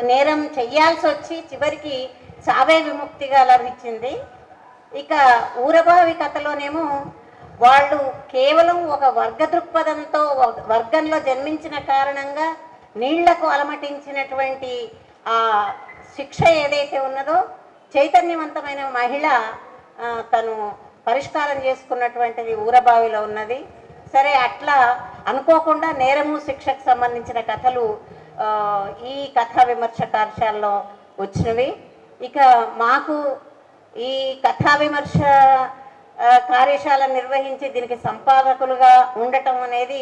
నేరం చెయ్యాల్సి వచ్చి చివరికి చావే విముక్తిగా లభించింది. ఇక ఊరబావి కథలోనేమో వాళ్ళు కేవలం ఒక వర్గ దృక్పథంతో వర్గంలో జన్మించిన కారణంగా నీళ్లకు అలమటించినటువంటి ఆ శిక్ష ఏదైతే ఉన్నదో చైతన్యవంతమైన మహిళ తను పరిష్కారం చేసుకున్నటువంటిది ఊరబావిలో ఉన్నది. సరే, అట్లా అనుకోకుండా నేరము శిక్షకు సంబంధించిన కథలు ఈ కథా విమర్శ కార్యశాలలో వచ్చినవి. ఇక మాకు ఈ కథా విమర్శ కార్యశాల నిర్వహించి దీనికి సంపాదకులుగా ఉండటం అనేది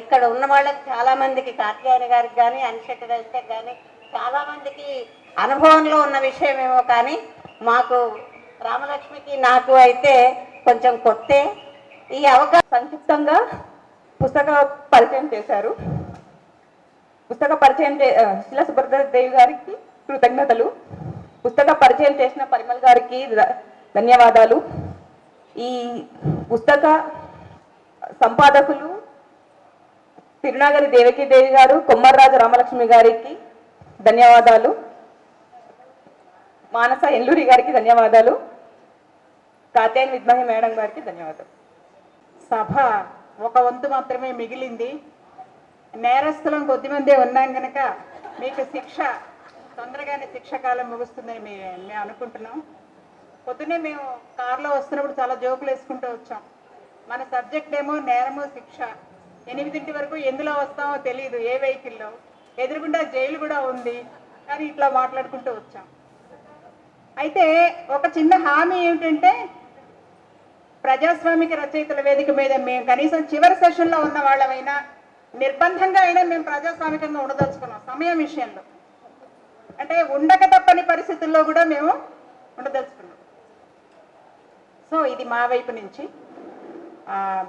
ఇక్కడ ఉన్న వాళ్ళకి చాలామందికి, కాత్యాయని గారికి కానీ అనిశెట్టి రజితకి కానీ చాలామందికి అనుభవంలో ఉన్న విషయమేమో, కానీ మాకు రామలక్ష్మికి నాకు అయితే కొంచెం కొత్తే. ఈ అవకాశం సంక్షిప్తంగా పుస్తక పరిచయం చేశారు. పుస్తక పరిచయం శిలా సుబ్రహ్మణ్యదేవి గారికి కృతజ్ఞతలు. పుస్తక పరిచయం చేసిన పరిమల్ గారికి ధన్యవాదాలు. ఈ పుస్తక సంపాదకులు తిరునాగరి దేవకీదేవి గారు, కొమ్మర్రాజు రామలక్ష్మి గారికి ధన్యవాదాలు. మానస ఎల్లూరి గారికి ధన్యవాదాలు. కాత్యాయని విద్మహి మేడం గారికి ధన్యవాదాలు. సభ ఒక వంతు మాత్రమే మిగిలింది. నేరస్తులం కొద్దిమందే ఉన్నాం కనుక మీకు తొందరగానే శిక్ష కాలం ముగుస్తుందని మేము అనుకుంటున్నాం. పొద్దున్నే మేము కారులో వస్తున్నప్పుడు చాలా జోకులు వేసుకుంటూ వచ్చాం. మన సబ్జెక్ట్ ఏమో నేరము శిక్ష. 8 వరకు ఎందులో వస్తామో తెలియదు, ఏ వెహికల్లో. ఎదురుగుండా జైలు కూడా ఉంది, కానీ ఇట్లా మాట్లాడుకుంటూ వచ్చాం. అయితే ఒక చిన్న హామీ ఏమిటంటే, ప్రజాస్వామిక రచయితల వేదిక మీద మేము కనీసం చివరి సెషన్లో ఉన్న వాళ్ళమైనా నిర్బంధంగా అయినా మేము ప్రజాస్వామికంగా ఉండదలుచుకున్నాం. సమయం విషయంలో అంటే ఉండక తప్పని పరిస్థితుల్లో కూడా మేము ఉండదలుచుకున్నాం. సో ఇది మా వైపు నుంచి.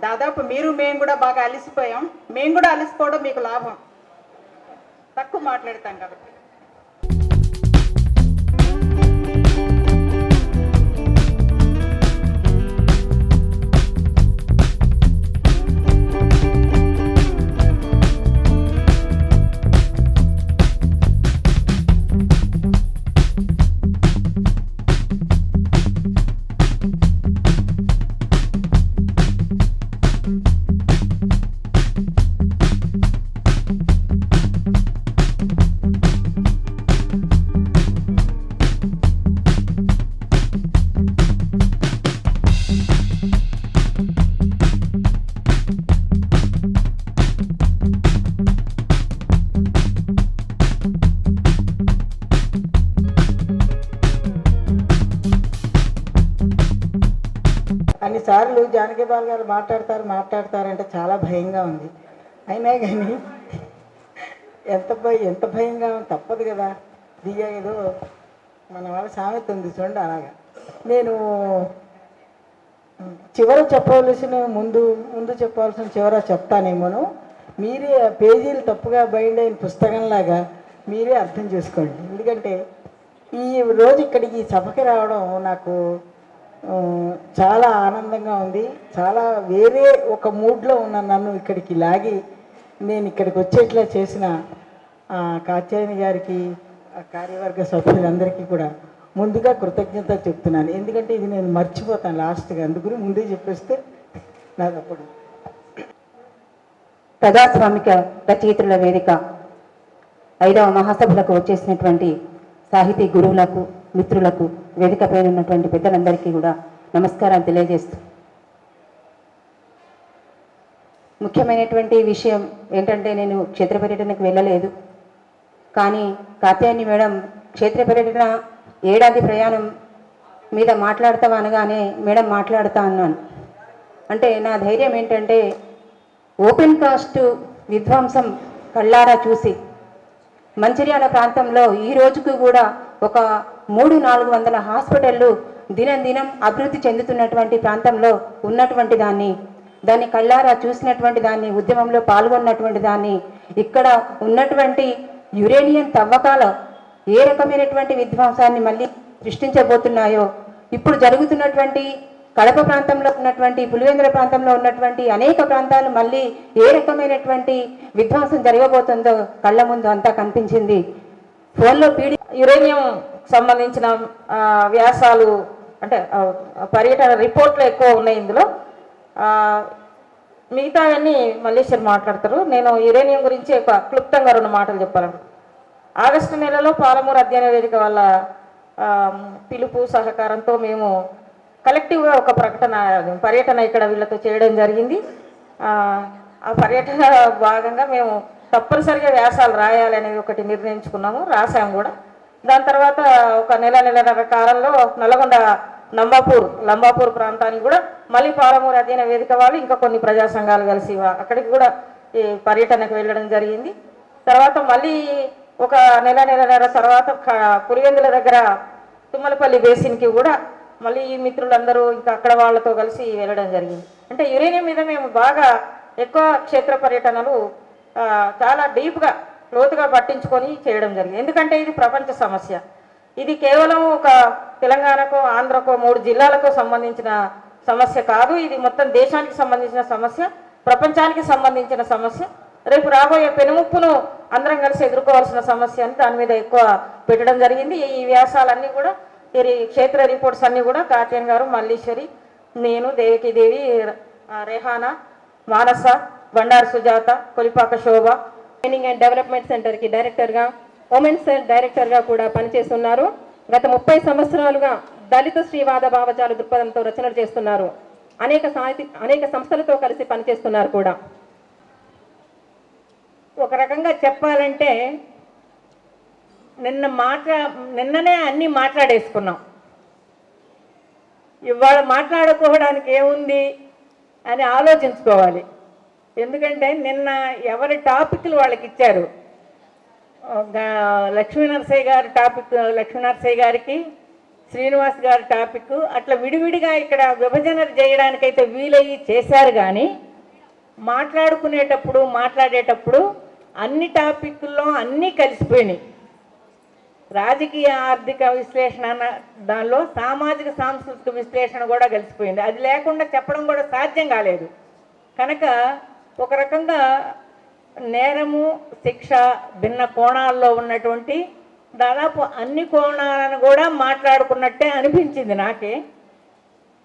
దాదాపు మేము కూడా బాగా అలసిపోయాం. మేము కూడా అలసిపోవడం మీకు లాభం, తక్కువ మాట్లాడతాం కాబట్టి. అన్నిసార్లు జానకి బాల్ గారు మాట్లాడతారంటే చాలా భయంగా ఉంది. అయినా కానీ ఎంత భయంగా తప్పదు కదా. ఏదో మన వాళ్ళ సామెత ఉంది చూడండి, అలాగా. నేను చివర చెప్పవలసిన ముందు చెప్పవలసిన చివర చెప్తానేమోను. మీరే పేజీలు తప్పుగా బైండ్ అయిన పుస్తకంలాగా మీరే అర్థం చేసుకోండి. ఎందుకంటే ఈ రోజు ఇక్కడికి ఈ సభకి రావడం నాకు చాలా ఆనందంగా ఉంది. చాలా వేరే ఒక మూడ్లో ఉన్న నన్ను ఇక్కడికి లాగి నేను ఇక్కడికి వచ్చేట్లా చేసిన కాత్యాయని గారికి, కార్యవర్గ సభ్యులందరికీ కూడా ముందుగా కృతజ్ఞత చెప్తున్నాను. ఎందుకంటే ఇది నేను మర్చిపోతాను లాస్ట్గా, అందుకని ముందే చెప్పేస్తే నాకు అప్పుడు. ప్రజాస్వామిక రచయిత్రుల వేదిక 5వ మహాసభలకు వచ్చేసినటువంటి సాహితీ గురువులకు, మిత్రులకు, వేదిక పైన ఉన్నటువంటి పెద్దలందరికీ కూడా నమస్కారాలు తెలియజేస్తూ, ముఖ్యమైనటువంటి విషయం ఏంటంటే నేను క్షేత్ర పర్యటనకు వెళ్ళలేదు. కానీ కాత్యాయని మేడం క్షేత్ర పర్యటన ఏడాది ప్రయాణం మీద మాట్లాడతావా అనగానే మేడం మాట్లాడుతా అన్నాను. అంటే నా ధైర్యం ఏంటంటే ఓపెన్ కాస్ట్ విధ్వంసం కళ్ళారా చూసి మంచిర్యాల ప్రాంతంలో ఈ రోజుకు కూడా ఒక 300-400 హాస్పిటళ్ళు దినం అభివృద్ధి చెందుతున్నటువంటి ప్రాంతంలో ఉన్నటువంటి దాన్ని కళ్ళారా చూసినటువంటి దాన్ని, ఉద్యమంలో పాల్గొన్నటువంటి దాన్ని, ఇక్కడ ఉన్నటువంటి యురేనియం తవ్వకాలు ఏ రకమైనటువంటి విధ్వంసాన్ని మళ్ళీ సృష్టించబోతున్నాయో, ఇప్పుడు జరుగుతున్నటువంటి కడప ప్రాంతంలో ఉన్నటువంటి, పులివెందుల ప్రాంతంలో ఉన్నటువంటి అనేక ప్రాంతాలు మళ్ళీ ఏ రకమైనటువంటి విధ్వంసం జరగబోతుందో కళ్ళ ముందు అంతా కనిపించింది. ఫోన్లో యురేనియం సంబంధించిన వ్యాసాలు అంటే పర్యటన రిపోర్ట్లు ఎక్కువ ఉన్నాయి ఇందులో. మిగతావన్నీ మల్లేశ్వర్ మాట్లాడతారు. నేను యురేనియం గురించి క్లుప్తంగా 2 మాటలు చెప్పాలను. ఆగస్టు నెలలో పాలమూరు అధ్యయన వేదిక వాళ్ళ పిలుపు సహకారంతో మేము కలెక్టివ్గా ఒక పర్యటన ఇక్కడ వీళ్ళతో చేయడం జరిగింది. ఆ పర్యటన భాగంగా మేము తప్పనిసరిగా వ్యాసాలు రాయాలి అనేది ఒకటి నిర్ణయించుకున్నాము, రాసాము కూడా. దాని తర్వాత ఒక నెలన్నర కాలంలో నల్గొండ లంబాపూర్ ప్రాంతానికి కూడా మళ్ళీ పాలమూరు అధ్యయన వేదిక వాళ్ళు ఇంకా కొన్ని ప్రజా సంఘాలు కలిసి అక్కడికి కూడా ఈ పర్యటనకు వెళ్ళడం జరిగింది. తర్వాత మళ్ళీ ఒక నెలన్నర తర్వాత పులివెందుల దగ్గర తుమ్మలపల్లి బేసిన్కి కూడా మళ్ళీ ఈ మిత్రులందరూ ఇంకా అక్కడ వాళ్ళతో కలిసి వెళ్ళడం జరిగింది. అంటే యురేనియం మీద మేము బాగా ఎక్కువ క్షేత్ర పర్యటనలు చాలా డీప్గా లోతుగా పట్టించుకొని చేయడం జరిగింది. ఎందుకంటే ఇది ప్రపంచ సమస్య. ఇది కేవలం ఒక తెలంగాణకో, ఆంధ్రకో, 3 జిల్లాలకు సంబంధించిన సమస్య కాదు. ఇది మొత్తం దేశానికి సంబంధించిన సమస్య, ప్రపంచానికి సంబంధించిన సమస్య. రేపు రాబోయే పెనుముప్పును అందరం కలిసి ఎదుర్కోవాల్సిన సమస్య అని దాని మీద ఎక్కువ పెట్టడం జరిగింది. ఈ వ్యాసాలన్నీ కూడా, క్షేత్ర రిపోర్ట్స్ అన్నీ కూడా కాత్యాయని గారు, మల్లీశ్వరి, నేను, దేవికీదేవి, రెహానా, మానస, బండారు సుజాత, కొలిపాక శోభ, ట్రైనింగ్ అండ్ డెవలప్మెంట్ సెంటర్కి డైరెక్టర్గా, ఉమెన్స్ డైరెక్టర్గా కూడా పనిచేస్తున్నారు. గత 30 సంవత్సరాలుగా దళిత శ్రీవాద భావజాల దృక్పథంతో రచనలు చేస్తున్నారు. అనేక సంస్థలతో కలిసి పనిచేస్తున్నారు కూడా. ఒక రకంగా చెప్పాలంటే నిన్ననే అన్నీ మాట్లాడేసుకున్నాం. ఇవాళ మాట్లాడుకోవడానికి ఏముంది అని ఆలోచించుకోవాలి. ఎందుకంటే నిన్న ఎవరి టాపిక్లు వాళ్ళకి ఇచ్చారు. లక్ష్మీనరసయ్య గారి టాపిక్ లక్ష్మీనరసయ్య గారికి, శ్రీనివాస్ గారి టాపిక్ అట్లా విడివిడిగా ఇక్కడ విభజన చేయడానికైతే వీలయ్యి చేశారు. కానీ మాట్లాడేటప్పుడు అన్ని టాపిక్ల్లో అన్నీ కలిసిపోయినాయి. రాజకీయ ఆర్థిక విశ్లేషణ దానిలో సామాజిక సాంస్కృతిక విశ్లేషణ కూడా కలిసిపోయింది. అది లేకుండా చెప్పడం కూడా సాధ్యం కాలేదు. కనుక ఒక రకంగా నేరము, శిక్ష భిన్న కోణాల్లో ఉన్నటువంటి దాదాపు అన్ని కోణాలను కూడా మాట్లాడుకున్నట్టే అనిపించింది నాకే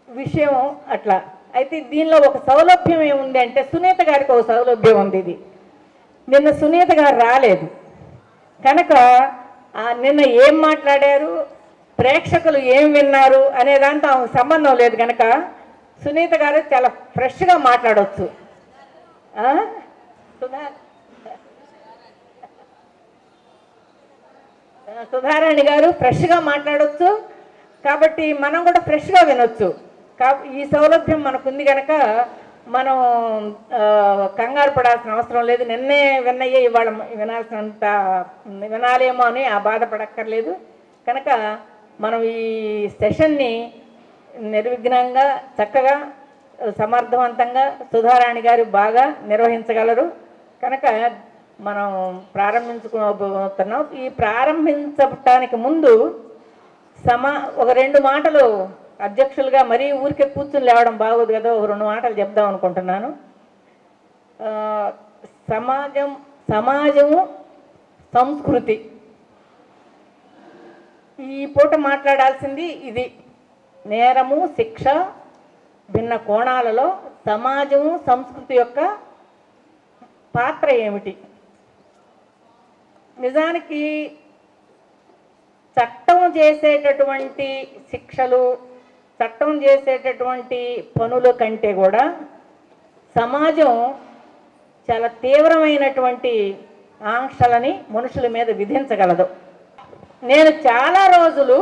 విషయం అట్లా. అయితే దీనిలో ఒక సౌలభ్యం ఏముంది అంటే సునీత గారికి ఒక సౌలభ్యం ఉంది. ఇది నిన్న సునీత గారు రాలేదు కనుక నిన్న ఏం మాట్లాడారు, ప్రేక్షకులు ఏం విన్నారు అనే దాంతో ఆమెకు సంబంధం లేదు. కనుక సునీత గారు చాలా ఫ్రెష్గా మాట్లాడవచ్చు. సుధారాణి గారు ఫ్రెష్గా మాట్లాడవచ్చు. కాబట్టి మనం కూడా ఫ్రెష్గా వినొచ్చు. ఈ సౌలభ్యం మనకుంది కనుక మనం కంగారు పడాల్సిన అవసరం లేదు. నిన్నే విన్నయ్యే ఇవాళ వినాల్సినంత వినాలేమో అని ఆ బాధపడక్కర్లేదు. కనుక మనం ఈ సెషన్ని నిర్విఘ్నంగా చక్కగా సమర్థవంతంగా సుధారాణి గారు బాగా నిర్వహించగలరు. కనుక మనం ప్రారంభించుకోబోతున్నాం. ఈ ప్రారంభించటానికి ముందు ఒక 2 మాటలు అధ్యక్షులుగా మరీ ఊరికే కూర్చుని లేవడం బాగోదు కదా, ఒక 2 మాటలు చెప్దాం అనుకుంటున్నాను. సమాజము సంస్కృతి, ఈ పూట మాట్లాడాల్సింది ఇది. నేరము శిక్ష భిన్న కోణాలలో సమాజము సంస్కృతి యొక్క పాత్ర ఏమిటి? నిజానికి చట్టం చేసేటటువంటి శిక్షలు, చట్టం చేసేటటువంటి పనుల కంటే కూడా సమాజం చాలా తీవ్రమైనటువంటి ఆంక్షలని మనుషుల మీద విధించగలదు. నేను చాలా రోజులు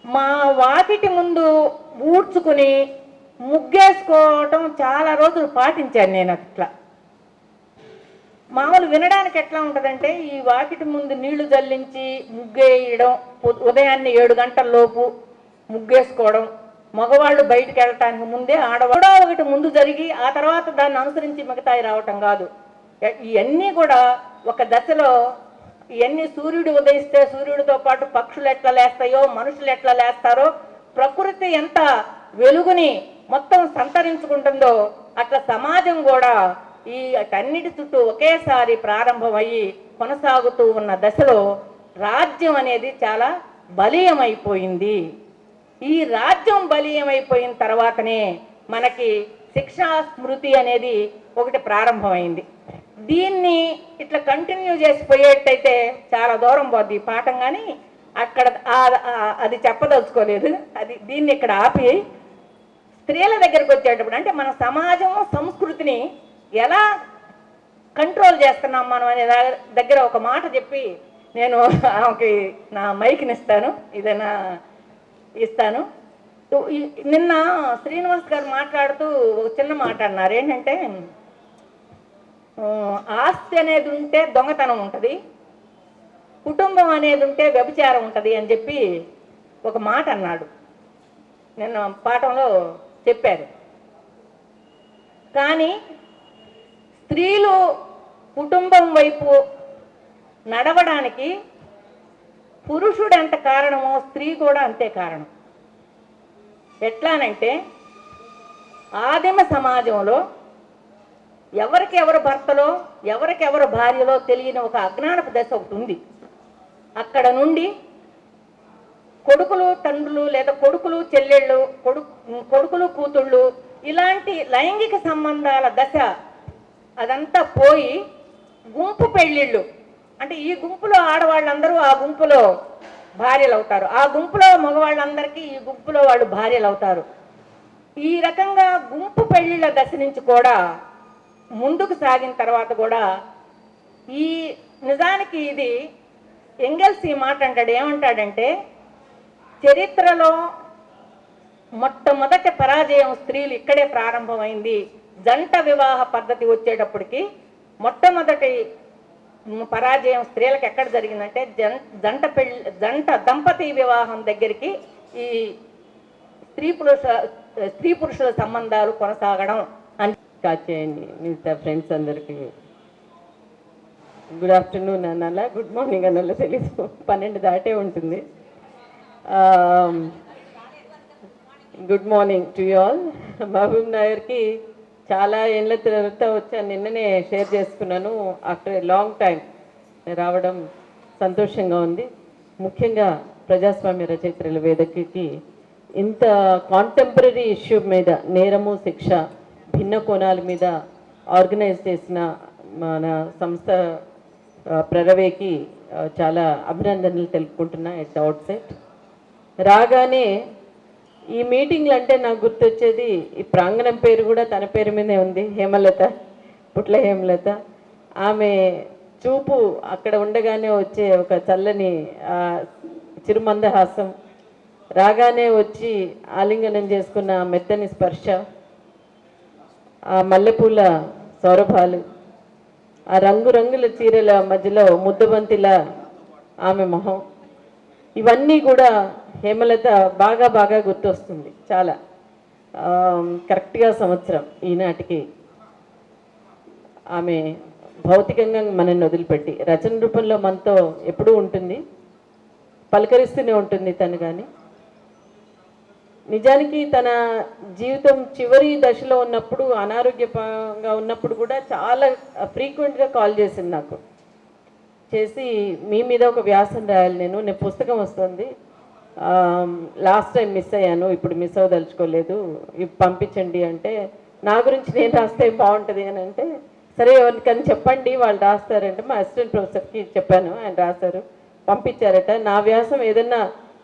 మా వాకిటి ముందు ఊడ్చుకుని ముగ్గేసుకోవటం చాలా రోజులు పాటించాను. నేను అట్లా మామూలు వినడానికి ఎట్లా ఉంటుందంటే, ఈ వాకిటి ముందు నీళ్లు జల్లించి ముగ్గేయడం, ఉదయాన్నే 7 గంటల లోపు ముగ్గేసుకోవడం, మగవాళ్ళు బయటికి వెళ్ళటానికి ముందే ఆడవాళ్ళు ఒకటి ముందు జరిగి ఆ తర్వాత దాన్ని అనుసరించి మిగతాయి రావటం కాదు. ఇవన్నీ కూడా ఒక దశలో ఇవన్నీ సూర్యుడు ఉదయిస్తే సూర్యుడితో పాటు పక్షులు ఎట్లా లేస్తాయో, మనుషులు ఎట్లా లేస్తారో, ప్రకృతి ఎంత వెలుగుని మొత్తం సంతరించుకుంటుందో అట్లా సమాజం కూడా ఈ అన్నిటి చుట్టూ ఒకేసారి ప్రారంభమయ్యి కొనసాగుతూ ఉన్న దశలో రాజ్యం అనేది చాలా బలీయమైపోయింది. ఈ రాజ్యం బలీయమైపోయిన తర్వాతనే మనకి శిక్షా స్మృతి అనేది ఒకటి ప్రారంభమైంది. దీన్ని ఇట్లా కంటిన్యూ చేసిపోయేటైతే చాలా దూరం పోద్ది ఈ పాఠం, కానీ అక్కడ అది చెప్పదలుచుకోలేదు. దీన్ని ఇక్కడ ఆపి స్త్రీల దగ్గరికి వచ్చేటప్పుడు, అంటే మన సమాజం సంస్కృతిని ఎలా కంట్రోల్ చేస్తున్నాం మనం అనే దగ్గర ఒక మాట చెప్పి నేను ఆమెకి నా మైక్ని ఇస్తాను. నిన్న శ్రీనివాస్ గారు మాట్లాడుతూ ఒక చిన్న మాట అన్నారు. ఏంటంటే, ఆస్తి అనేది ఉంటే దొంగతనం ఉంటుంది, కుటుంబం అనేది ఉంటే వ్యభిచారం ఉంటుంది అని చెప్పి ఒక మాట అన్నాడు. నిన్న పాఠంలో చెప్పారు. కానీ స్త్రీలు కుటుంబం వైపు నడవడానికి పురుషుడు ఎంత కారణమో స్త్రీ కూడా అంతే కారణం. ఎట్లానంటే, ఆదిమ సమాజంలో ఎవరికి ఎవరు భర్తలో ఎవరికి ఎవరు భార్యలో తెలియని ఒక అజ్ఞానపు దశ ఒకటి ఉంది. అక్కడ నుండి కొడుకులు తండ్రులు లేదా కొడుకులు చెల్లెళ్ళు, కొడుకులు కూతుళ్ళు, ఇలాంటి లైంగిక సంబంధాల దశ అదంతా పోయి గుంపు పెళ్ళిళ్ళు, అంటే ఈ గుంపులో ఆడవాళ్ళందరూ ఆ గుంపులో భార్యలు అవుతారు, ఆ గుంపులో మగవాళ్ళందరికీ ఈ గుంపులో వాళ్ళు భార్యలు అవుతారు. ఈ రకంగా గుంపు పెళ్ళిళ్ళ దశ నుంచి కూడా ముందుకు సాగిన తర్వాత కూడా ఈ నిజానికి ఇది ఎంగెల్స్ ఈ మాట అంటాడు. ఏమంటాడంటే, చరిత్రలో మొట్టమొదటి పరాజయం స్త్రీలు ఇక్కడే ప్రారంభమైంది. జంట వివాహ పద్ధతి వచ్చేటప్పటికి మొట్టమొదటి పరాజయం స్త్రీలకు ఎక్కడ జరిగిందంటే, జంట దంపతి వివాహం దగ్గరికి ఈ స్త్రీ పురుషుల సంబంధాలు కొనసాగడం అని కాచేయండి. మిగతా ఫ్రెండ్స్ అందరికీ గుడ్ ఆఫ్టర్నూన్ అనాలా, గుడ్ మార్నింగ్ అనాలా తెలీదు, 12 దాటే ఉంటుంది. Good morning to you all. మహబూబ్ నగర్కి చాలా ఏళ్ళ తర్వాత వచ్చాను, నిన్ననే షేర్ చేసుకున్నాను. ఆఫ్టర్ ఏ లాంగ్ టైం రావడం సంతోషంగా ఉంది. ముఖ్యంగా ప్రజాస్వామ్య రచయిత్రుల వేదికకి ఇంత కాంటెంపరీ ఇష్యూ మీద, నేరము శిక్ష భిన్న కోణాల మీద ఆర్గనైజ్ చేసిన మన సంస్థ ప్రరవేకి చాలా అభినందనలు తెలుపుకుంటున్నా ఎట్ అవుట్ సెట్. రాగానే ఈ మీటింగ్లు అంటే నాకు గుర్తొచ్చేది, ఈ ప్రాంగణం పేరు కూడా తన పేరు మీదే ఉంది, హేమలత, పుట్ల హేమలత. ఆమె చూపు అక్కడ ఉండగానే వచ్చే ఒక చల్లని చిరుమందహాసం, రాగానే వచ్చి ఆలింగనం చేసుకున్న ఆ మెత్తని స్పర్శ, ఆ మల్లెపూల సౌరభాలు, ఆ రంగురంగుల చీరల మధ్యలో ముద్దబంతిలా ఆమె మొహం, ఇవన్నీ కూడా హేమలత బాగా బాగా గుర్తొస్తుంది. చాలా కరెక్ట్గా సంవత్సరం ఈనాటికి ఆమె భౌతికంగా మనల్ని వదిలిపెట్టి రచన రూపంలో మనతో ఎప్పుడూ ఉంటుంది, పలకరిస్తూనే ఉంటుంది తను. కానీ నిజానికి తన జీవితం చివరి దశలో ఉన్నప్పుడు, అనారోగ్యంగా ఉన్నప్పుడు కూడా చాలా ఫ్రీక్వెంట్గా కాల్ చేసింది నాకు. చేసి మీ మీద ఒక వ్యాసం రాయాలి, నేను పుస్తకం వస్తుంది, లాస్ట్ టైం మిస్ అయ్యాను, ఇప్పుడు మిస్ అవ్వదలుచుకోలేదు, ఇవి పంపించండి అంటే, నా గురించి నేను రాస్తే బాగుంటుంది అని అంటే, సరే ఎవరికని చెప్పండి వాళ్ళు రాస్తారంటే మా అసిస్టెంట్ ప్రొఫెసర్కి చెప్పాను, ఆయన రాశారు, పంపించారట. నా వ్యాసం ఏదన్నా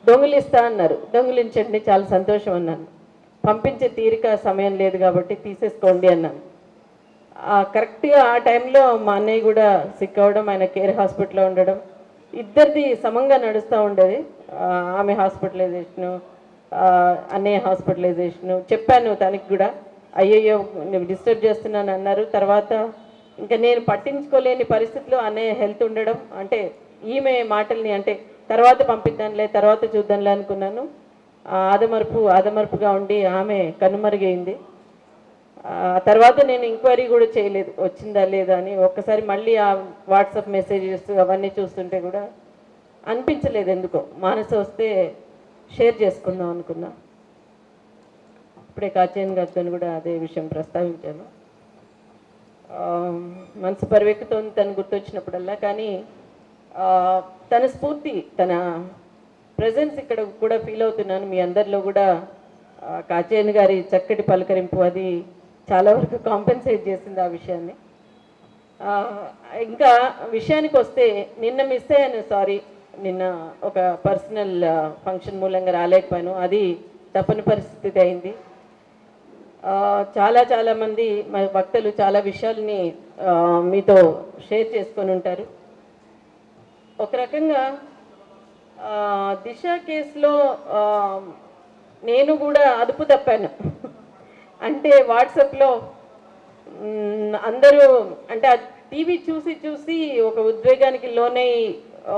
దొంగిలిస్తా అన్నారు, దొంగిలించండి చాలా సంతోషం అన్నాను. పంపించే తీరిక సమయం లేదు కాబట్టి తీసేసుకోండి అన్నాను. కరెక్ట్గా ఆ టైంలో మా అన్నయ్య కూడా సిక్ అవ్వడం, ఆయన కేర్ హాస్పిటల్లో ఉండడం, ఇద్దరిది సమంగా నడుస్తూ ఉండేది. ఆమె హాస్పిటలైజేషను, అన్నయ్య హాస్పిటలైజేషను. చెప్పాను తనకి కూడా, అయ్యయ్యో నేను డిస్టర్బ్ చేస్తున్నాను అన్నారు. తర్వాత ఇంకా నేను పట్టించుకోలేని పరిస్థితిలో అన్నయ్య హెల్త్ ఉండడం, అంటే ఈమె మాటల్ని అంటే తర్వాత పంపిద్దాంలే, తర్వాత చూద్దాంలే అనుకున్నాను. ఆదమర్పుగా ఉండి ఆమె కనుమరుగైంది. తర్వాత నేను ఎంక్వైరీ కూడా చేయలేదు వచ్చిందా లేదా అని. ఒక్కసారి మళ్ళీ ఆ వాట్సాప్ మెసేజెస్ అవన్నీ చూస్తుంటే కూడా అనిపించలేదు ఎందుకో. మానస వస్తే షేర్ చేసుకుందాం అనుకున్నా. ఇప్పుడే కాచేన్ గారితో కూడా అదే విషయం ప్రస్తావించాను. మనసు పరివెక్కుతోంది తను గుర్తొచ్చినప్పుడల్లా. కానీ తన స్ఫూర్తి, తన ప్రజెన్స్ ఇక్కడ కూడా ఫీల్ అవుతున్నాను. మీ అందరిలో కూడా కాచేన్ గారి చక్కటి పలకరింపు అది చాలా వరకు కాంపెన్సేట్ చేసింది ఆ విషయాన్ని. ఇంకా విషయానికి వస్తే నిన్న మిస్ అయ్యాను, సారీ. నిన్న ఒక పర్సనల్ ఫంక్షన్ మూలంగా రాలేకపోయాను, అది తప్పని పరిస్థితి అయింది. చాలామంది మా భక్తులు చాలా విషయాల్ని మీతో షేర్ చేసుకొని ఉంటారు. ఒక రకంగా దిశ కేసులో నేను కూడా అదుపు తప్పాను. అంటే వాట్సాప్లో అందరూ అంటే టీవీ చూసి ఒక ఉద్వేగానికి లోనై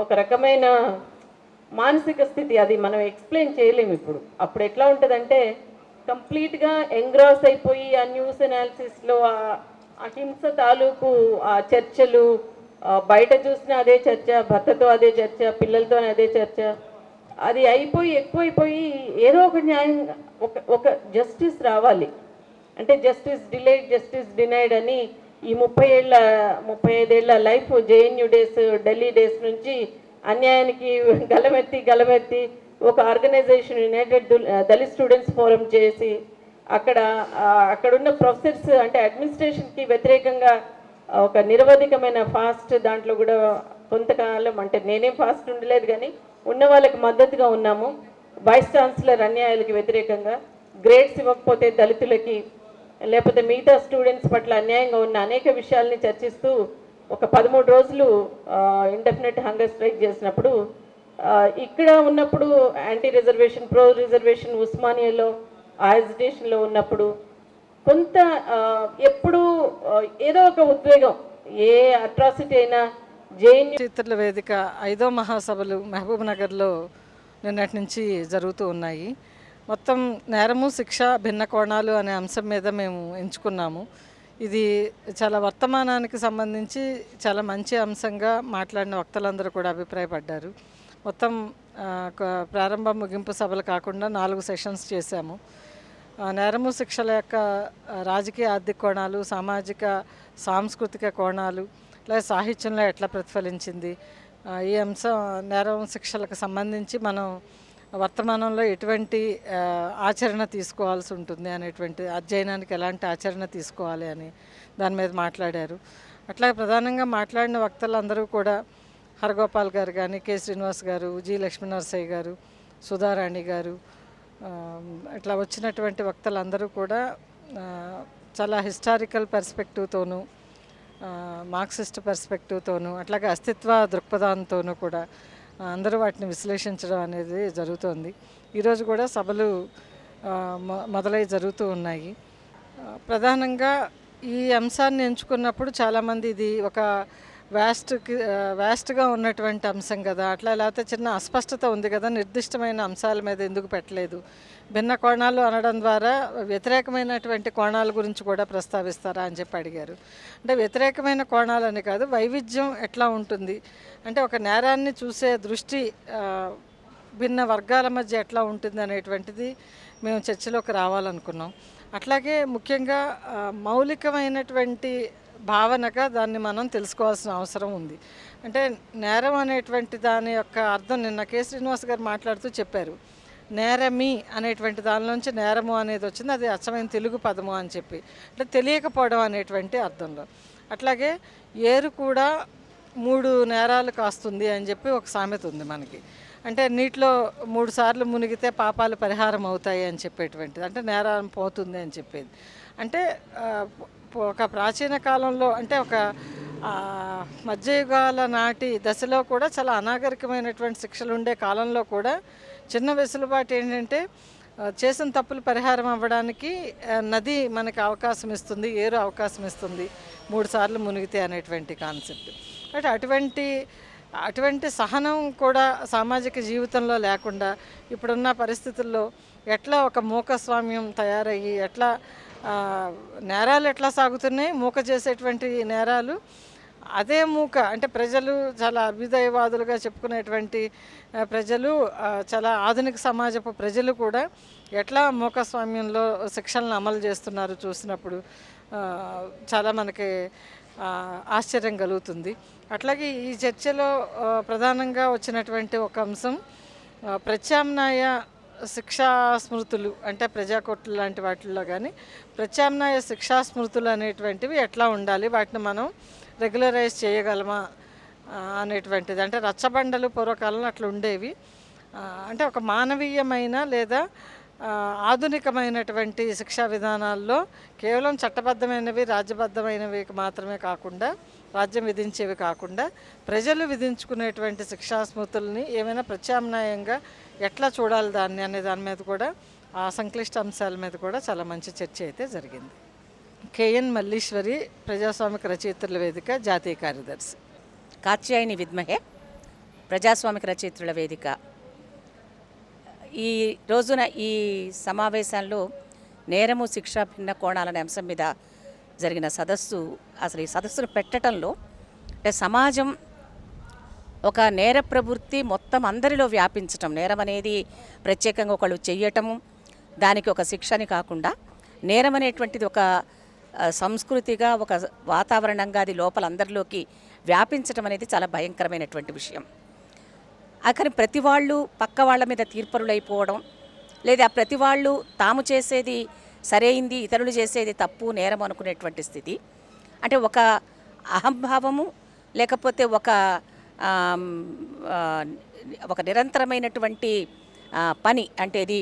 ఒక రకమైన మానసిక స్థితి, అది మనం ఎక్స్ప్లెయిన్ చేయలేము ఇప్పుడు. అప్పుడు ఎట్లా ఉంటుందంటే కంప్లీట్గా ఎంగ్రాస్ అయిపోయి ఆ న్యూస్ అనాలిసిస్లో ఆ హింస తాలూకు ఆ చర్చలు, బయట చూసిన అదే చర్చ, భర్తతో అదే చర్చ, పిల్లలతో అదే చర్చ, అది అయిపోయి ఎక్కువైపోయి ఏదో ఒక న్యాయం, ఒక జస్టిస్ రావాలి. అంటే జస్టిస్ డిలేడ్, జస్టిస్ డినైడ్ అని ఈ 35 ఏళ్ల life, JNU days, Delhi days నుంచి అన్యాయానికి గలమెత్తి ఒక organisation united Dalit students forum చేసి అక్కడున్న ప్రొఫెసర్స్ అంటే అడ్మినిస్ట్రేషన్కి వ్యతిరేకంగా ఒక నిరవధికమైన ఫాస్ట్, దాంట్లో కూడా కొంతకాలం అంటే నేనేం ఫాస్ట్ ఉండలేదు కానీ ఉన్న వాళ్ళకి మద్దతుగా ఉన్నాము. వైస్ ఛాన్సలర్ అన్యాయాలకి వ్యతిరేకంగా గ్రేడ్స్ ఇవ్వకపోతే దళితులకి, లేకపోతే మిగతా స్టూడెంట్స్ పట్ల అన్యాయంగా ఉన్న అనేక విషయాల్ని చర్చిస్తూ ఒక 13 రోజులు ఇండెఫినెట్ హంగర్ స్ట్రైక్ చేసినప్పుడు, ఇక్కడ ఉన్నప్పుడు యాంటీ రిజర్వేషన్, ప్రో రిజర్వేషన్ ఉస్మానియాలో ఆ హెజిటేషన్లో ఉన్నప్పుడు కొంత ఎప్పుడు ఏదో ఒక ఉద్వేగం, ఏ అట్రాసిటీ అయినా. జేఎన్యూ చిత్రుల వేదిక 5వ మహాసభలు మహబూబ్ నగర్లో నిన్నటి నుంచి జరుగుతూ ఉన్నాయి. మొత్తం నేరము, శిక్ష, భిన్న కోణాలు అనే అంశం మీద మేము ఎంచుకున్నాము. ఇది చాలా వర్తమానానికి సంబంధించి చాలా మంచి అంశంగా మాట్లాడిన వక్తలందరూ కూడా అభిప్రాయపడ్డారు. మొత్తం ప్రారంభ ముగింపు సభలు కాకుండా 4 సెషన్స్ చేశాము. నేరము, శిక్షల యొక్క రాజకీయ ఆర్థిక కోణాలు, సామాజిక సాంస్కృతిక కోణాలు, లేదా సాహిత్యంలో ఎట్లా ప్రతిఫలించింది, ఈ అంశం నేరం శిక్షలకు సంబంధించి మనం వర్తమానంలో ఎటువంటి ఆచరణ తీసుకోవాల్సి ఉంటుంది అనేటువంటి అధ్యయనానికి ఎలాంటి ఆచరణ తీసుకోవాలి అని దాని మీద మాట్లాడారు. అట్లాగే ప్రధానంగా మాట్లాడిన వక్తలందరూ కూడా హరగోపాల్ గారు కానీ, కె శ్రీనివాస్ గారు, జి లక్ష్మీనరసయ్య గారు, సుధారాణి గారు, ఇట్లా వచ్చినటువంటి వక్తలందరూ కూడా చాలా హిస్టారికల్ పర్స్పెక్టివ్తోనూ, మార్క్సిస్ట్ పర్స్పెక్టివ్తోనూ, అట్లాగే అస్తిత్వ దృక్పథంతోనూ కూడా అందరూ వాటిని విశ్లేషించడం అనేది జరుగుతోంది. ఈరోజు కూడా సభలు మొదలై జరుగుతూ ఉన్నాయి. ప్రధానంగా ఈ అంశాన్ని ఎంచుకున్నప్పుడు చాలామంది ఇది ఒక వ్యాస్ట్గా ఉన్నటువంటి అంశం కదా, అట్లా లేకపోతే చిన్న అస్పష్టత ఉంది కదా, నిర్దిష్టమైన అంశాల మీద ఎందుకు పెట్టలేదు, భిన్న కోణాలు అనడం ద్వారా వ్యతిరేకమైనటువంటి కోణాల గురించి కూడా ప్రస్తావిస్తారా అని చెప్పి అడిగారు. అంటే వ్యతిరేకమైన కోణాలని కాదు, వైవిధ్యం ఎట్లా ఉంటుంది అంటే ఒక నేరాన్ని చూసే దృష్టి భిన్న వర్గాల మధ్య ఎట్లా ఉంటుంది అనేటువంటిది మేము చర్చలోకి రావాలనుకున్నాం. అట్లాగే ముఖ్యంగా మౌలికమైనటువంటి భావనగా దాన్ని మనం తెలుసుకోవాల్సిన అవసరం ఉంది. అంటే నేరం అనేటువంటి దాని యొక్క అర్థం నిన్న కె శ్రీనివాస్ గారు మాట్లాడుతూ చెప్పారు, నేరమి అనేటువంటి దానిలోంచి నేరము అనేది వచ్చింది, అది అచ్చమైన తెలుగు పదము అని చెప్పి, అంటే తెలియకపోవడం అనేటువంటి అర్థంలో. అట్లాగే ఏరు కూడా 3 నేరాలు కాస్తుంది అని చెప్పి ఒక సామెత ఉంది మనకి. అంటే నీటిలో 3 సార్లు మునిగితే పాపాలు పరిహారం అవుతాయి అని చెప్పేటువంటిది, అంటే నేరం పోతుంది అని చెప్పేది. అంటే ఒక ప్రాచీన కాలంలో అంటే ఒక మధ్యయుగాల నాటి దశలో కూడా చాలా అనాగరికమైనటువంటి శిక్షలు ఉండే కాలంలో కూడా చిన్న వెసులుబాటు ఏంటంటే చేసిన తప్పులు పరిహారం అవ్వడానికి నది మనకి అవకాశం ఇస్తుంది, ఏరు అవకాశం ఇస్తుంది 3 సార్లు మునిగితే అనేటువంటి కాన్సెప్ట్. అంటే అటువంటి సహనం కూడా సామాజిక జీవితంలో లేకుండా ఇప్పుడున్న పరిస్థితుల్లో ఎట్లా ఒక మూకస్వామ్యం తయారయ్యి ఎట్లా నేరాలు ఎట్లా సాగుతున్నాయి, మూక చేసేటువంటి నేరాలు అదే మూక అంటే ప్రజలు చాలా అభ్యుదయవాదులుగా చెప్పుకునేటువంటి ప్రజలు, చాలా ఆధునిక సమాజపు ప్రజలు కూడా ఎట్లా మూకస్వామ్యంలో శిక్షలను అమలు చేస్తున్నారు చూసినప్పుడు చాలా మనకి ఆశ్చర్యం కలుగుతుంది. అట్లాగే ఈ చర్చలో ప్రధానంగా వచ్చినటువంటి ఒక అంశం ప్రత్యామ్నాయ శిక్షా స్మృతులు, అంటే ప్రజాకోర్టులు లాంటి వాటిల్లో కానీ ప్రత్యామ్నాయ శిక్షా స్మృతులు అనేటువంటివి ఎట్లా ఉండాలి, వాటిని మనం రెగ్యులరైజ్ చేయగలమా అనేటువంటిది. అంటే రచ్చబండలు పూర్వకాలంలో అట్లా ఉండేవి, అంటే ఒక మానవీయమైన లేదా ఆధునికమైనటువంటి శిక్షా విధానాల్లో కేవలం చట్టబద్ధమైనవి రాజ్యబద్ధమైనవి మాత్రమే కాకుండా, రాజ్యం విధించేవి కాకుండా ప్రజలు విధించుకునేటువంటి శిక్షా స్మృతుల్ని ఏమైనా ప్రత్యామ్నాయంగా ఎట్లా చూడాలి దాన్ని అనే దాని మీద కూడా, ఆ సంక్లిష్ట అంశాల మీద కూడా చాలా మంచి చర్చ అయితే జరిగింది. కేఎన్ మల్లీశ్వరి, ప్రజాస్వామిక రచయిత్రుల వేదిక జాతీయ కార్యదర్శి. కాత్యాయని విద్మహే, ప్రజాస్వామిక రచయిత్రుల వేదిక. ఈ రోజున ఈ సమావేశంలో నేరము శిక్ష భిన్న కోణాలనే అంశం మీద జరిగిన సదస్సు, అసలు ఈ సదస్సును పెట్టడంలో అంటే సమాజం ఒక నేర ప్రవృత్తి మొత్తం అందరిలో వ్యాపించటం, నేరం అనేది ప్రత్యేకంగా ఒకళ్ళు చెయ్యటము దానికి ఒక శిక్షని కాకుండా నేరం అనేటువంటిది ఒక సంస్కృతిగా ఒక వాతావరణంగా అది లోపల అందరిలోకి వ్యాపించటం అనేది చాలా భయంకరమైనటువంటి విషయం. కానీ ప్రతి వాళ్ళు పక్క వాళ్ళ మీద తీర్పరులైపోవడం, లేదా ప్రతి వాళ్ళు తాము చేసేది సరైంది ఇతరులు చేసేది తప్పు నేరం అనుకునేటువంటి స్థితి, అంటే ఒక అహంభావము లేకపోతే ఒక నిరంతరమైనటువంటి పని, అంటే ఇది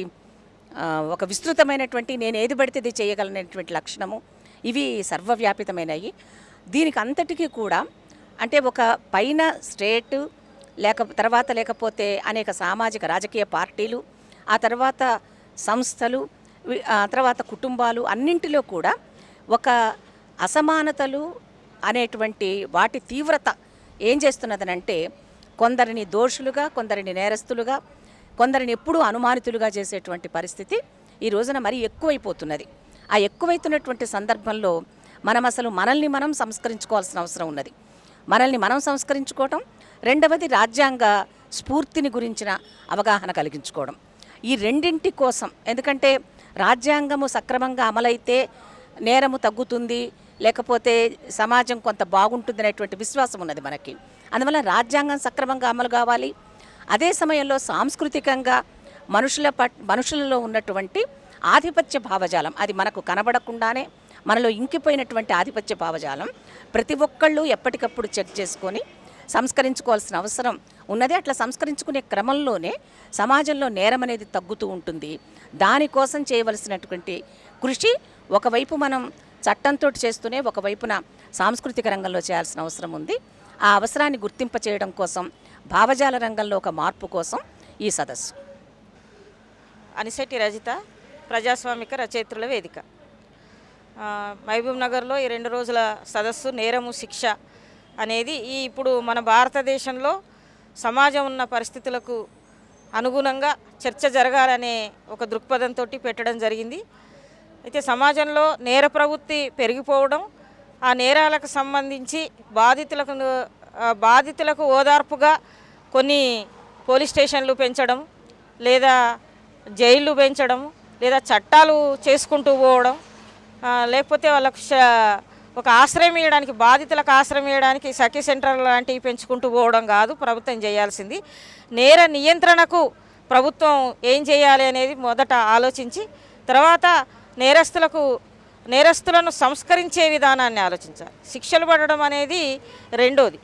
ఒక విస్తృతమైనటువంటి నేను ఏది పడితే ఇది చేయగలనేటువంటి లక్షణము, ఇవి సర్వవ్యాపితమైనవి. దీనికి అంతటికీ కూడా అంటే ఒక పైన స్టేటు లేకపోతే అనేక సామాజిక రాజకీయ పార్టీలు, ఆ తర్వాత సంస్థలు, ఆ తర్వాత కుటుంబాలు అన్నింటిలో కూడా ఒక అసమానతలు అనేటువంటి వాటి తీవ్రత ఏం చేస్తున్నదనంటే కొందరిని దోషులుగా, కొందరిని నేరస్తులుగా, కొందరిని ఎప్పుడూ అనుమానితులుగా చేసేటువంటి పరిస్థితి ఈ రోజున మరీ ఎక్కువైపోతున్నది. ఆ ఎక్కువైతున్నటువంటి సందర్భంలో మనం అసలు మనల్ని మనం సంస్కరించుకోవాల్సిన అవసరం ఉన్నది. మనల్ని మనం సంస్కరించుకోవటం, రెండవది రాజ్యాంగ స్ఫూర్తిని గురించిన అవగాహన కలిగించుకోవడం. ఈ రెండింటి కోసం, ఎందుకంటే రాజ్యాంగము సక్రమంగా అమలైతే నేరము తగ్గుతుంది, లేకపోతే సమాజం కొంత బాగుంటుంది అనేటువంటి విశ్వాసం ఉన్నది మనకి. అందువల్ల రాజ్యాంగం సక్రమంగా అమలు కావాలి. అదే సమయంలో సాంస్కృతికంగా మనుషులలో ఉన్నటువంటి ఆధిపత్య భావజాలం, అది మనకు కనబడకుండానే మనలో ఇంకిపోయినటువంటి ఆధిపత్య భావజాలం ప్రతి ఒక్కళ్ళు ఎప్పటికప్పుడు చెక్ చేసుకొని సంస్కరించుకోవాల్సిన అవసరం ఉన్నది. అట్లా సంస్కరించుకునే క్రమంలోనే సమాజంలో నేరం అనేది తగ్గుతూ ఉంటుంది. దానికోసం చేయవలసినటువంటి కృషి ఒకవైపు మనం చట్టంతో చేస్తూనే ఒకవైపున సాంస్కృతిక రంగంలో చేయాల్సిన అవసరం ఉంది. ఆ అవసరాన్ని గుర్తింప చేయడం కోసం, భావజాల రంగంలో ఒక మార్పు కోసం ఈ సదస్సు. అనిశెట్టి రజిత, ప్రజాస్వామిక రచయిత్రుల వేదిక. మహబూబ్ నగర్లో ఈ 2 రోజుల సదస్సు నేరము శిక్ష అనేది ఇప్పుడు మన భారతదేశంలో సమాజం ఉన్న పరిస్థితులకు అనుగుణంగా చర్చ జరగాలనే ఒక దృక్పథంతో పెట్టడం జరిగింది. అయితే సమాజంలో నేర ప్రవృత్తి పెరిగిపోవడం, ఆ నేరాలకు సంబంధించి బాధితులకు ఓదార్పుగా కొన్ని పోలీస్ స్టేషన్లు పెంచడం, లేదా జైళ్ళు పెంచడం, లేదా చట్టాలు చేసుకుంటూ పోవడం, లేకపోతే వాళ్ళకు ఒక ఆశ్రయం ఇవ్వడానికి, బాధితులకు ఆశ్రయం ఇవ్వడానికి సఖీ సెంటర్ లాంటివి పెంచుకుంటూ పోవడం కాదు ప్రభుత్వం చేయాల్సింది. నేర నియంత్రణకు ప్రభుత్వం ఏం చేయాలి అనేది మొదట ఆలోచించి, తర్వాత నేరస్తులను సంస్కరించే విధానాన్ని ఆలోచించాలి. శిక్షలు పడడం అనేది రెండోది.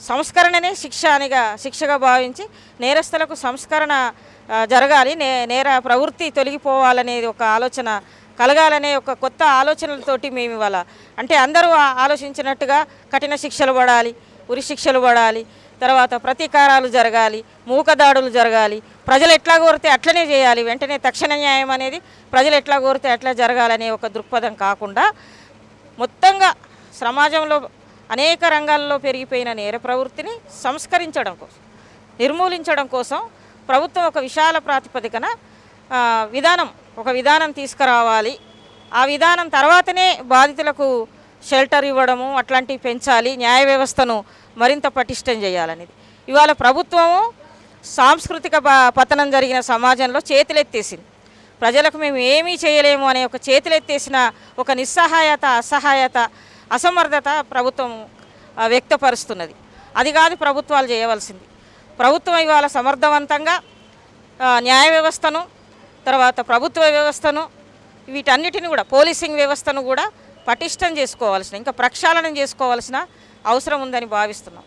సంస్కరణనే శిక్షగా భావించి నేరస్తులకు సంస్కరణ జరగాలి, నేర ప్రవృత్తి తొలగిపోవాలనేది ఒక ఆలోచన కలగాలనే ఒక కొత్త ఆలోచనలతోటి మేము ఇవాళ, అంటే అందరూ ఆలోచించినట్టుగా కఠిన శిక్షలు పడాలి, ఉరి శిక్షలు పడాలి, తర్వాత ప్రతీకారాలు జరగాలి, మూకదాడులు జరగాలి, ప్రజలు ఎట్లా కోరితే అట్లనే చేయాలి, వెంటనే తక్షణ న్యాయం అనేది ప్రజలు ఎట్లా కోరితే అట్లా జరగాలనే ఒక దృక్పథం కాకుండా, మొత్తంగా సమాజంలో అనేక రంగాల్లో పెరిగిపోయిన నేర ప్రవృత్తిని సంస్కరించడం కోసం, నిర్మూలించడం కోసం ప్రభుత్వం ఒక విశాల ప్రాతిపదికన ఒక విధానం తీసుకురావాలి. ఆ విధానం తర్వాతనే బాధితులకు షెల్టర్ ఇవ్వడము అట్లాంటివి పెంచాలి, న్యాయ వ్యవస్థను మరింత పటిష్టం చేయాలనేది. ఇవాళ ప్రభుత్వము సాంస్కృతిక పతనం జరిగిన సమాజంలో చేతులెత్తేసింది. ప్రజలకు మేము ఏమీ చేయలేము అనే ఒక చేతులెత్తేసిన ఒక నిస్సహాయత, అసహాయత, అసమర్థత ప్రభుత్వం వ్యక్తపరుస్తున్నది. అది కాదు ప్రభుత్వాలు చేయవలసింది. ప్రభుత్వం ఇవాళ సమర్థవంతంగా న్యాయ వ్యవస్థను, తర్వాత ప్రభుత్వ వ్యవస్థను, వీటన్నిటిని కూడా పోలీసింగ్ వ్యవస్థను కూడా పటిష్టం చేసుకోవాల్సిన, ఇంకా ప్రక్షాళన చేసుకోవాల్సిన అవసరం ఉందని భావిస్తున్నాం.